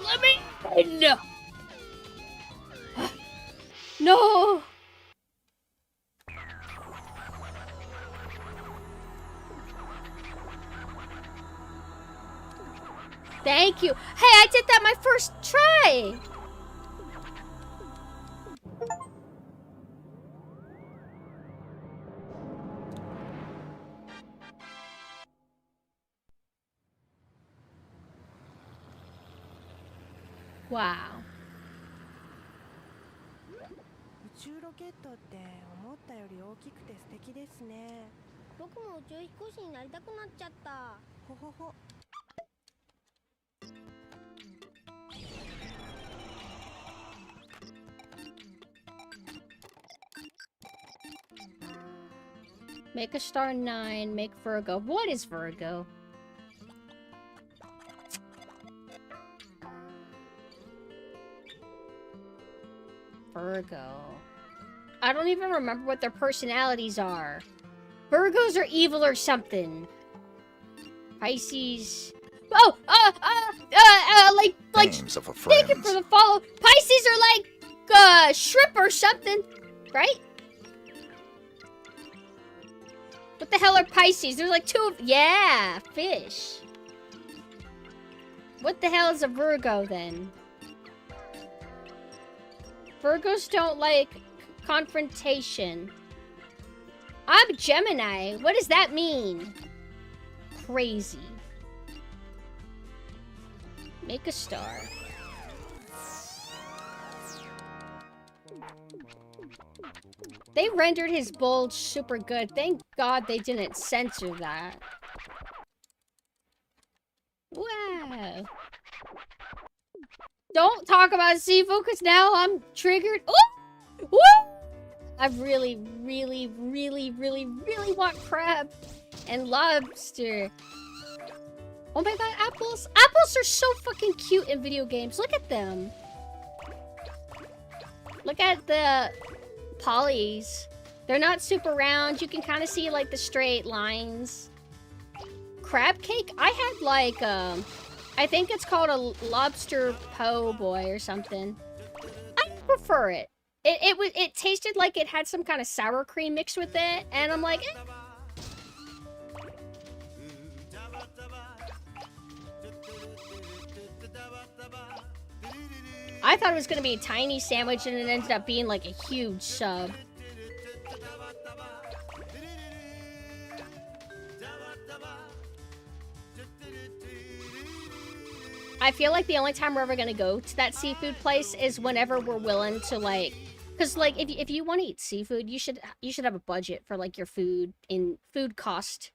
Let me in! No! Thank you. Hey, I did that my first try! Wow. 宇宙ロケットって思ったより大きくて素敵ですね。僕も宇宙飛行士になりたくなっちゃった。ほほほ。Make a star 9, make Virgo. What is Virgo? Virgo. I don't even remember what their personalities are. Virgos are evil or something. Pisces. Oh, like Names of a thank you friend. for the follow. Pisces are like shrimp or something, right? What the hell are Pisces? There's like 2 of... Yeah, fish. What the hell is a Virgo, then? Virgos don't like confrontation. I'm Gemini. What does that mean? Crazy. Make a star. They rendered his bulge super good. Thank God they didn't censor that. Wow. Don't talk about seafood because now I'm triggered. Ooh! Woo! I really, really, really, really, really want crab and lobster. Oh my god, apples. Apples are so fucking cute in video games. Look at them. Look at the polys. They're not super round. You can kind of see like the straight lines. Crab cake? I had like, I think it's called a lobster po' boy or something. I prefer it. It tasted like it had some kind of sour cream mixed with it, and I'm like, eh. I thought it was gonna be a tiny sandwich, and it ended up being like a huge sub. I feel like the only time we're ever gonna go to that seafood place is whenever we're willing to like, because like if you want to eat seafood, you should have a budget for like your food cost,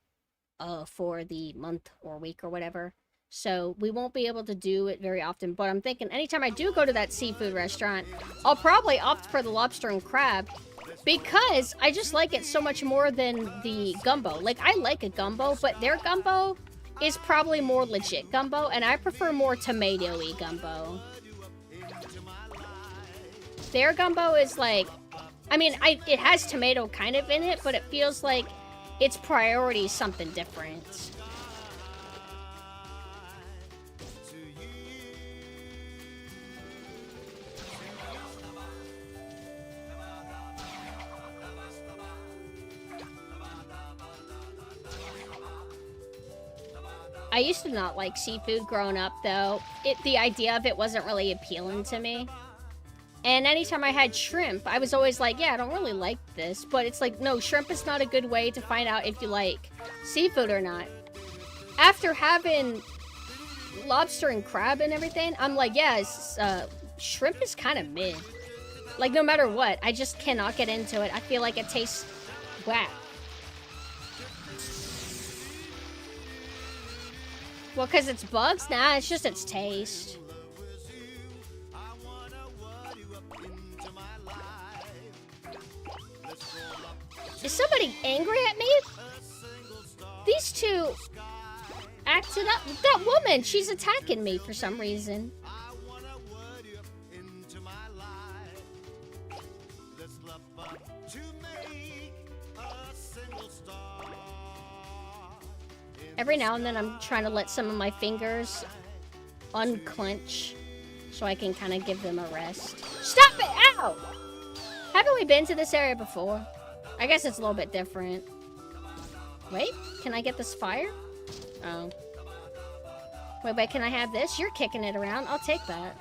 for the month or week or whatever. So we won't be able to do it very often. But I'm thinking anytime I do go to that seafood restaurant, I'll probably opt for the lobster and crab because I just like it so much more than the gumbo. Like I like a gumbo, but their gumbo is probably more legit gumbo, and I prefer more tomato-y gumbo. Their gumbo is like, I mean, it has tomato kind of in it, but it feels like its priority is something different. I used to not like seafood growing up, though. The idea of it wasn't really appealing to me. And anytime I had shrimp, I was always like, yeah, I don't really like this. But it's like, no, shrimp is not a good way to find out if you like seafood or not. After having lobster and crab and everything, I'm like, yeah, shrimp is kind of mid. Like, no matter what, I just cannot get into it. I feel like it tastes whack. Well, because it's bugs? Nah, it's just its taste. Is somebody angry at me? These two acted up. That woman, she's attacking me for some reason. Every now and then I'm trying to let some of my fingers unclench so I can kind of give them a rest. Stop it! Ow! Haven't we been to this area before? I guess it's a little bit different. Wait, can I get this fire? Oh. Wait, can I have this? You're kicking it around. I'll take that.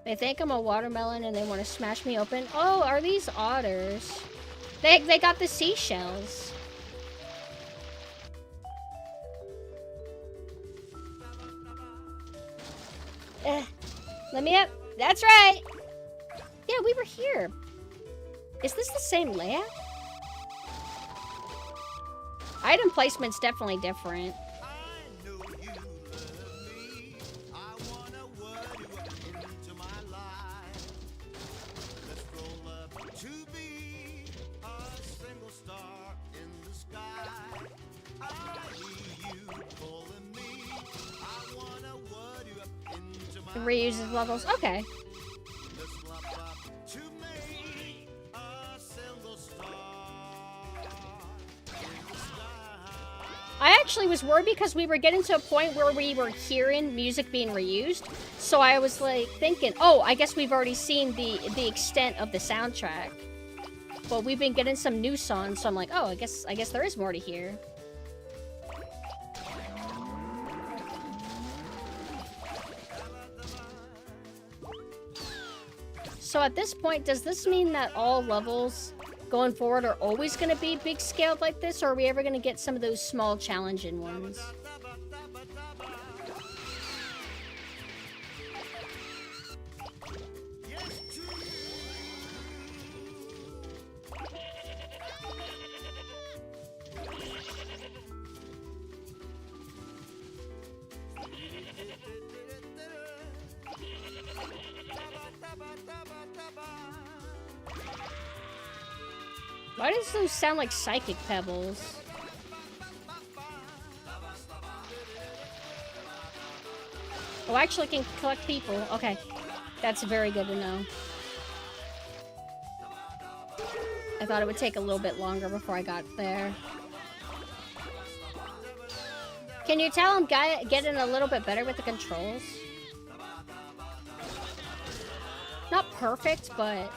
They think I'm a watermelon and they want to smash me open. Oh, are these otters? They got the seashells. Let me up. That's right. Yeah, we were here. Is this the same layout? Item placement's definitely different. It reuses levels. Okay. I actually was worried because we were getting to a point where we were hearing music being reused. So I was like thinking, oh, I guess we've already seen the extent of the soundtrack. But we've been getting some new songs, so I'm like, oh, I guess there is more to hear. So at this point, does this mean that all levels going forward are always going to be big scaled like this, or are we ever going to get some of those small challenging ones? Why does those sound like psychic pebbles? Oh, actually can collect people. Okay. That's very good to know. I thought it would take a little bit longer before I got there. Can you tell I'm getting a little bit better with the controls? Not perfect, but...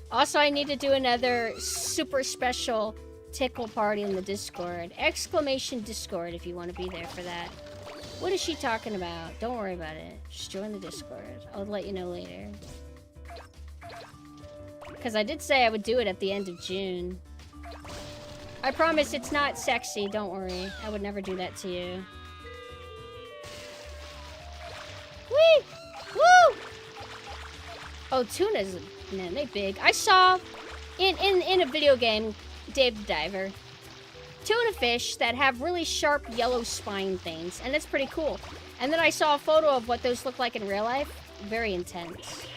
Also, I need to do another super special tickle party in the Discord. Exclamation Discord if you want to be there for that. What is she talking about? Don't worry about it. Just join the Discord. I'll let you know later. Because I did say I would do it at the end of June. I promise it's not sexy. Don't worry. I would never do that to you. Whee! Woo! Oh, tunas, man, they big. I saw in a video game, Dave the Diver, tuna fish that have really sharp yellow spine things, and it's pretty cool. And then I saw a photo of what those look like in real life. Very intense.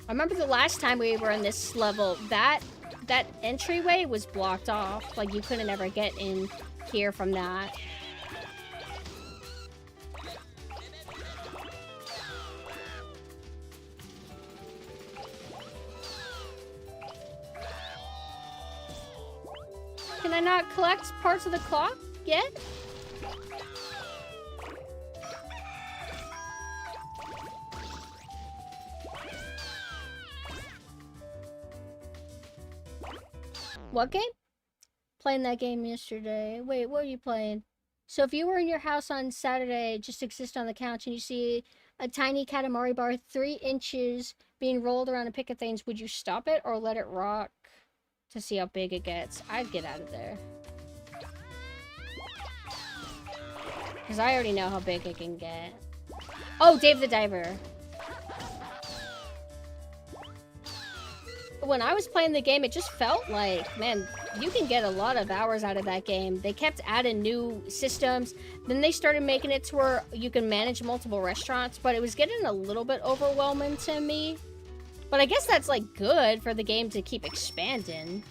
I remember the last time we were in this level, that entryway was blocked off. Like, you couldn't ever get in here from that. Can I not collect parts of the clock yet? What game? Playing that game yesterday. Wait, what are you playing? So if you were in your house on Saturday, just exist on the couch, and you see a tiny Katamari bar 3 inches being rolled around a pick of things, would you stop it or let it rock to see how big it gets? I'd get out of there. Because I already know how big it can get. Oh, Dave the Diver. When I was playing the game, it just felt like, man, you can get a lot of hours out of that game. They kept adding new systems. Then they started making it to where you can manage multiple restaurants, but it was getting a little bit overwhelming to me. But I guess that's, like, good for the game to keep expanding.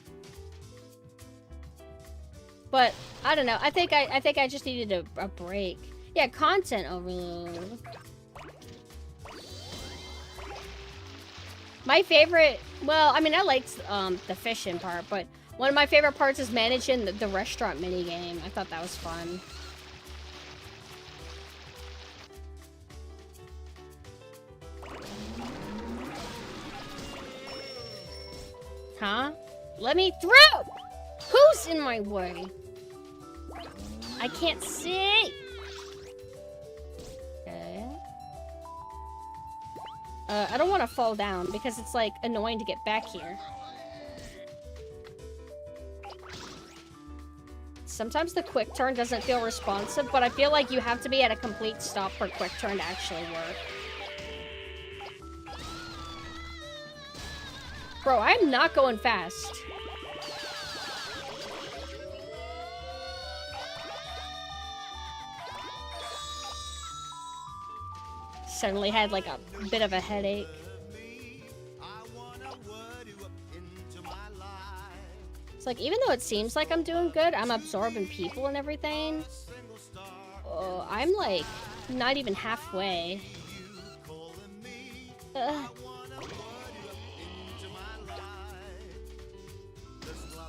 But, I don't know. I think I just needed a break. Yeah, content overload. My favorite, well, I mean, I liked the fishing part, but one of my favorite parts is managing the restaurant minigame. I thought that was fun. Huh? Let me through! Who's in my way? I can't see! Okay. I don't want to fall down because it's, like, annoying to get back here. Sometimes the quick turn doesn't feel responsive, but I feel like you have to be at a complete stop for quick turn to actually work. Bro, I'm not going fast. Suddenly had like a bit of a headache. It's like, even though it seems like I'm doing good, I'm absorbing people and everything. Oh, I'm like not even halfway.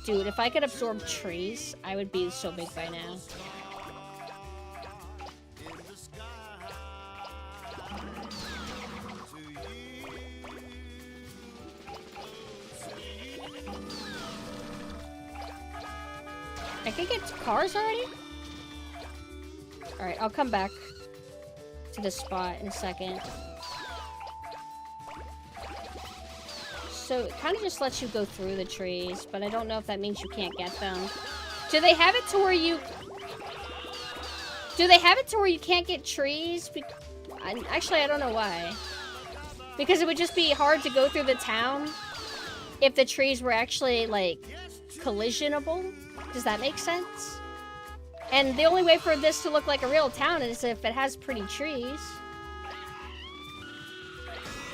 Dude, if I could absorb trees, I would be so big by now. I can get cars already? Alright, I'll come back to this spot in a second. So it kind of just lets you go through the trees, but I don't know if that means you can't get them. Do they have it to where you... Do they have it to where you can't get trees? Actually, I don't know why. Because it would just be hard to go through the town if the trees were actually, like, collisionable. Does that make sense? And the only way for this to look like a real town is if it has pretty trees.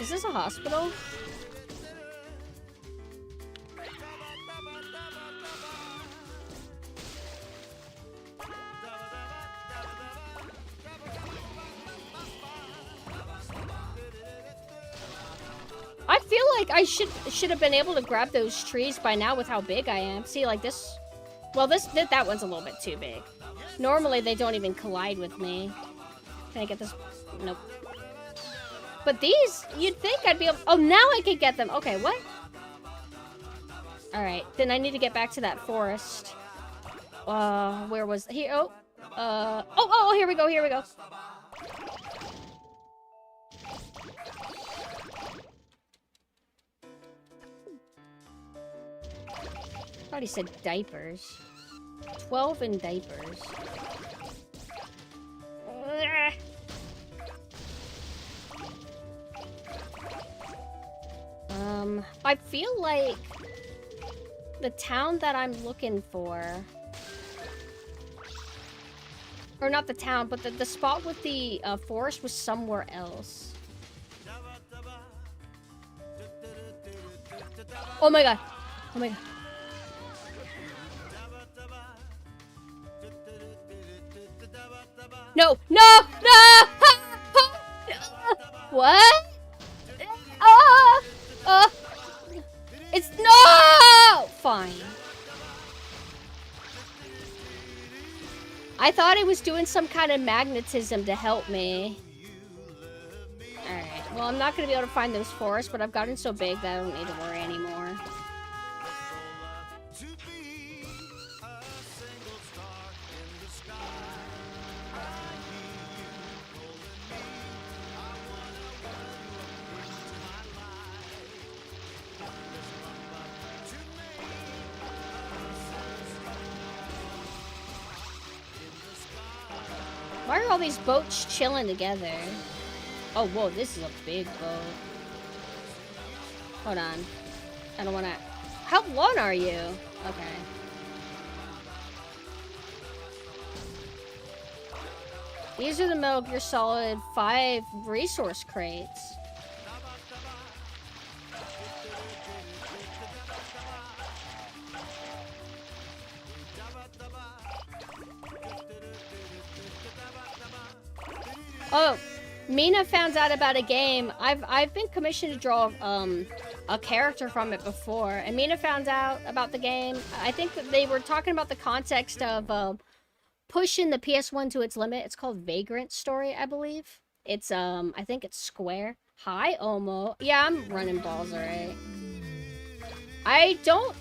Is this a hospital? I feel like I should have been able to grab those trees by now with how big I am. See, like this... Well, that one's a little bit too big. Normally, they don't even collide with me. Can I get this? Nope. But these, you'd think I'd be able... Oh, now I can get them. Okay, what? Alright, then I need to get back to that forest. Where was... Here, oh, here we go, here we go. I thought he said diapers. 12 in diapers. I feel like the town that I'm looking for, or not the town, but the spot with the forest was somewhere else. Oh my god. Oh my god. No! No! No! What? It's no! Fine. I thought it was doing some kind of magnetism to help me. Alright. Well, I'm not going to be able to find those forests, but I've gotten so big that I don't need to worry anymore. Why are all these boats chilling together? Oh, whoa, this is a big boat. Hold on. I don't want to... How long are you? Okay. These are the Metal Gear Solid 5 resource crates. Oh, Mina found out about a game. I've been commissioned to draw a character from it before, and Mina found out about the game. I think that they were talking about the context of pushing the PS1 to its limit. It's called Vagrant Story, I believe. It's I think it's Square. Hi, Omo. Yeah, I'm running balls, alright. I don't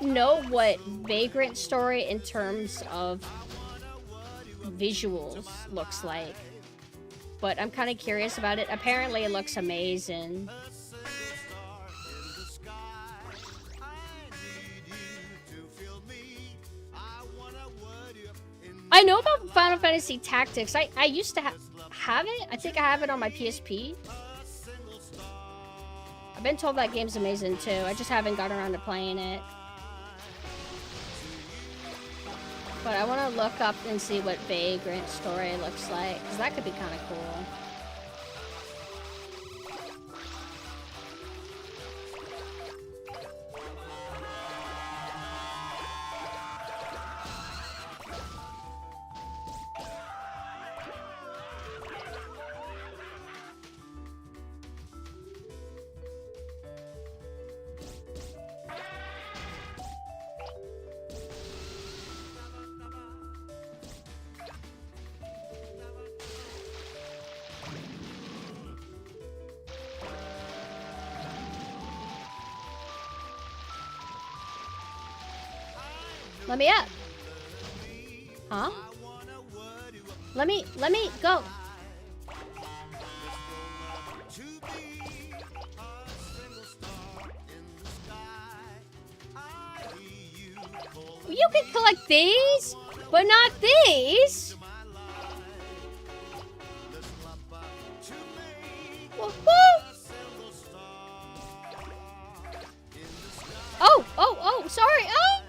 know what Vagrant Story in terms of visuals looks like, but I'm kind of curious about it. Apparently it looks amazing. I know about Final Fantasy Tactics. I used to have it. I think I have it on my PSP. I've been told that game's amazing too. I just haven't got around to playing it. But I want to look up and see what Vagrant Story looks like, because that could be kind of cool. Let me up. Huh? Let me go. You can collect these, but not these. Woohoo! Oh, sorry. Oh!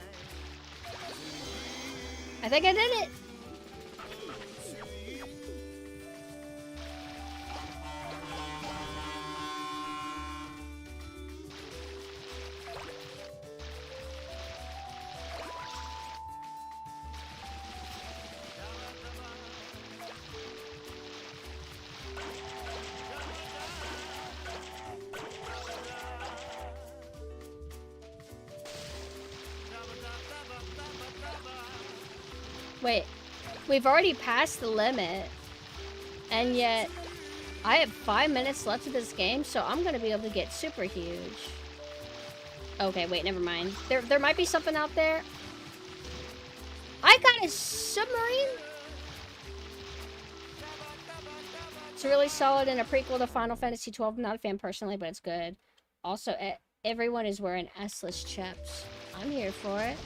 I think I did it. Wait, we've already passed the limit, and yet I have 5 minutes left of this game, so I'm gonna be able to get super huge. Okay, wait, never mind. There might be something out there. I got a submarine? It's really solid and a prequel to Final Fantasy XII. I'm not a fan personally, but it's good. Also, everyone is wearing S-less chips. I'm here for it.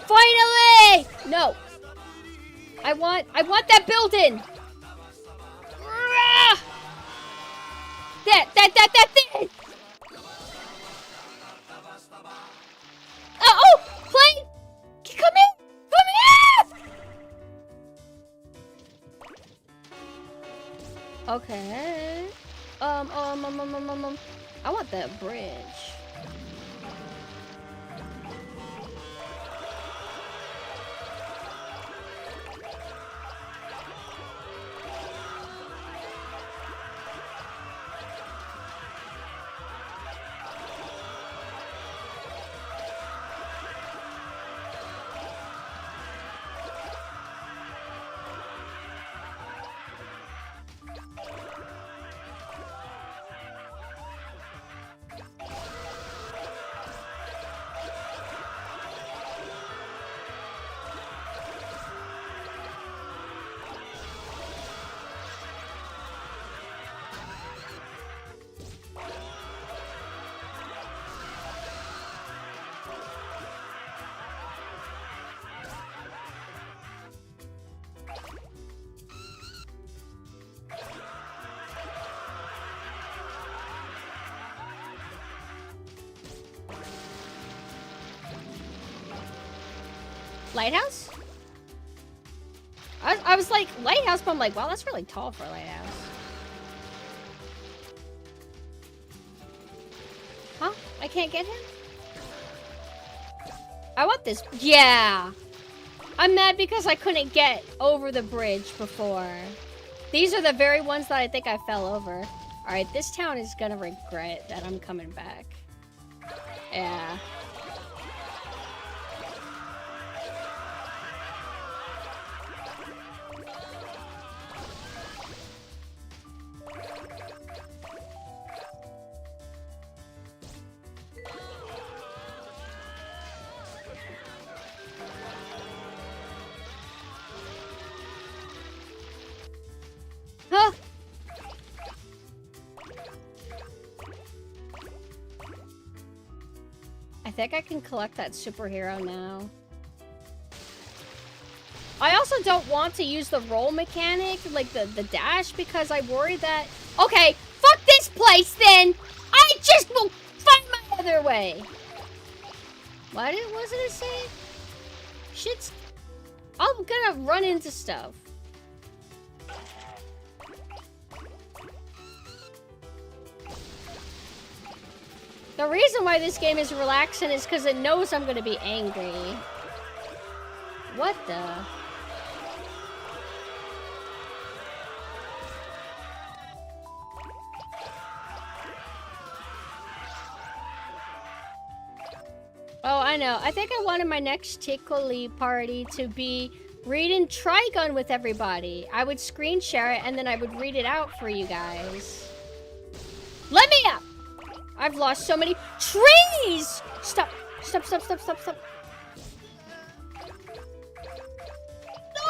Finally! No. I want that building. That thing. Oh, plane! Come in! Come here! Okay. I want that bridge. Lighthouse? I was like, lighthouse, but I'm like, wow, that's really tall for a lighthouse. Huh? I can't get him? I want this. Yeah. I'm mad because I couldn't get over the bridge before. These are the very ones that I think I fell over. Alright, this town is gonna regret that I'm coming back. Yeah. Huh? I think I can collect that superhero now. I also don't want to use the roll mechanic, like the dash, because I worry that... Okay, fuck this place then! I just will find my other way! What was it say? Shit's... I'm gonna run into stuff. The reason why this game is relaxing is because it knows I'm gonna be angry. What the? Oh, I know. I think I wanted my next Tickly party to be reading Trigun with everybody. I would screen share it and then I would read it out for you guys. Let me up! I've lost so many trees! Stop. Stop, stop, stop, stop, stop. No!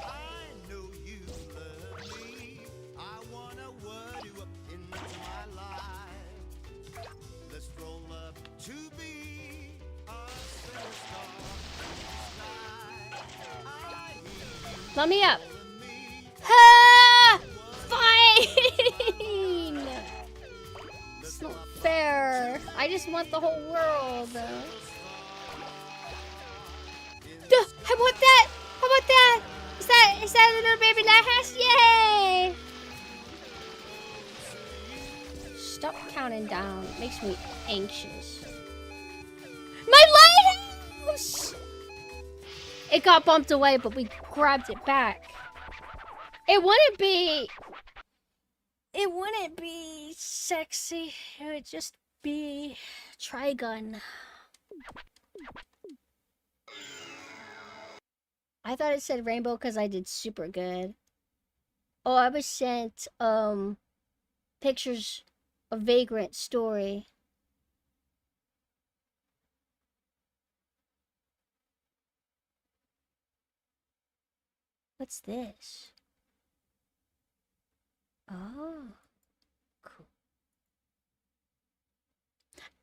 I know you love me. I wanna word you up into my life. Let's roll up to be a superstar in the sky. I hear you Let me up. calling me. Ah! Fine! It's not fair. I just want the whole world. Duh, I want that! How about that? Is that a little baby lighthouse? Yay! Stop counting down. It makes me anxious. My lighthouse! It got bumped away, but we grabbed it back. It wouldn't be sexy. It would just be Trigun. I thought it said rainbow because I did super good. Oh, I was sent pictures of Vagrant story. What's this? Oh, cool.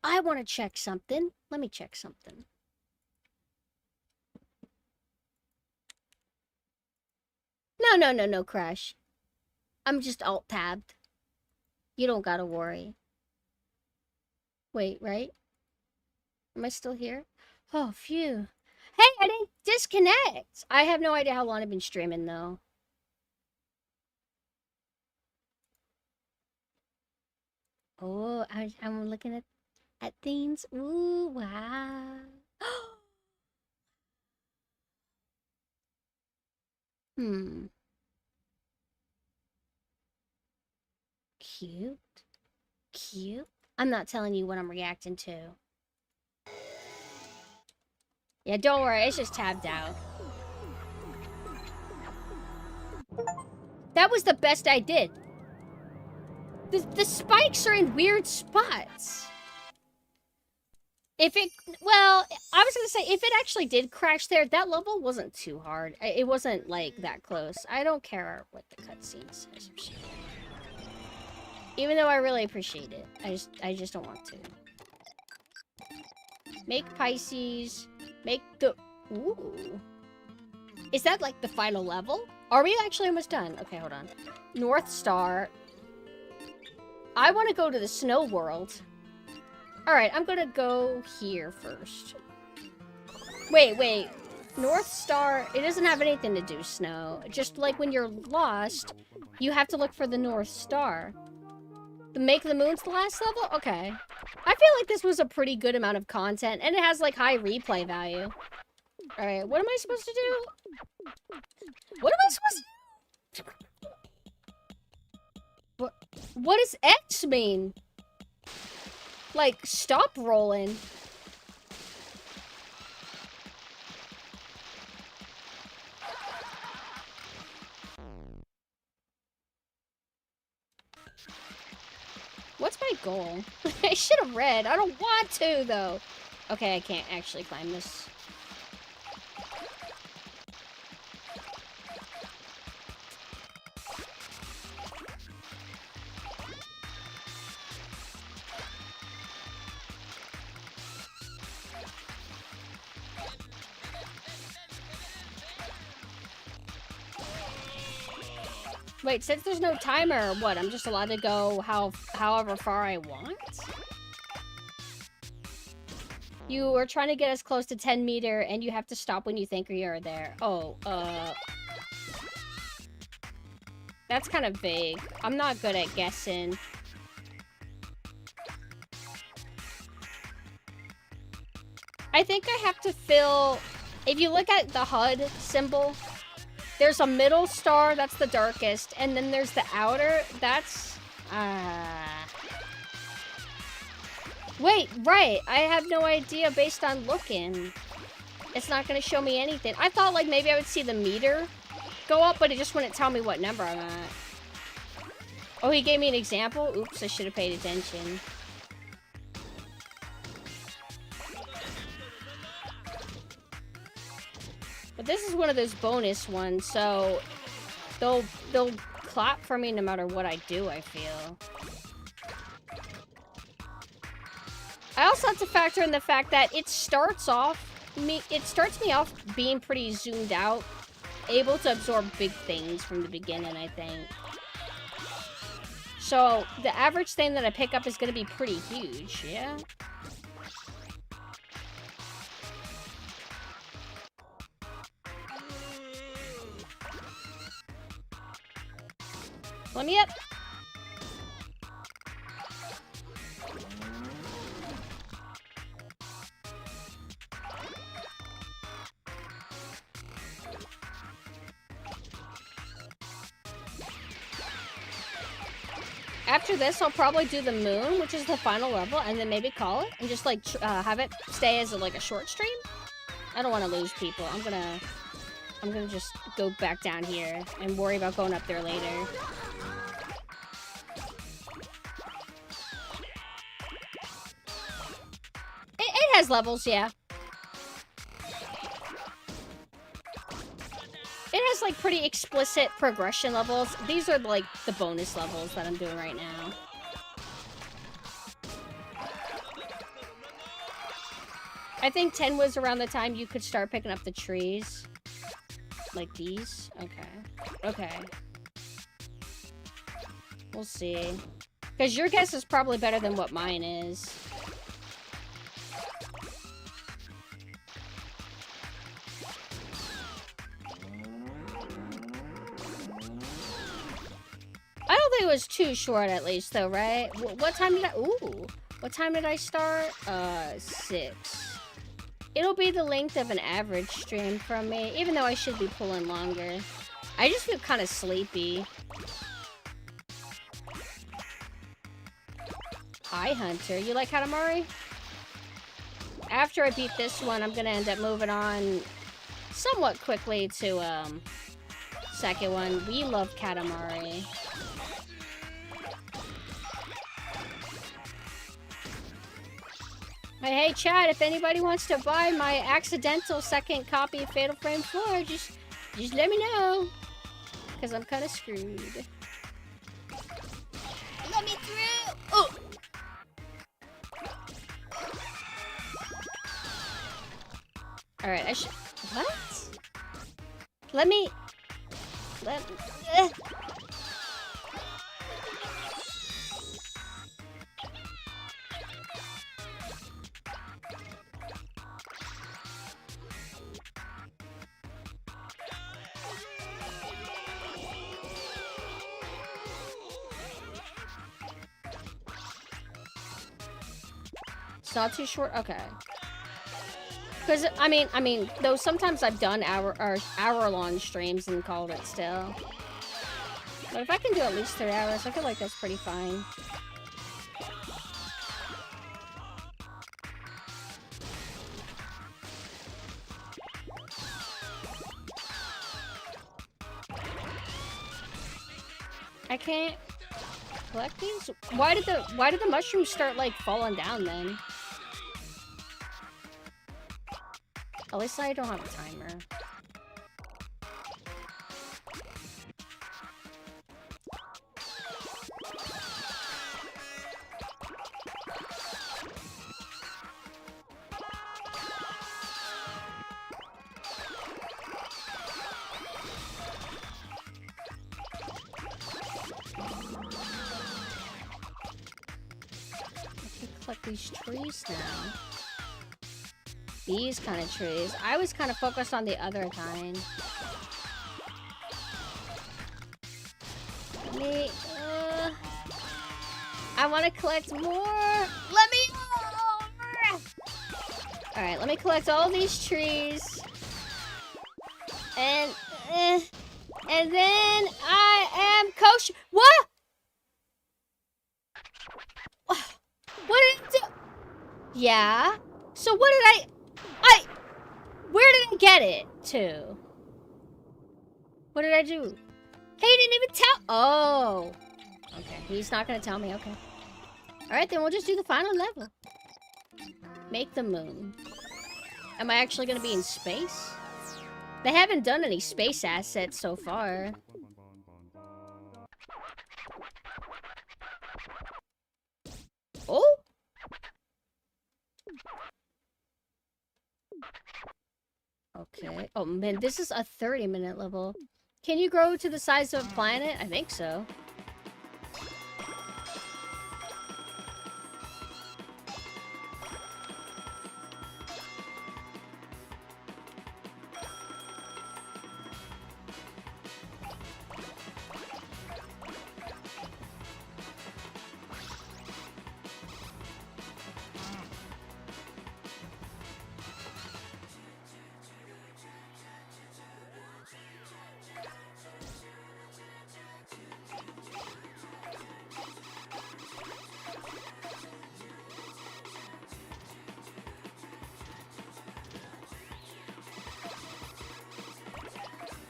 I want to check something. Let me check something. No, Crash. I'm just alt-tabbed. You don't gotta worry. Wait, right? Am I still here? Oh, phew. Hey, I didn't disconnect. I have no idea how long I've been streaming, though. Oh, I'm looking at things. Ooh, wow. Hmm. Cute. Cute. I'm not telling you what I'm reacting to. Yeah, don't worry. It's just tabbed out. That was the best I did. The spikes are in weird spots. If it... Well, I was gonna say, if it actually did crash there, that level wasn't too hard. It wasn't, like, that close. I don't care what the cutscene says. Even though I really appreciate it. I just don't want to. Make Pisces. Make the... Ooh. Is that, like, the final level? Are we actually almost done? Okay, hold on. North Star. I want to go to the snow world. Alright, I'm gonna go here first. Wait. North Star, it doesn't have anything to do with snow. Just like when you're lost, you have to look for the North Star. The Make the Moon's the last level? Okay. I feel like this was a pretty good amount of content, and it has, like, high replay value. Alright, what am I supposed to do? What am I supposed to... What does X mean? Like, stop rolling. What's my goal? I should have read. I don't want to, though. Okay, I can't actually climb this. Wait, since there's no timer, what? I'm just allowed to go however far I want? You are trying to get as close to 10 meter, and you have to stop when you think you're there. Oh, that's kind of vague. I'm not good at guessing. I think I have to fill... If you look at the HUD symbol... There's a middle star, that's the darkest, and then there's the outer, that's... Wait, right, I have no idea based on looking. It's not gonna show me anything. I thought, like, maybe I would see the meter go up, but it just wouldn't tell me what number I'm at. Oh, he gave me an example? Oops, I should have paid attention. But this is one of those bonus ones, so they'll clap for me no matter what I do, I feel. I also have to factor in the fact that it starts me off being pretty zoomed out, able to absorb big things from the beginning, I think. So the average thing that I pick up is going to be pretty huge, yeah? Let me up. After this, I'll probably do the moon, which is the final level, and then maybe call it, and just, like, have it stay as, like, a short stream. I don't want to lose people. I'm gonna just go back down here and worry about going up there later. It has levels, yeah. It has, like, pretty explicit progression levels. These are, like, the bonus levels that I'm doing right now. I think 10 was around the time you could start picking up the trees. Like these? Okay. Okay. We'll see. Because your guess is probably better than what mine is. I don't think it was too short, at least, though, right? What time did I... Ooh. What time did I start? 6. It'll be the length of an average stream from me, even though I should be pulling longer. I just feel kind of sleepy. Hi, Hunter. You like Katamari? After I beat this one, I'm gonna end up moving on somewhat quickly to, second one. We love Katamari. Hey, chat, if anybody wants to buy my accidental second copy of Fatal Frame 4, just let me know. Because I'm kind of screwed. Let me through! Oh! Alright, I should... What? Let me... It's not too short? Okay. Because, I mean, though sometimes I've done hour-long streams and called it still. But if I can do at least 3 hours, I feel like that's pretty fine. I can't collect these? Why did the mushrooms start, like, falling down then? At least I don't have a timer. Collect these trees now. These kind of trees. I was kind of focused on the other kind. I want to collect more. Let me. All right, let me collect all these trees, and then I am kosher. What? What did I do? Yeah. So what did where did I get it to? What did I do? Hey, he didn't even tell. Oh. Okay, he's not gonna tell me. Okay. Alright, then we'll just do the final level. Make the moon. Am I actually gonna be in space? They haven't done any space assets so far. Oh? Okay. Oh man, this is a 30-minute level. Can you grow to the size of a planet? I think so.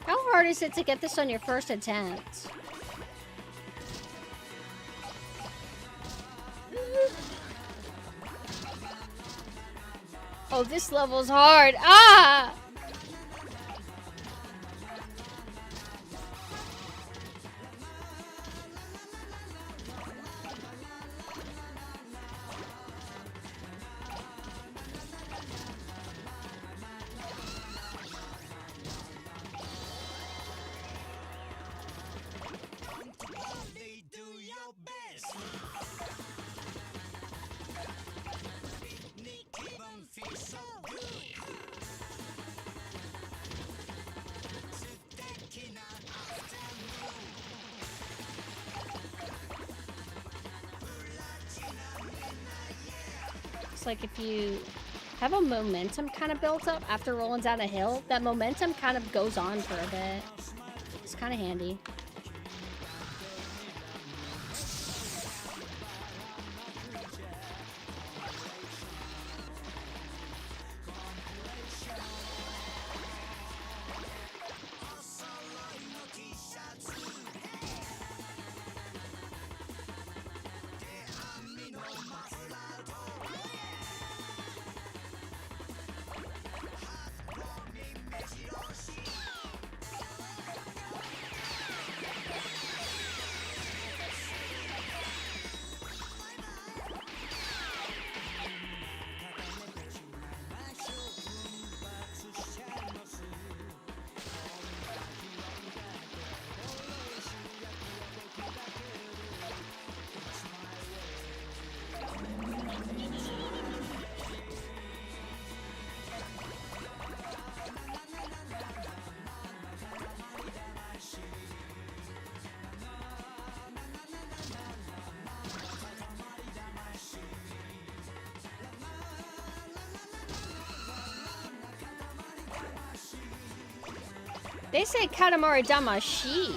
How hard is it to get this on your first attempt? Oh, this level's hard. Ah! Like if you have a momentum kind of built up after rolling down a hill, that momentum kind of goes on for a bit. It's kind of handy. They say Katamari Damacy.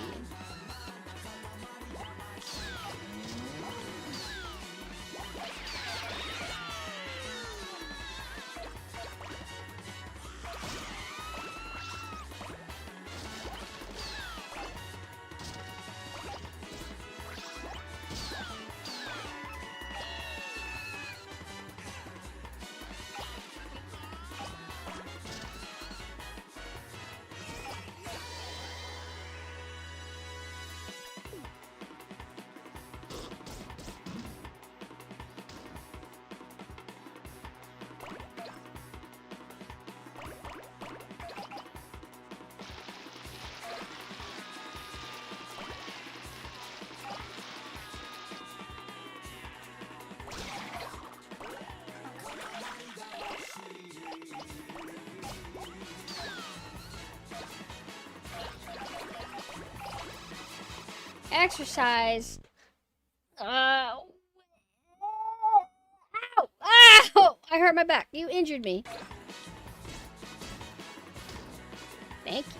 Exercise. Ow! Ow! I hurt my back. You injured me. Thank you.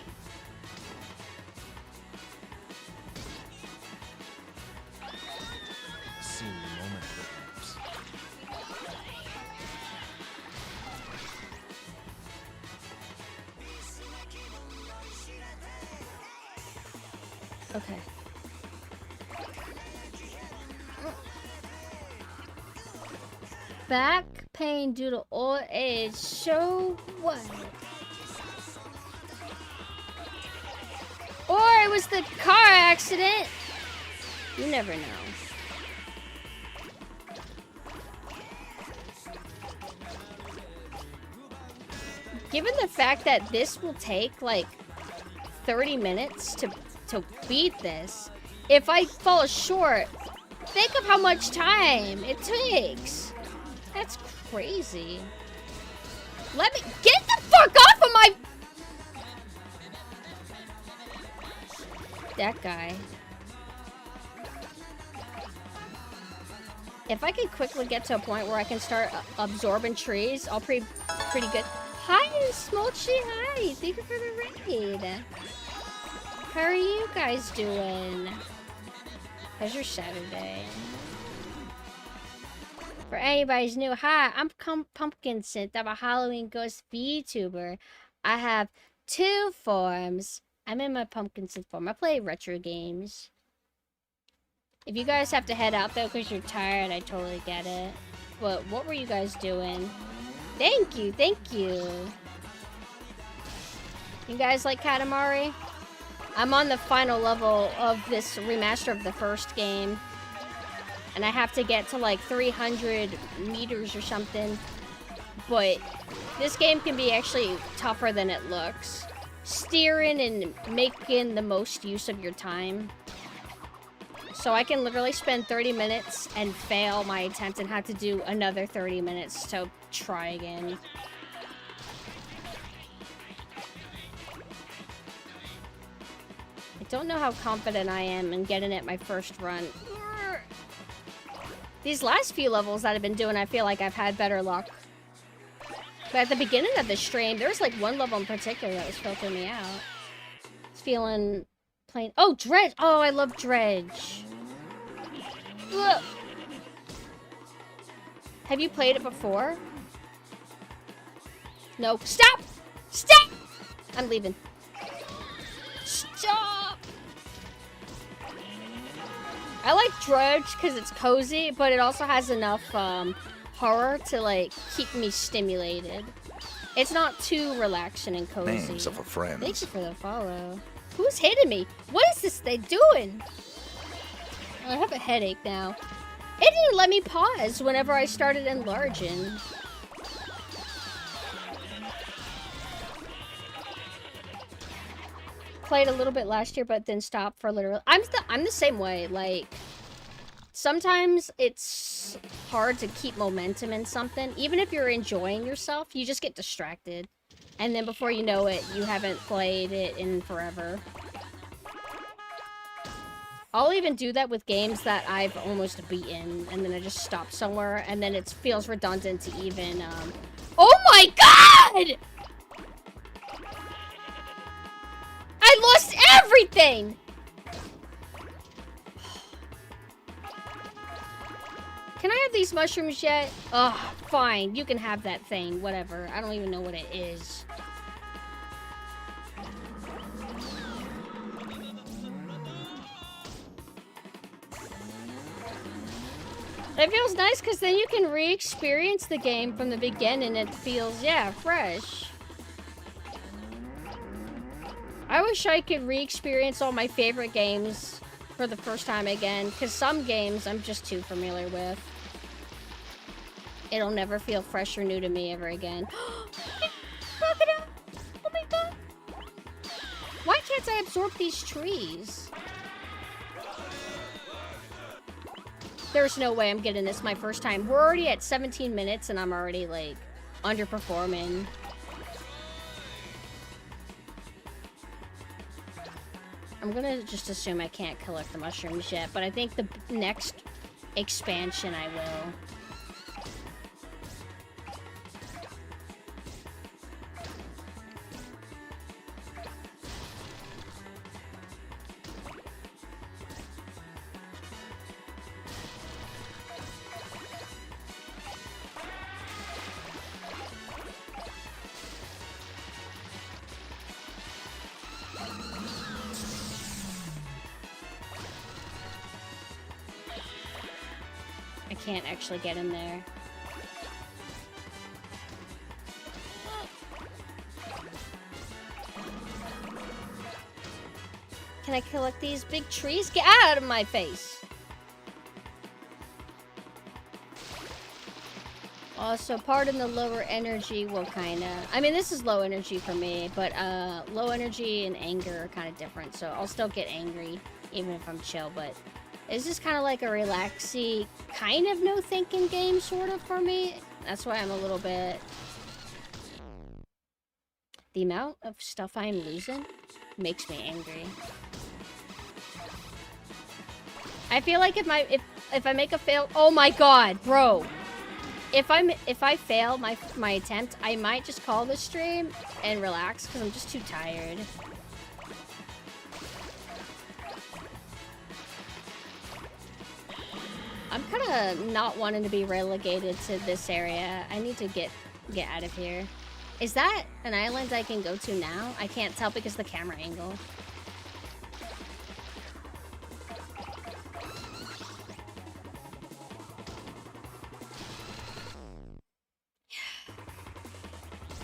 Okay. Back pain due to old age. So what? Or it was the car accident. You never know. Given the fact that this will take like 30 minutes to beat this, if I fall short, think of how much time it takes. That's crazy. Let me get the fuck off of my... That guy. If I can quickly get to a point where I can start absorbing trees, I'll pretty good. Hi, Smolchy. Hi. Thank you for the raid. How are you guys doing? How's your Saturday? For anybody who's new, hi, I'm PumpkinSynth. I'm a Halloween ghost VTuber. I have 2 forms. I'm in my PumpkinSynth form. I play retro games. If you guys have to head out though because you're tired, I totally get it. But what were you guys doing? Thank you, thank you. You guys like Katamari? I'm on the final level of this remaster of the first game. And I have to get to like 300 meters or something. But this game can be actually tougher than it looks. Steering and making the most use of your time. So I can literally spend 30 minutes and fail my attempt and have to do another 30 minutes to try again. I don't know how confident I am in getting it my first run. These last few levels that I've been doing, I feel like I've had better luck. But at the beginning of the stream, there was like one level in particular that was filtering me out. I was feeling plain. Oh, Dredge! Oh, I love Dredge. Ugh. Have you played it before? No. Stop! Stop! I'm leaving. Stop! I like Dredge because it's cozy, but it also has enough horror to like keep me stimulated. It's not too relaxing and cozy. Names of a friend. Thank you for the follow. Who's hitting me? What is this thing doing? I have a headache now. It didn't let me pause whenever I started enlarging. Played a little bit last year, but then stopped for literally. I'm the same way. Like, sometimes it's hard to keep momentum in something. Even if you're enjoying yourself, you just get distracted. And then before you know it, you haven't played it in forever. I'll even do that with games that I've almost beaten, and then I just stop somewhere, and then it feels redundant to even, Oh my god! I I lost everything! Can I have these mushrooms yet? Ugh, fine. You can have that thing. Whatever. I don't even know what it is. It feels nice because then you can re-experience the game from the beginning. It feels, yeah, fresh. I wish I could re-experience all my favorite games for the first time again, because some games I'm just too familiar with. It'll never feel fresh or new to me ever again. Crocodile! Oh my god! Why can't I absorb these trees? There's no way I'm getting this my first time. We're already at 17 minutes and I'm already, like, underperforming. I'm gonna just assume I can't collect the mushrooms yet, but I think the next expansion I will. Can't actually get in there. Can I collect these big trees? Get out of my face! Also, pardon the lower energy, well, kinda. I mean, this is low energy for me, but low energy and anger are kind of different, so I'll still get angry, even if I'm chill, but it's just kind of like a relaxy, kind of no-thinking game, sort of, for me. That's why I'm a little bit... The amount of stuff I'm losing makes me angry. I feel like if I make a fail... Oh my god, bro! If I fail my attempt, I might just call the stream and relax, because I'm just too tired. I'm kind of not wanting to be relegated to this area. I need to get out of here. Is that an island I can go to now? I can't tell because of the camera angle.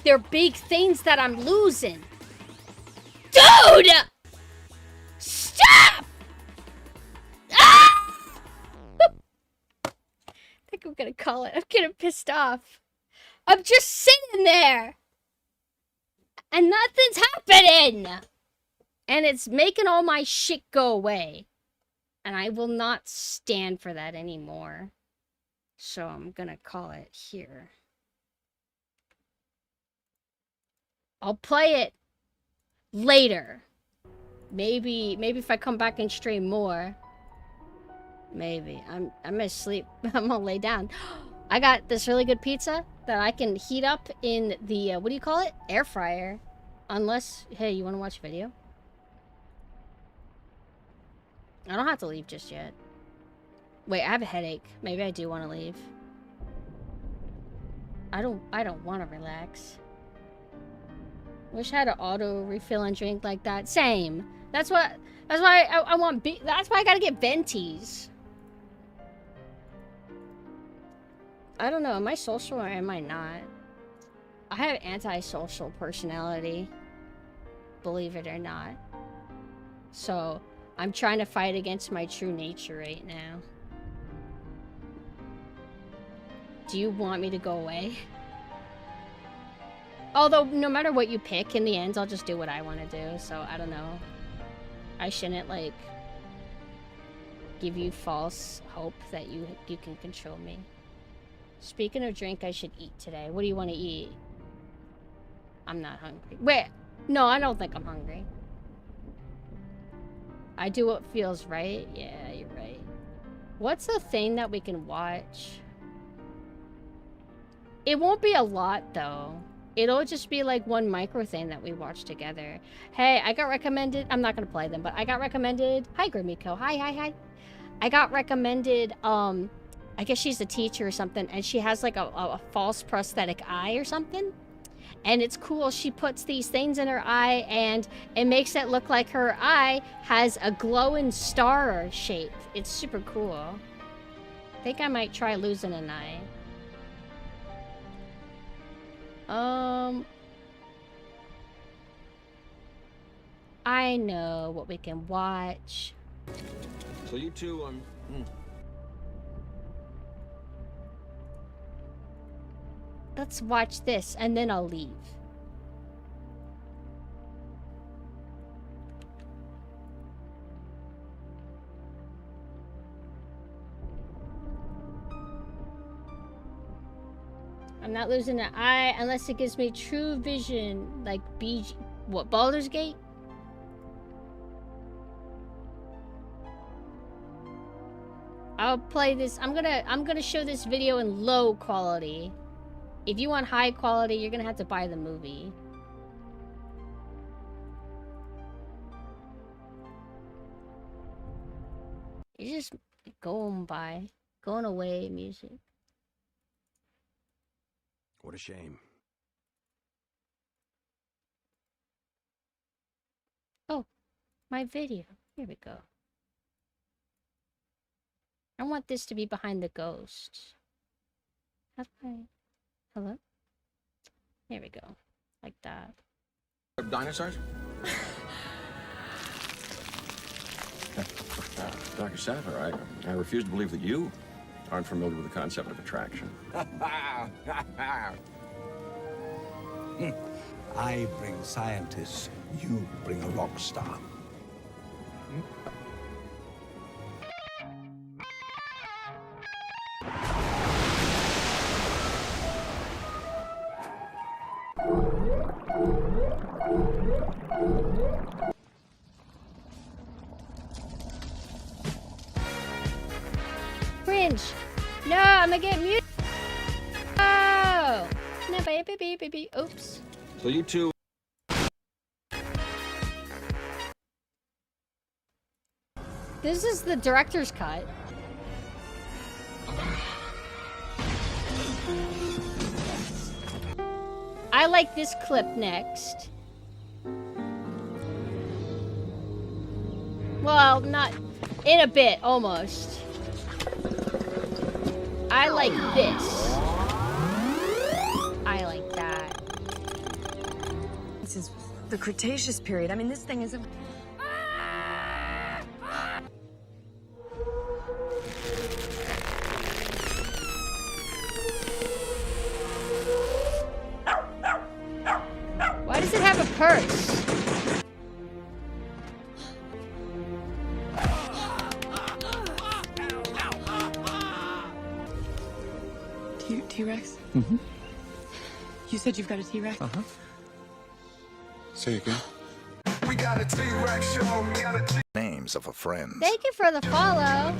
They're big things that I'm losing. Dude! Stop! I'm gonna call it. I'm getting pissed off. I'm just sitting there. And nothing's happening. And it's making all my shit go away. And I will not stand for that anymore. So I'm gonna call it here. I'll play it later. Maybe if I come back and stream more. Maybe. I'm gonna sleep. I'm gonna lay down. I got this really good pizza that I can heat up in the, what do you call it? Air fryer. Unless, hey, you want to watch a video? I don't have to leave just yet. Wait, I have a headache. Maybe I do want to leave. I don't want to relax. Wish I had an auto refill and drink like that. Same. That's why I want, that's why I gotta get venties. I don't know, am I social or am I not? I have antisocial personality, believe it or not. So, I'm trying to fight against my true nature right now. Do you want me to go away? Although, no matter what you pick, in the end, I'll just do what I want to do, so I don't know. I shouldn't, like, give you false hope that you can control me. Speaking of drink, I should eat today. What do you want to eat? I'm not hungry. Wait, no, I don't think I'm hungry. I do what feels right? Yeah, you're right. What's the thing that we can watch? It won't be a lot, though. it'll just be like one micro thing that we watch together. Hey, I got recommended. I'm not gonna play them, but I got recommended. Hi, Grimiko. Hi. I got recommended. I guess she's a teacher or something, and she has like a false prosthetic eye or something. And it's cool. She puts these things in her eye, and it makes it look like her eye has a glowing star shape. It's super cool. I think I might try losing an eye. I know what we can watch. So you two, Let's watch this, and then I'll leave. I'm not losing an eye unless it gives me true vision, like BG... What, Baldur's Gate? I'll play this. I'm gonna show this video in low quality. If you want high quality, you're gonna have to buy the movie. It's just going away music. what a shame. Oh, my video. Here we go. I want this to be behind the ghost. How's my... Hello? Here we go. Like that. Dinosaurs? Dr. Sapper, I refuse to believe that you aren't familiar with the concept of attraction. I bring scientists, you bring a rock star. Cringe! No, I'm gonna get muted! Oh! No, baby. Oops. So you two... This is the director's cut. I like this clip next. Well, not in a bit, almost. I like this. I like that. Since the Cretaceous period, I mean, this thing is a... Why does it have a purse? T-Rex? Mm-hmm. You said you've got a T-Rex? Uh-huh. Say again. We got a T-Rex show. We got a T-Rex Names of a friend. Thank you for the follow.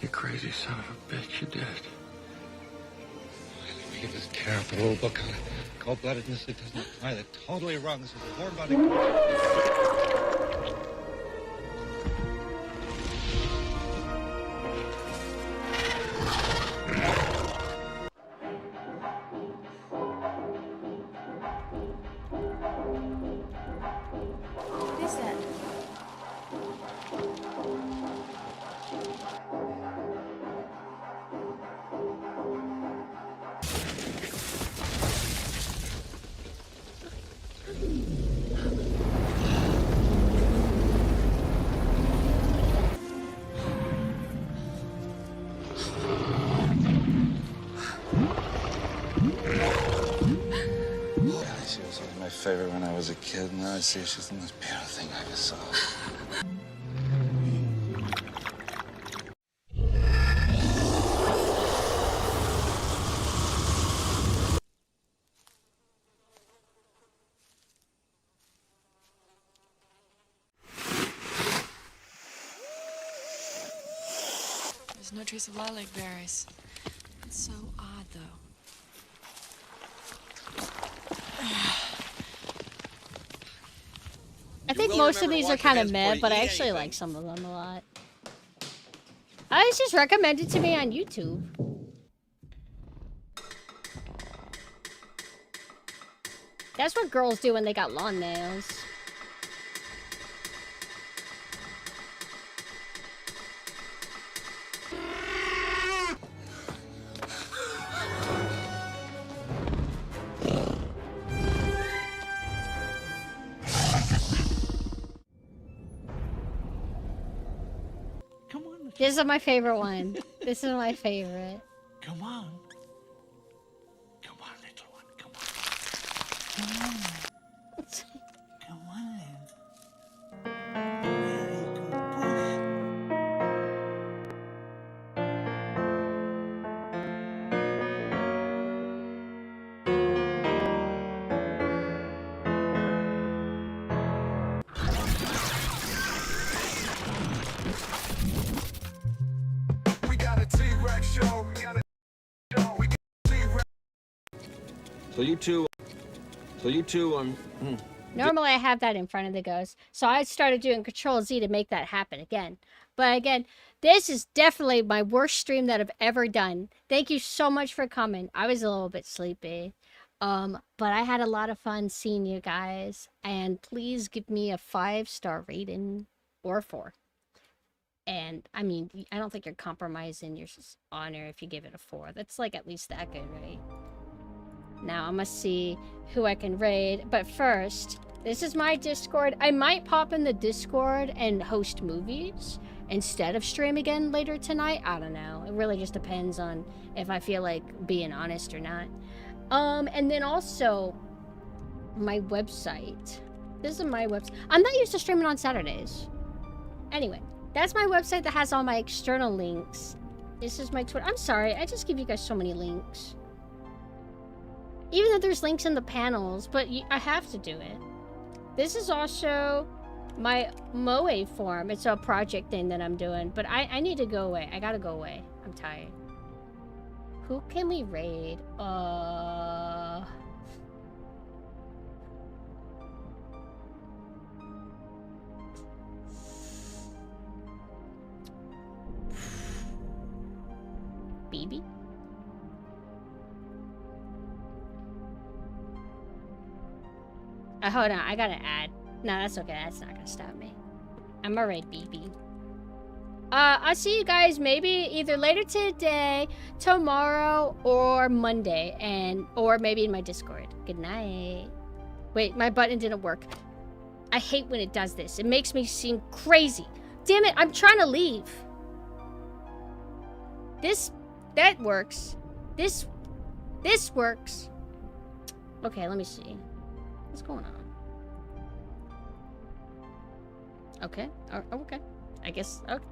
You crazy son of a bitch, you did. We get this terrible rule book on cold-bloodedness. It doesn't apply. They're totally wrong. This is a warm-body. What is that? She was my favorite when I was a kid. Now I see her. She's the most beautiful thing I ever saw. No trace of lilac berries. It's so odd, though. I think most of these are kind of meh, but I actually like some of them a lot. It's just recommended to me on YouTube. That's what girls do when they got long nails. This is my favorite one. This is my favorite. Come on. Come on, little one. Come on. Come on. Come on. Very good push. We got a T-Rex show. We got a T-Rex. So you two, Normally I have that in front of the ghost, so I started doing Control Z to make that happen again. But again, this is definitely my worst stream that I've ever done. Thank you so much for coming. I was a little bit sleepy, but I had a lot of fun seeing you guys. And please give me a 5-star rating or 4. And I mean, I don't think you're compromising your honor if you give it a 4. That's like at least that good, right? Now I must see who I can raid, but first, this is my Discord. I might pop in the Discord and host movies instead of stream again later tonight. I don't know. It really just depends on if I feel like being honest or not. And then also my website. This is my website. I'm not used to streaming on Saturdays. Anyway, that's my website that has all my external links. This is my Twitter. I'm sorry, I just give you guys so many links. Even though there's links in the panels, but I have to do it. This is also my Moe form. It's a project thing that I'm doing, but I need to go away. I gotta go away. I'm tired. Who can we raid? BB? Hold on, I gotta add. No, that's okay. That's not gonna stop me. I'm gonna raid BB. I'll see you guys maybe either later today, tomorrow, or Monday, or maybe in my Discord. Good night. Wait, my button didn't work. I hate when it does this. It makes me seem crazy. Damn it, I'm trying to leave. That works. This works. Okay, let me see. What's going on? Okay. Okay. I guess. Okay.